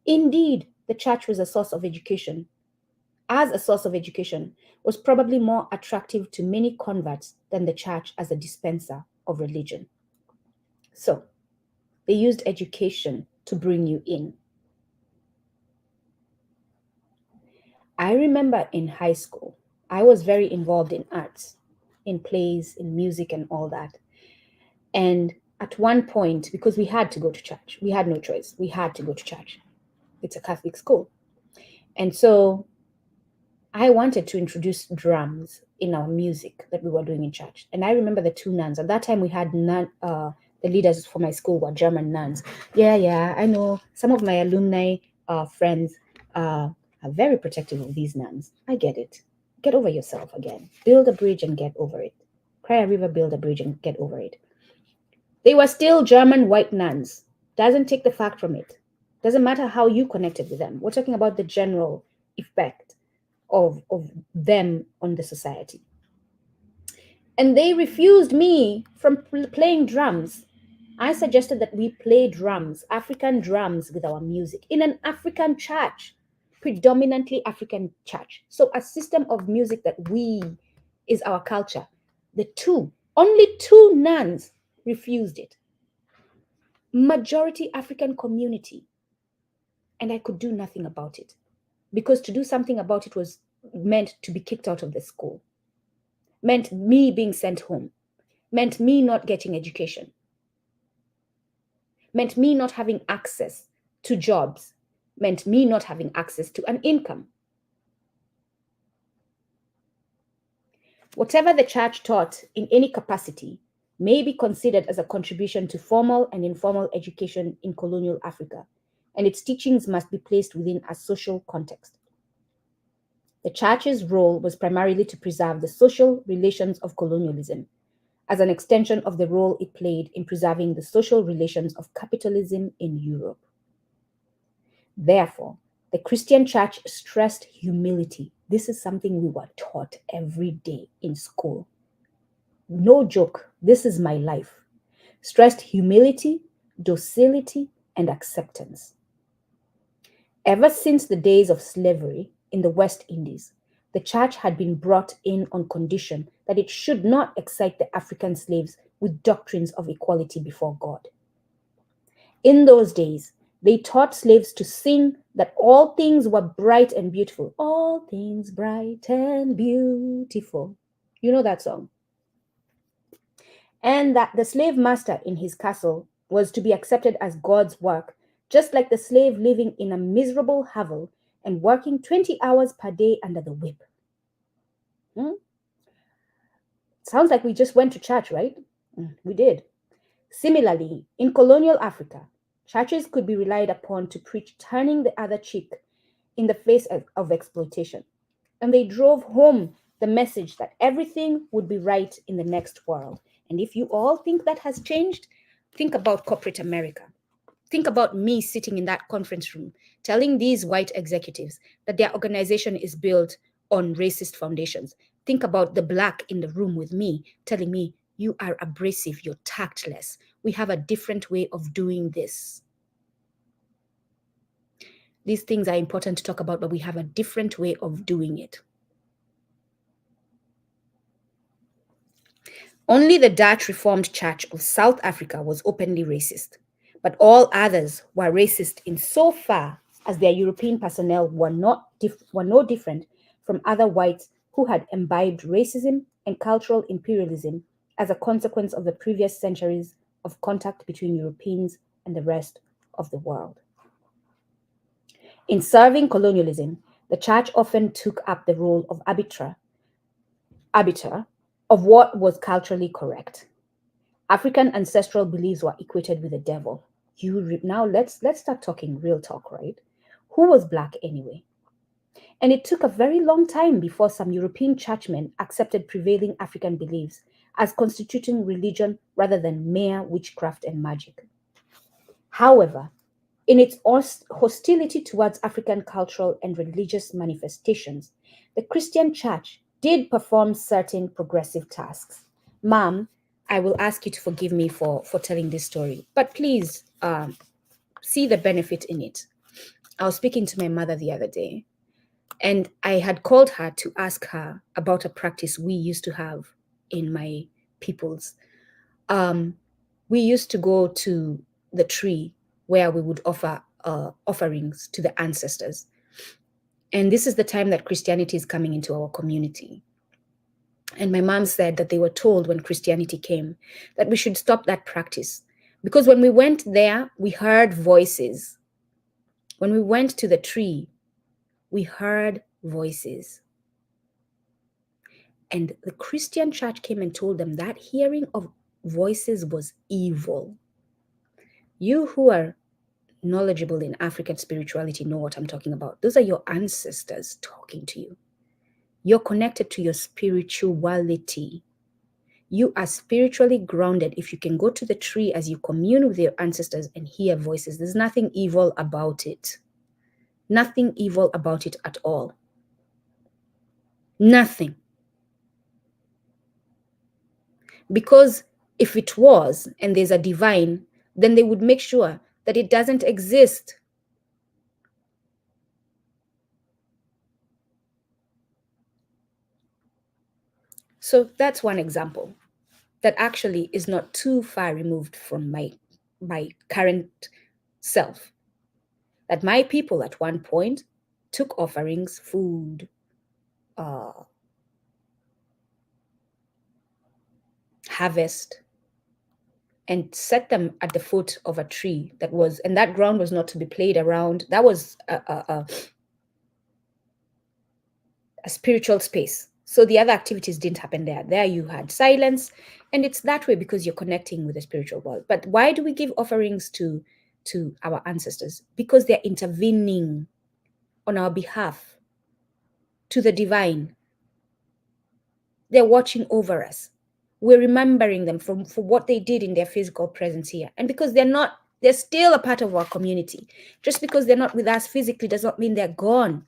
Indeed, the church was a source of education. As a source of education, was probably more attractive to many converts than the church as a dispenser of religion. So, they used education to bring you in. I remember in high school, I was very involved in arts, in plays, in music, and all that. And at one point, because we had to go to church, we had no choice. We had to go to church. It's a Catholic school. And so I wanted to introduce drums in our music that we were doing in church. And I remember the two nuns. At that time, we had the leaders for my school were German nuns. Yeah, I know some of my alumni friends are very protective of these nuns. I get it. Get over yourself again. Build a bridge and get over it. Cry a river, build a bridge and get over it. They were still German white nuns. Doesn't take the fact from it. Doesn't matter how you connected with them. We're talking about the general effect of them on the society. And they refused me from playing drums. I suggested that we play drums, African drums, with our music in an African church, predominantly African church. So a system of music that is our culture. Only two nuns refused it. Majority African community. And I could do nothing about it. Because to do something about it was meant to be kicked out of the school, meant me being sent home, meant me not getting education, meant me not having access to jobs, meant me not having access to an income. Whatever the church taught in any capacity may be considered as a contribution to formal and informal education in colonial Africa, and its teachings must be placed within a social context. The church's role was primarily to preserve the social relations of colonialism as an extension of the role it played in preserving the social relations of capitalism in Europe. Therefore, the Christian church stressed humility. This is something we were taught every day in school. No joke, this is my life. Stressed humility, docility, and acceptance. Ever since the days of slavery in the West Indies, the church had been brought in on condition that it should not excite the African slaves with doctrines of equality before God. In those days, They taught slaves to sing that all things were bright and beautiful. All things bright and beautiful. You know that song. And that the slave master in his castle was to be accepted as God's work, just like the slave living in a miserable hovel and working 20 hours per day under the whip. Sounds like we just went to church, right? We did. Similarly, in colonial Africa, churches could be relied upon to preach turning the other cheek in the face of exploitation. And they drove home the message that everything would be right in the next world. And if you all think that has changed, think about corporate America. Think about me sitting in that conference room telling these white executives that their organization is built on racist foundations. Think about the Black in the room with me telling me, you are abrasive, you're tactless. We have a different way of doing this. These things are important to talk about, but we have a different way of doing it. Only the Dutch Reformed Church of South Africa was openly racist, but all others were racist in so far as their European personnel were no different from other whites who had imbibed racism and cultural imperialism as a consequence of the previous centuries of contact between Europeans and the rest of the world. In serving colonialism, the church often took up the role of arbiter of what was culturally correct. African ancestral beliefs were equated with the devil. Now let's start talking real talk, right? Who was Black anyway? And it took a very long time before some European churchmen accepted prevailing African beliefs as constituting religion rather than mere witchcraft and magic. However, in its hostility towards African cultural and religious manifestations, the Christian church did perform certain progressive tasks. Mom, I will ask you to forgive me for telling this story, but please see the benefit in it. I was speaking to my mother the other day, and I had called her to ask her about a practice we used to have in my peoples. We used to go to the tree where we would offer offerings to the ancestors. And this is the time that Christianity is coming into our community. And my mom said that they were told when Christianity came that we should stop that practice. Because when we went there, we heard voices. When we went to the tree, we heard voices. And the Christian church came and told them that hearing of voices was evil. You who are knowledgeable in African spirituality know what I'm talking about. Those are your ancestors talking to you. You're connected to your spirituality. You are spiritually grounded if you can go to the tree as you commune with your ancestors and hear voices. There's nothing evil about it. Nothing evil about it at all. Nothing. Because if it was, and there's a divine, then they would make sure that it doesn't exist. So that's one example that actually is not too far removed from my current self. That my people at one point took offerings, food, harvest, and set them at the foot of a tree and that ground was not to be played around. That was a spiritual space. So the other activities didn't happen there. There you had silence, and it's that way because you're connecting with the spiritual world. But why do we give offerings to our ancestors? Because they're intervening on our behalf to the divine. They're watching over us. We're remembering them for what they did in their physical presence here. And because they're still a part of our community. Just because they're not with us physically does not mean they're gone.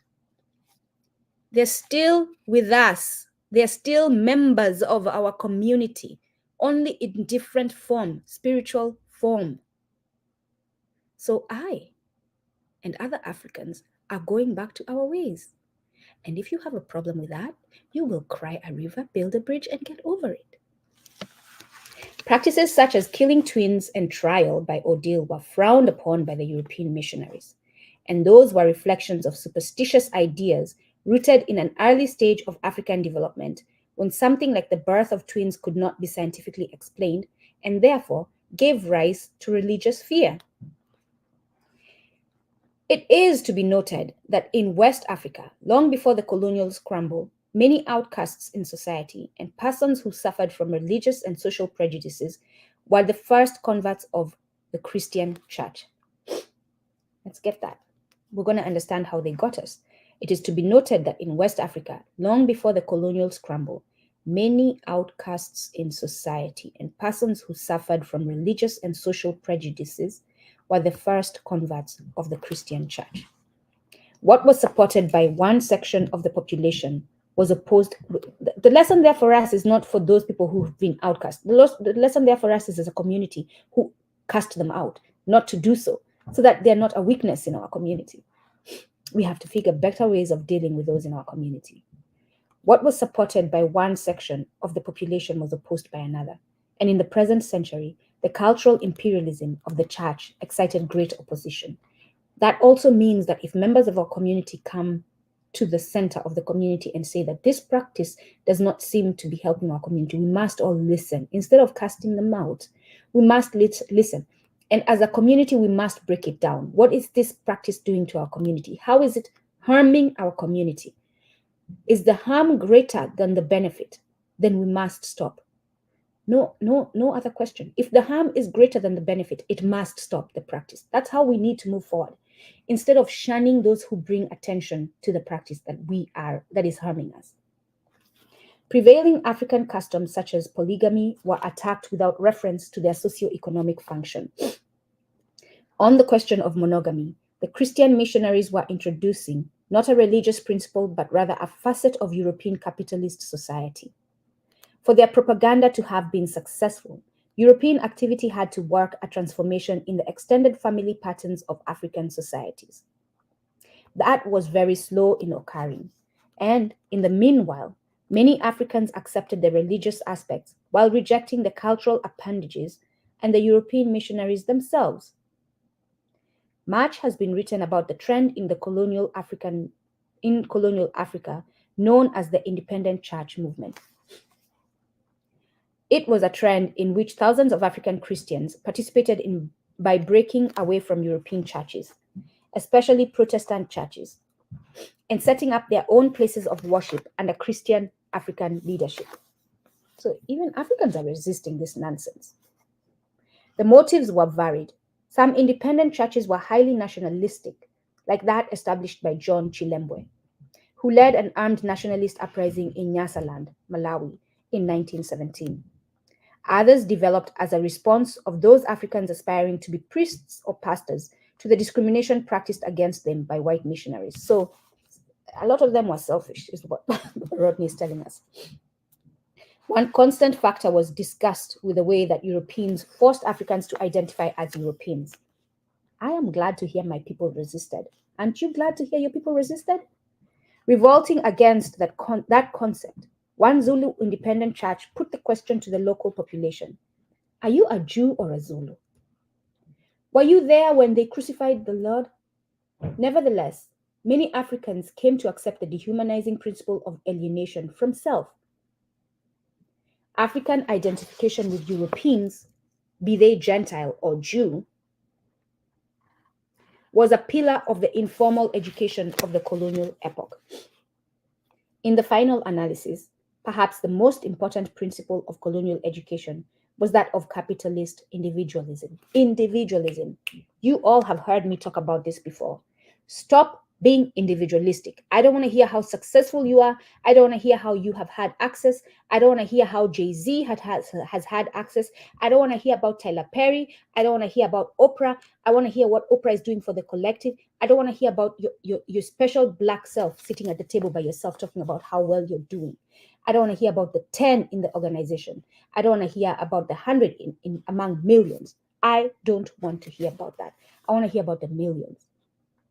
They're still with us. They're still members of our community, only in different form, spiritual form. So I and other Africans are going back to our ways. And if you have a problem with that, you will cry a river, build a bridge, and get over it. Practices such as killing twins and trial by ordeal were frowned upon by the European missionaries, and those were reflections of superstitious ideas rooted in an early stage of African development when something like the birth of twins could not be scientifically explained and therefore gave rise to religious fear. It is to be noted that in West Africa, long before the colonial scramble, many outcasts in society and persons who suffered from religious and social prejudices were the first converts of the Christian church. Let's get that. We're going to understand how they got us. It is to be noted that in West Africa, long before the colonial scramble, many outcasts in society and persons who suffered from religious and social prejudices were the first converts of the Christian church. What was supported by one section of the population was opposed. The lesson there for us is not for those people who've been outcast. The lesson there for us is as a community who cast them out, not to do so that they're not a weakness in our community. We have to figure better ways of dealing with those in our community. What was supported by one section of the population was opposed by another. And in the present century, the cultural imperialism of the church excited great opposition. That also means that if members of our community come to the center of the community and say that this practice does not seem to be helping our community, we must all listen. Instead of casting them out, we must listen. And as a community, we must break it down. What is this practice doing to our community? How is it harming our community? Is the harm greater than the benefit? Then we must stop. No other question. If the harm is greater than the benefit, it must stop the practice. That's how we need to move forward. Instead of shunning those who bring attention to the practice that is harming us. Prevailing African customs such as polygamy were attacked without reference to their socio-economic function. On the question of monogamy, the Christian missionaries were introducing not a religious principle, but rather a facet of European capitalist society. For their propaganda to have been successful, European activity had to work a transformation in the extended family patterns of African societies. That was very slow in occurring, and in the meanwhile, many Africans accepted the religious aspects while rejecting the cultural appendages and the European missionaries themselves. Much has been written about the trend in colonial Africa known as the independent church movement. It was a trend in which thousands of African Christians participated in by breaking away from European churches, especially Protestant churches, and setting up their own places of worship under Christian African leadership. So even Africans are resisting this nonsense. The motives were varied. Some independent churches were highly nationalistic, like that established by John Chilembwe, who led an armed nationalist uprising in Nyasaland, Malawi, in 1917. Others developed as a response of those Africans aspiring to be priests or pastors to the discrimination practiced against them by white missionaries. So a lot of them were selfish, is what Rodney is telling us. One constant factor was disgust with the way that Europeans forced Africans to identify as Europeans. I am glad to hear my people resisted. Aren't you glad to hear your people resisted? Revolting against that concept, one Zulu independent church put the question to the local population: are you a Jew or a Zulu? Were you there when they crucified the Lord? Nevertheless, many Africans came to accept the dehumanizing principle of alienation from self. African identification with Europeans, be they Gentile or Jew, was a pillar of the informal education of the colonial epoch. In the final analysis, perhaps the most important principle of colonial education was that of capitalist individualism. Individualism. You all have heard me talk about this before. Stop being individualistic. I don't want to hear how successful you are. I don't want to hear how you have had access. I don't want to hear how Jay-Z has had access. I don't want to hear about Tyler Perry. I don't want to hear about Oprah. I want to hear what Oprah is doing for the collective. I don't want to hear about your special black self sitting at the table by yourself talking about how well you're doing. I don't want to hear about the 10 in the organization. I don't want to hear about the 100 in among millions. I don't want to hear about that. I want to hear about the millions.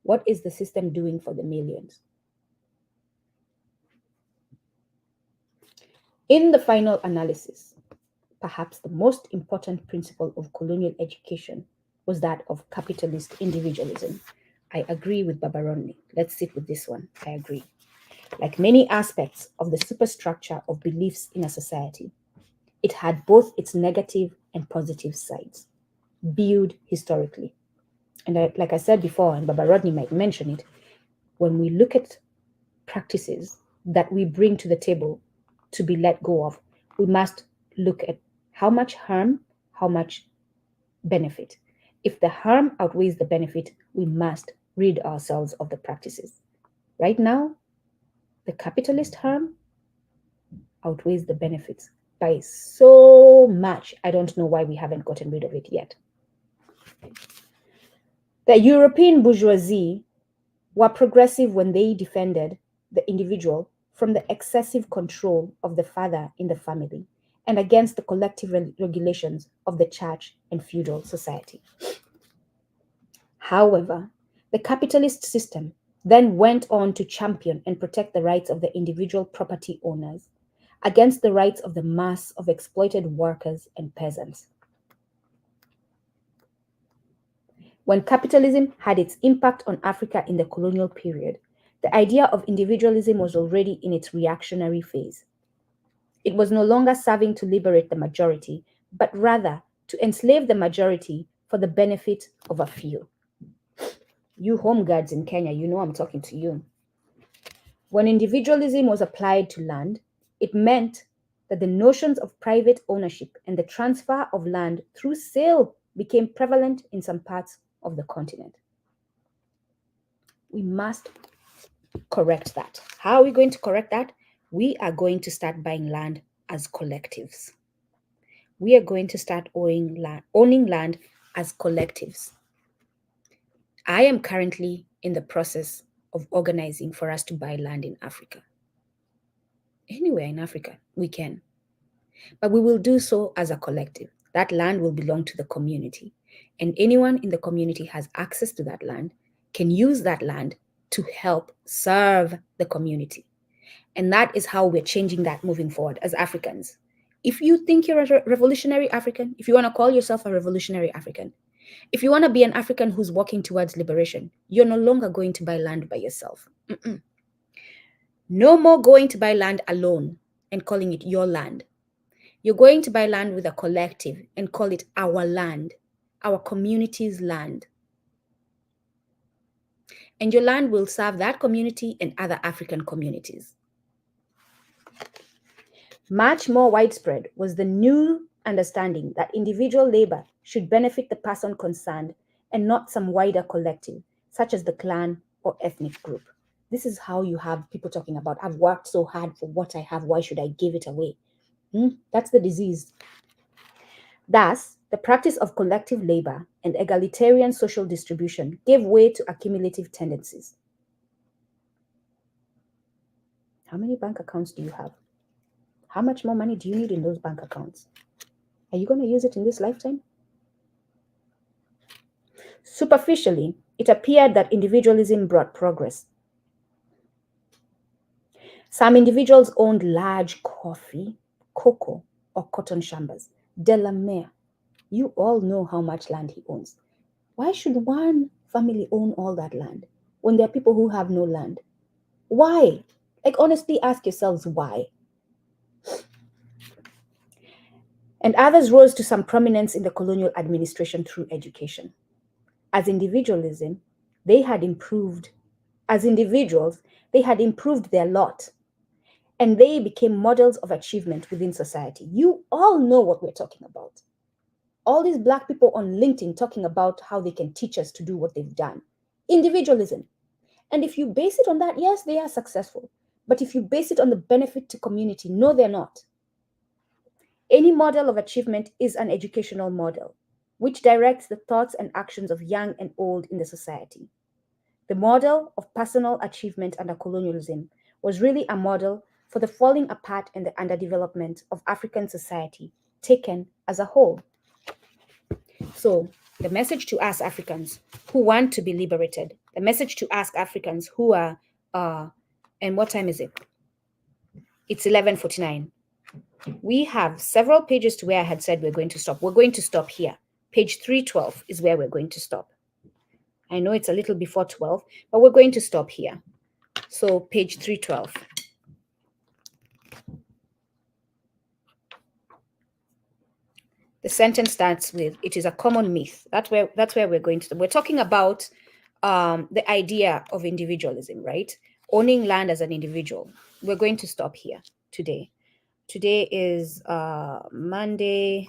What is the system doing for the millions? In the final analysis, perhaps the most important principle of colonial education was that of capitalist individualism. I agree with Baba Rodney. Let's sit with this one. I agree. Like many aspects of the superstructure of beliefs in a society, it had both its negative and positive sides, viewed historically. And like I said before, and Baba Rodney might mention it, when we look at practices that we bring to the table to be let go of, we must look at how much harm, how much benefit. If the harm outweighs the benefit, we must rid ourselves of the practices. Right now, the capitalist harm outweighs the benefits by so much. I don't know why we haven't gotten rid of it yet. The European bourgeoisie were progressive when they defended the individual from the excessive control of the father in the family and against the collective regulations of the church and feudal society. However, the capitalist system then went on to champion and protect the rights of the individual property owners against the rights of the mass of exploited workers and peasants. When capitalism had its impact on Africa in the colonial period, the idea of individualism was already in its reactionary phase. It was no longer serving to liberate the majority, but rather to enslave the majority for the benefit of a few. You home guards in Kenya, you know I'm talking to you. When individualism was applied to land, it meant that the notions of private ownership and the transfer of land through sale became prevalent in some parts of the continent. We must correct that. How are we going to correct that? We are going to start buying land as collectives. We are going to start owning land as collectives. I am currently in the process of organizing for us to buy land in Africa. Anywhere in Africa, we can. But we will do so as a collective. That land will belong to the community. And anyone in the community has access to that land, can use that land to help serve the community. And that is how we're changing that moving forward as Africans. If you think you're a revolutionary African, if you want to call yourself a revolutionary African, if you want to be an African who's walking towards liberation, you're no longer going to buy land by yourself. No more going to buy land alone and calling it your land. You're going to buy land with a collective and call it our land, our community's land. And your land will serve that community and other African communities. Much more widespread was the new understanding that individual labor should benefit the person concerned and not some wider collective, such as the clan or ethnic group. This is how you have people talking about, I've worked so hard for what I have, why should I give it away? That's the disease. Thus, the practice of collective labor and egalitarian social distribution gave way to accumulative tendencies. How many bank accounts do you have? How much more money do you need in those bank accounts? Are you going to use it in this lifetime? Superficially, it appeared that individualism brought progress. Some individuals owned large coffee, cocoa, or cotton chambers. Delamere, you all know how much land he owns. Why should one family own all that land when there are people who have no land? Why? Like, honestly, ask yourselves why. And others rose to some prominence in the colonial administration through education. As individuals, they had improved their lot, and they became models of achievement within society. You all know what we're talking about. All these Black people on LinkedIn talking about how they can teach us to do what they've done. Individualism. And if you base it on that, yes, they are successful. But if you base it on the benefit to community, no, they're not. Any model of achievement is an educational model, which directs the thoughts and actions of young and old in the society. The model of personal achievement under colonialism was really a model for the falling apart and the underdevelopment of African society taken as a whole. So the message to us Africans who want to be liberated, the message to us Africans who are, and what time is it? It's 11:49. We have several pages to where I had said we're going to stop. We're going to stop here. Page 312 is where we're going to stop. I know it's a little before 12, but we're going to stop here. So page 312. The sentence starts with, it is a common myth. That's where we're going to. We're talking about the idea of individualism, right? Owning land as an individual. We're going to stop here today. Today is Monday,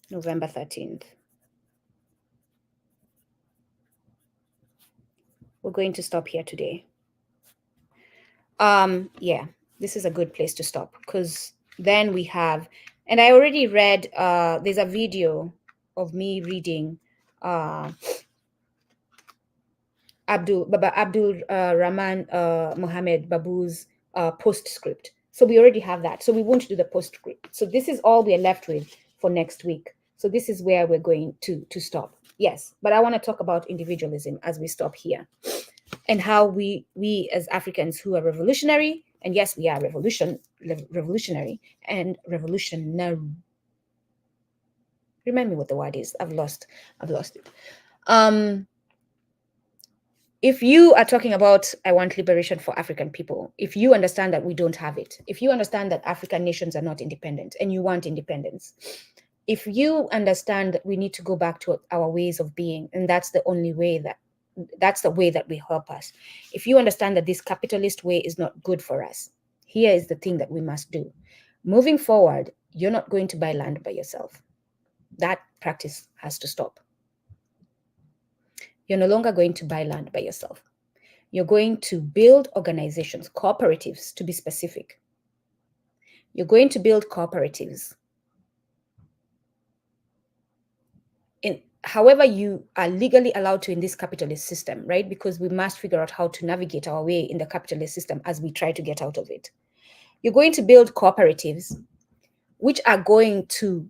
November 13th. We're going to stop here today. Yeah, this is a good place to stop, because then we have, and I already read, there's a video of me reading AbdulRahman Mohamed Babu's postscript. So we already have that. So we won't do the postscript. So this is all we're left with for next week. So this is where we're going to stop. Yes, but I want to talk about individualism as we stop here, and how we as Africans who are revolutionary, and yes, we are revolutionary and revolutionary. Remind me what the word is. I've lost it. If you are talking about, I want liberation for African people, if you understand that we don't have it, if you understand that African nations are not independent and you want independence, if you understand that we need to go back to our ways of being, and that's the only way that's the way that will help us. If you understand that this capitalist way is not good for us, here is the thing that we must do. Moving forward, you're not going to buy land by yourself. That practice has to stop. You're no longer going to buy land by yourself. You're going to build organizations, cooperatives to be specific. You're going to build cooperatives. However you are legally allowed to in this capitalist system, right? Because we must figure out how to navigate our way in the capitalist system as we try to get out of it. You're going to build cooperatives which are going to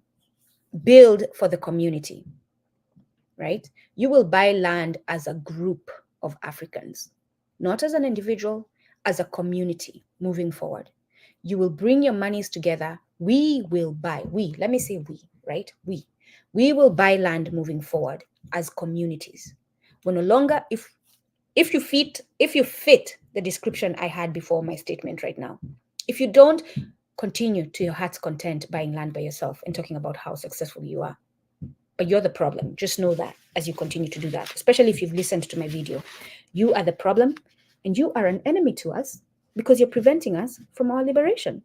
build for the community, right? You will buy land as a group of Africans, not as an individual, as a community moving forward. You will bring your monies together. We will buy, let me say we, right? We will buy land moving forward as communities. We're no longer, if you fit the description I had before my statement right now, if you don't, continue to your heart's content buying land by yourself and talking about how successful you are. But you're the problem. Just know that as you continue to do that, especially if you've listened to my video, you are the problem and you are an enemy to us because you're preventing us from our liberation.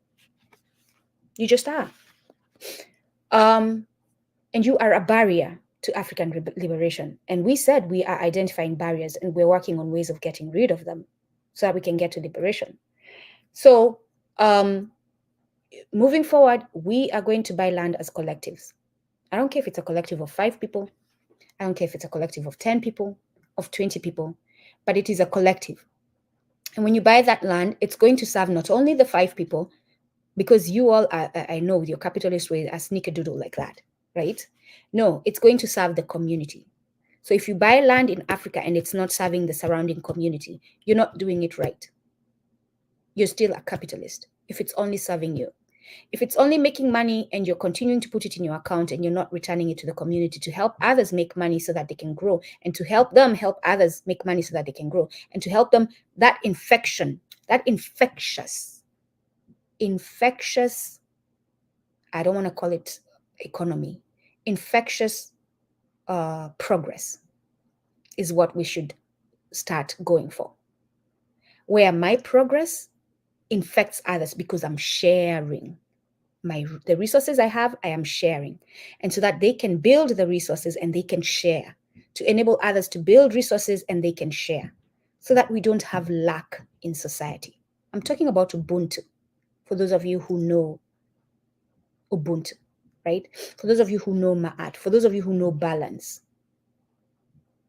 You just are. And you are a barrier to African liberation. And we said we are identifying barriers and we're working on ways of getting rid of them so that we can get to liberation. So moving forward, we are going to buy land as collectives. I don't care if it's a collective of 5 people. I don't care if it's a collective of 10 people, of 20 people, but it is a collective. And when you buy that land, it's going to serve not only the 5 people, because you all are, I know with your capitalist way, are sneakerdoodle like that, right? No, it's going to serve the community. So if you buy land in Africa and it's not serving the surrounding community, you're not doing it right. You're still a capitalist if it's only serving you. If it's only making money and you're continuing to put it in your account and you're not returning it to the community to help others make money so that they can grow, and to help them help others make money so that they can grow, and to help them, that infectious, I don't want to call it economy, infectious progress is what we should start going for. Where my progress infects others because I'm sharing the resources I have, I am sharing. And so that they can build the resources and they can share, to enable others to build resources and they can share, so that we don't have lack in society. I'm talking about Ubuntu, for those of you who know Ubuntu, right? For those of you who know Ma'at, for those of you who know balance.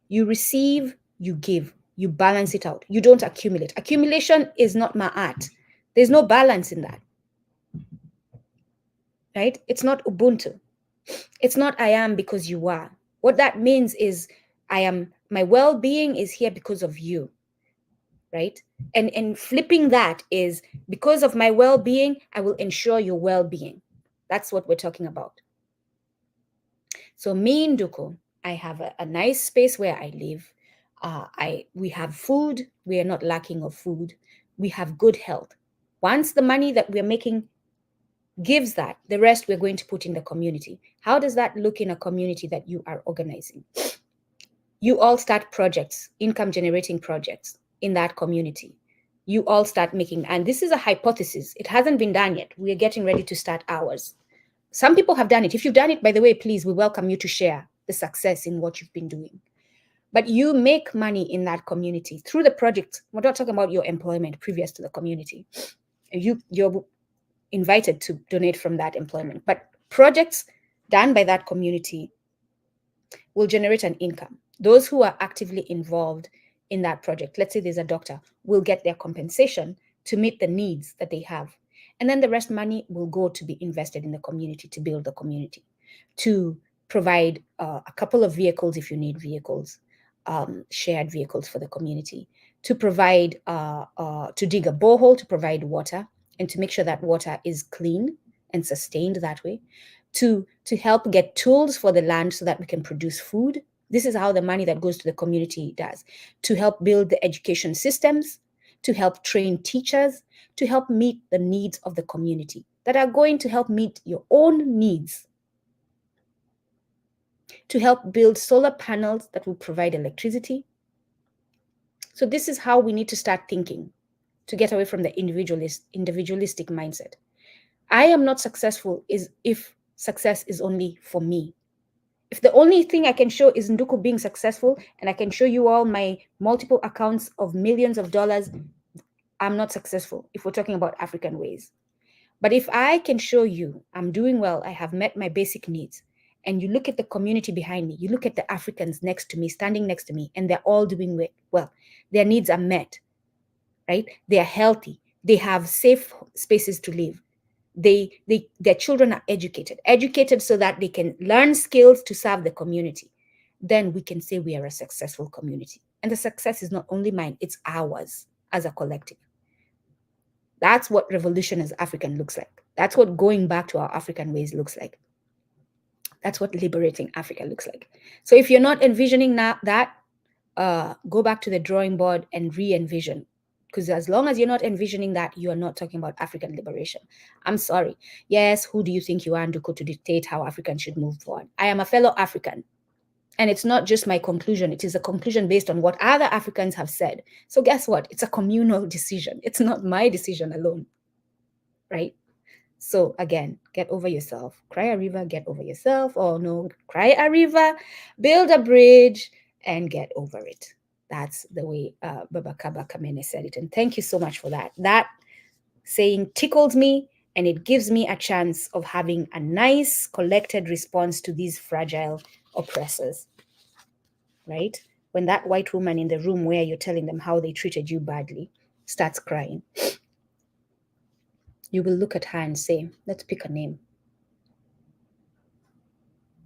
You receive, you give, you balance it out. You don't accumulate. Accumulation is not Ma'at. There's no balance in that. Right? It's not Ubuntu. It's not I am because you are. What that means is my well-being is here because of you. right? And flipping that is, because of my well-being, I will ensure your well-being. That's what we're talking about. So me in Nduku, I have a nice space where I live. We have food. We are not lacking of food. We have good health. Once the money that we're making gives that, the rest we're going to put in the community. How does that look in a community that you are organizing? You all start projects, income generating projects in that community. You all start making, and this is a hypothesis. It hasn't been done yet. We are getting ready to start ours. Some people have done it. If you've done it, by the way, please, we welcome you to share the success in what you've been doing. But you make money in that community through the project. We're not talking about your employment previous to the community. You're invited to donate from that employment. But projects done by that community will generate an income. Those who are actively involved in that project, let's say there's a doctor, will get their compensation to meet the needs that they have. And then the rest money will go to be invested in the community, to build the community, to provide a couple of vehicles if you need vehicles, shared vehicles for the community, to provide, to dig a borehole, to provide water, and to make sure that water is clean and sustained that way, to help get tools for the land so that we can produce food. This is how the money that goes to the community does, to help build the education systems, to help train teachers, to help meet the needs of the community that are going to help meet your own needs, to help build solar panels that will provide electricity. So this is how we need to start thinking to get away from the individualistic mindset. I am not successful if success is only for me. If the only thing I can show is Nduku being successful, and I can show you all my multiple accounts of millions of dollars, I'm not successful if we're talking about African ways. But if I can show you I'm doing well, I have met my basic needs, and you look at the community behind me, you look at the Africans next to me, standing next to me, and they're all doing well, their needs are met, right? They are healthy. They have safe spaces to live. Their children are educated so that they can learn skills to serve the community. Then we can say we are a successful community. And the success is not only mine, it's ours as a collective. That's what revolution as African looks like. That's what going back to our African ways looks like. That's what liberating Africa looks like. So if you're not envisioning that, go back to the drawing board and re-envision. Because as long as you're not envisioning that, you are not talking about African liberation. I'm sorry. Yes, who do you think you are, Nduku, to dictate how Africans should move forward? I am a fellow African. And it's not just my conclusion. It is a conclusion based on what other Africans have said. So guess what? It's a communal decision. It's not my decision alone, right? So again, get over yourself. Cry a river, get over yourself. Oh no, cry a river, build a bridge, and get over it. That's the way Baba Kamene said it. And thank you so much for that. That saying tickles me, and it gives me a chance of having a nice collected response to these fragile oppressors, right? When that white woman in the room where you're telling them how they treated you badly starts crying, you will look at her and say, let's pick a name.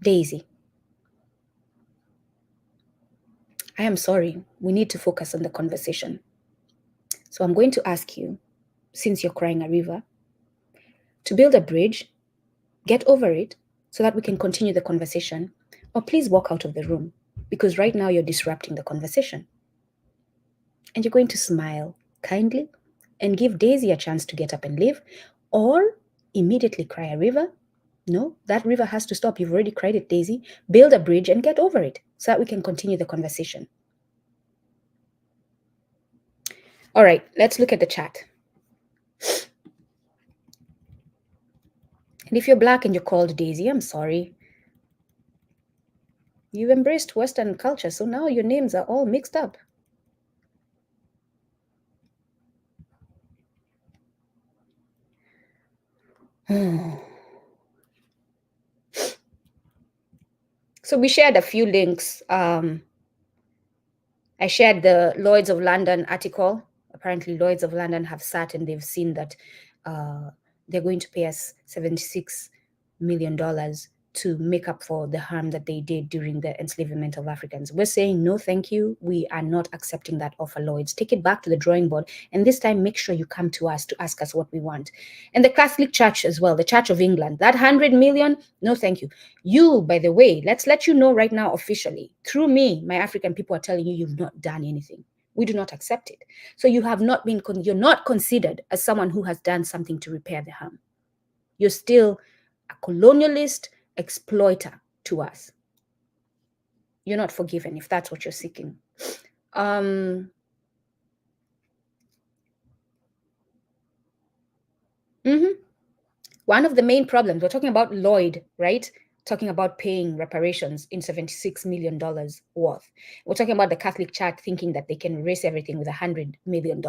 Daisy. I am sorry, we need to focus on the conversation. So I'm going to ask you, since you're crying a river, to build a bridge, get over it so that we can continue the conversation, or please walk out of the room because right now you're disrupting the conversation. And you're going to smile kindly and give Daisy a chance to get up and leave, or immediately cry a river. No, that river has to stop. You've already cried it, Daisy. Build a bridge and get over it so that we can continue the conversation. All right, let's look at the chat. And if you're Black and you're called Daisy, I'm sorry. You've embraced Western culture, so now your names are all mixed up. So we shared a few links. I shared the Lloyds of London article. Apparently, Lloyds of London have sat and they've seen that they're going to pay us $76 million to make up for the harm that they did during the enslavement of Africans. We're saying no, thank you. We are not accepting that offer, Lloyds. Take it back to the drawing board, and this time make sure you come to us to ask us what we want. And the Catholic Church as well, the Church of England, that 100 million, no, thank you. You, by the way, let's let you know right now officially, through me, my African people are telling you you've not done anything. We do not accept it. So you have not been, you're not considered as someone who has done something to repair the harm. You're still a colonialist exploiter to us. You're not forgiven if that's what you're seeking. One of the main problems, we're talking about Lloyd, right? Talking about paying reparations in $76 million worth. We're talking about the Catholic Church thinking that they can erase everything with $100 million.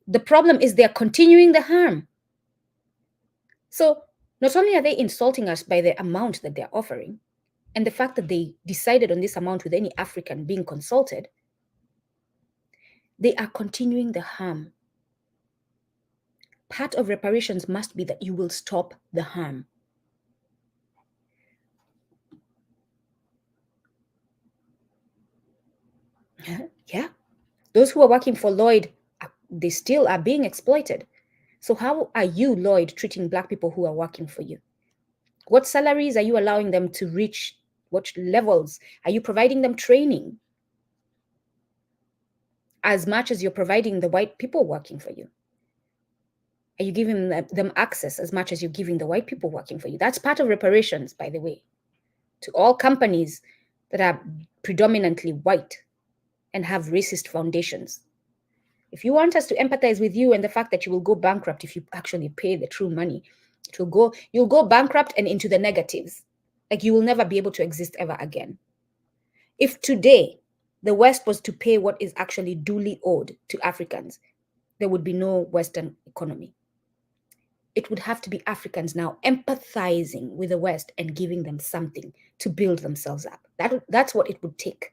The problem is they're continuing the harm. So not only are they insulting us by the amount that they're offering, and the fact that they decided on this amount with any African being consulted, they are continuing the harm. Part of reparations must be that you will stop the harm. Yeah. Those who are working for Lloyd, they still are being exploited. So how are you, Lloyd, treating Black people who are working for you? What salaries are you allowing them to reach? What levels? Are you providing them training as much as you're providing the white people working for you? Are you giving them access as much as you're giving the white people working for you? That's part of reparations, by the way, to all companies that are predominantly white and have racist foundations. If you want us to empathize with you and the fact that you will go bankrupt if you actually pay the true money, you'll go bankrupt and into the negatives. Like you will never be able to exist ever again. If today the West was to pay what is actually duly owed to Africans, there would be no Western economy. It would have to be Africans now empathizing with the West and giving them something to build themselves up. That's what it would take.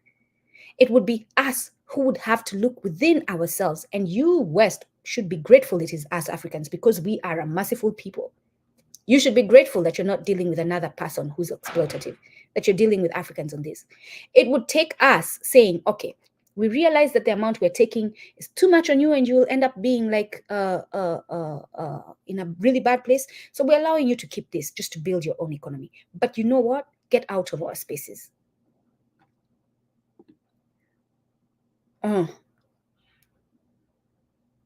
It would be us who would have to look within ourselves. And you, West, should be grateful it is us Africans because we are a merciful people. You should be grateful that you're not dealing with another person who's exploitative, that you're dealing with Africans on this. It would take us saying, okay, we realize that the amount we're taking is too much on you and you will end up being like in a really bad place. So we're allowing you to keep this just to build your own economy. But you know what? Get out of our spaces.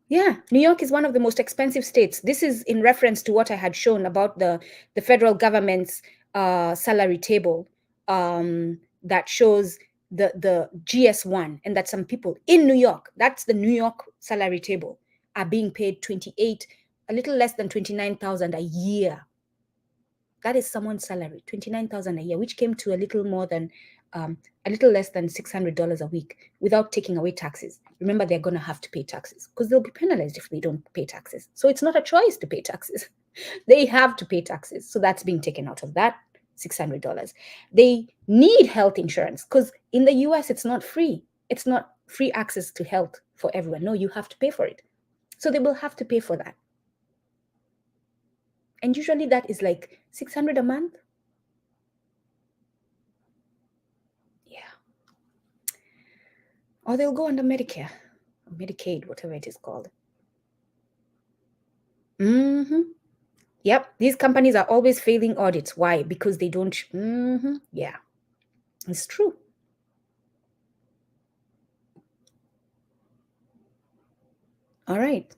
Yeah, New York is one of the most expensive states. This is in reference to what I had shown about the federal government's salary table that shows the GS1, and that some people in New York, that's the New York salary table, are being paid 28, a little less than 29,000 a year. That is someone's salary, 29,000 a year, which came to a little more than a little less than $600 a week without taking away taxes. Remember, they're going to have to pay taxes because they'll be penalized if they don't pay taxes. So it's not a choice to pay taxes. They have to pay taxes. So that's being taken out of that $600. They need health insurance because in the US, it's not free. It's not free access to health for everyone. No, you have to pay for it. So they will have to pay for that. And usually that is like $600 a month. Or they'll go under Medicare, or Medicaid, whatever it is called. Yep, these companies are always failing audits. Why? Because they don't. Yeah, it's true. All right.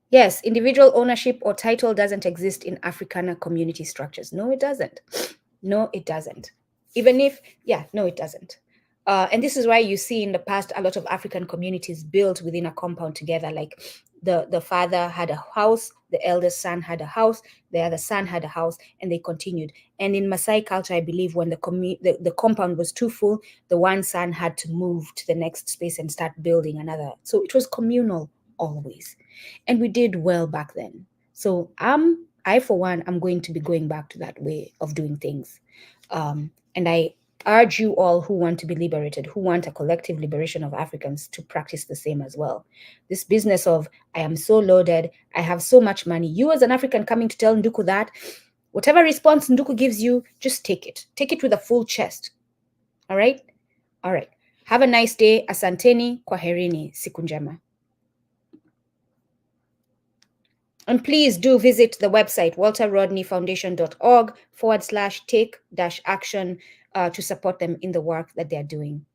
Yes, individual ownership or title doesn't exist in Africana community structures. No, it doesn't. No, it doesn't. Even if, no, it doesn't. And this is why you see in the past a lot of African communities built within a compound together. Like the father had a house, the eldest son had a house, the other son had a house, and they continued. And in Maasai culture, I believe when the compound was too full, the one son had to move to the next space and start building another. So it was communal always. And we did well back then. So I, for one, I'm going to be going back to that way of doing things. And I urge you all who want to be liberated, who want a collective liberation of Africans, to practice the same as well. This business of, I am so loaded, I have so much money. You as an African coming to tell Nduku that, whatever response Nduku gives you, just take it. Take it with a full chest. All right? All right. Have a nice day. Asanteni, kwaherini, siku njema. And please do visit the website, walterrodneyfoundation.org/take-action to support them in the work that they're doing.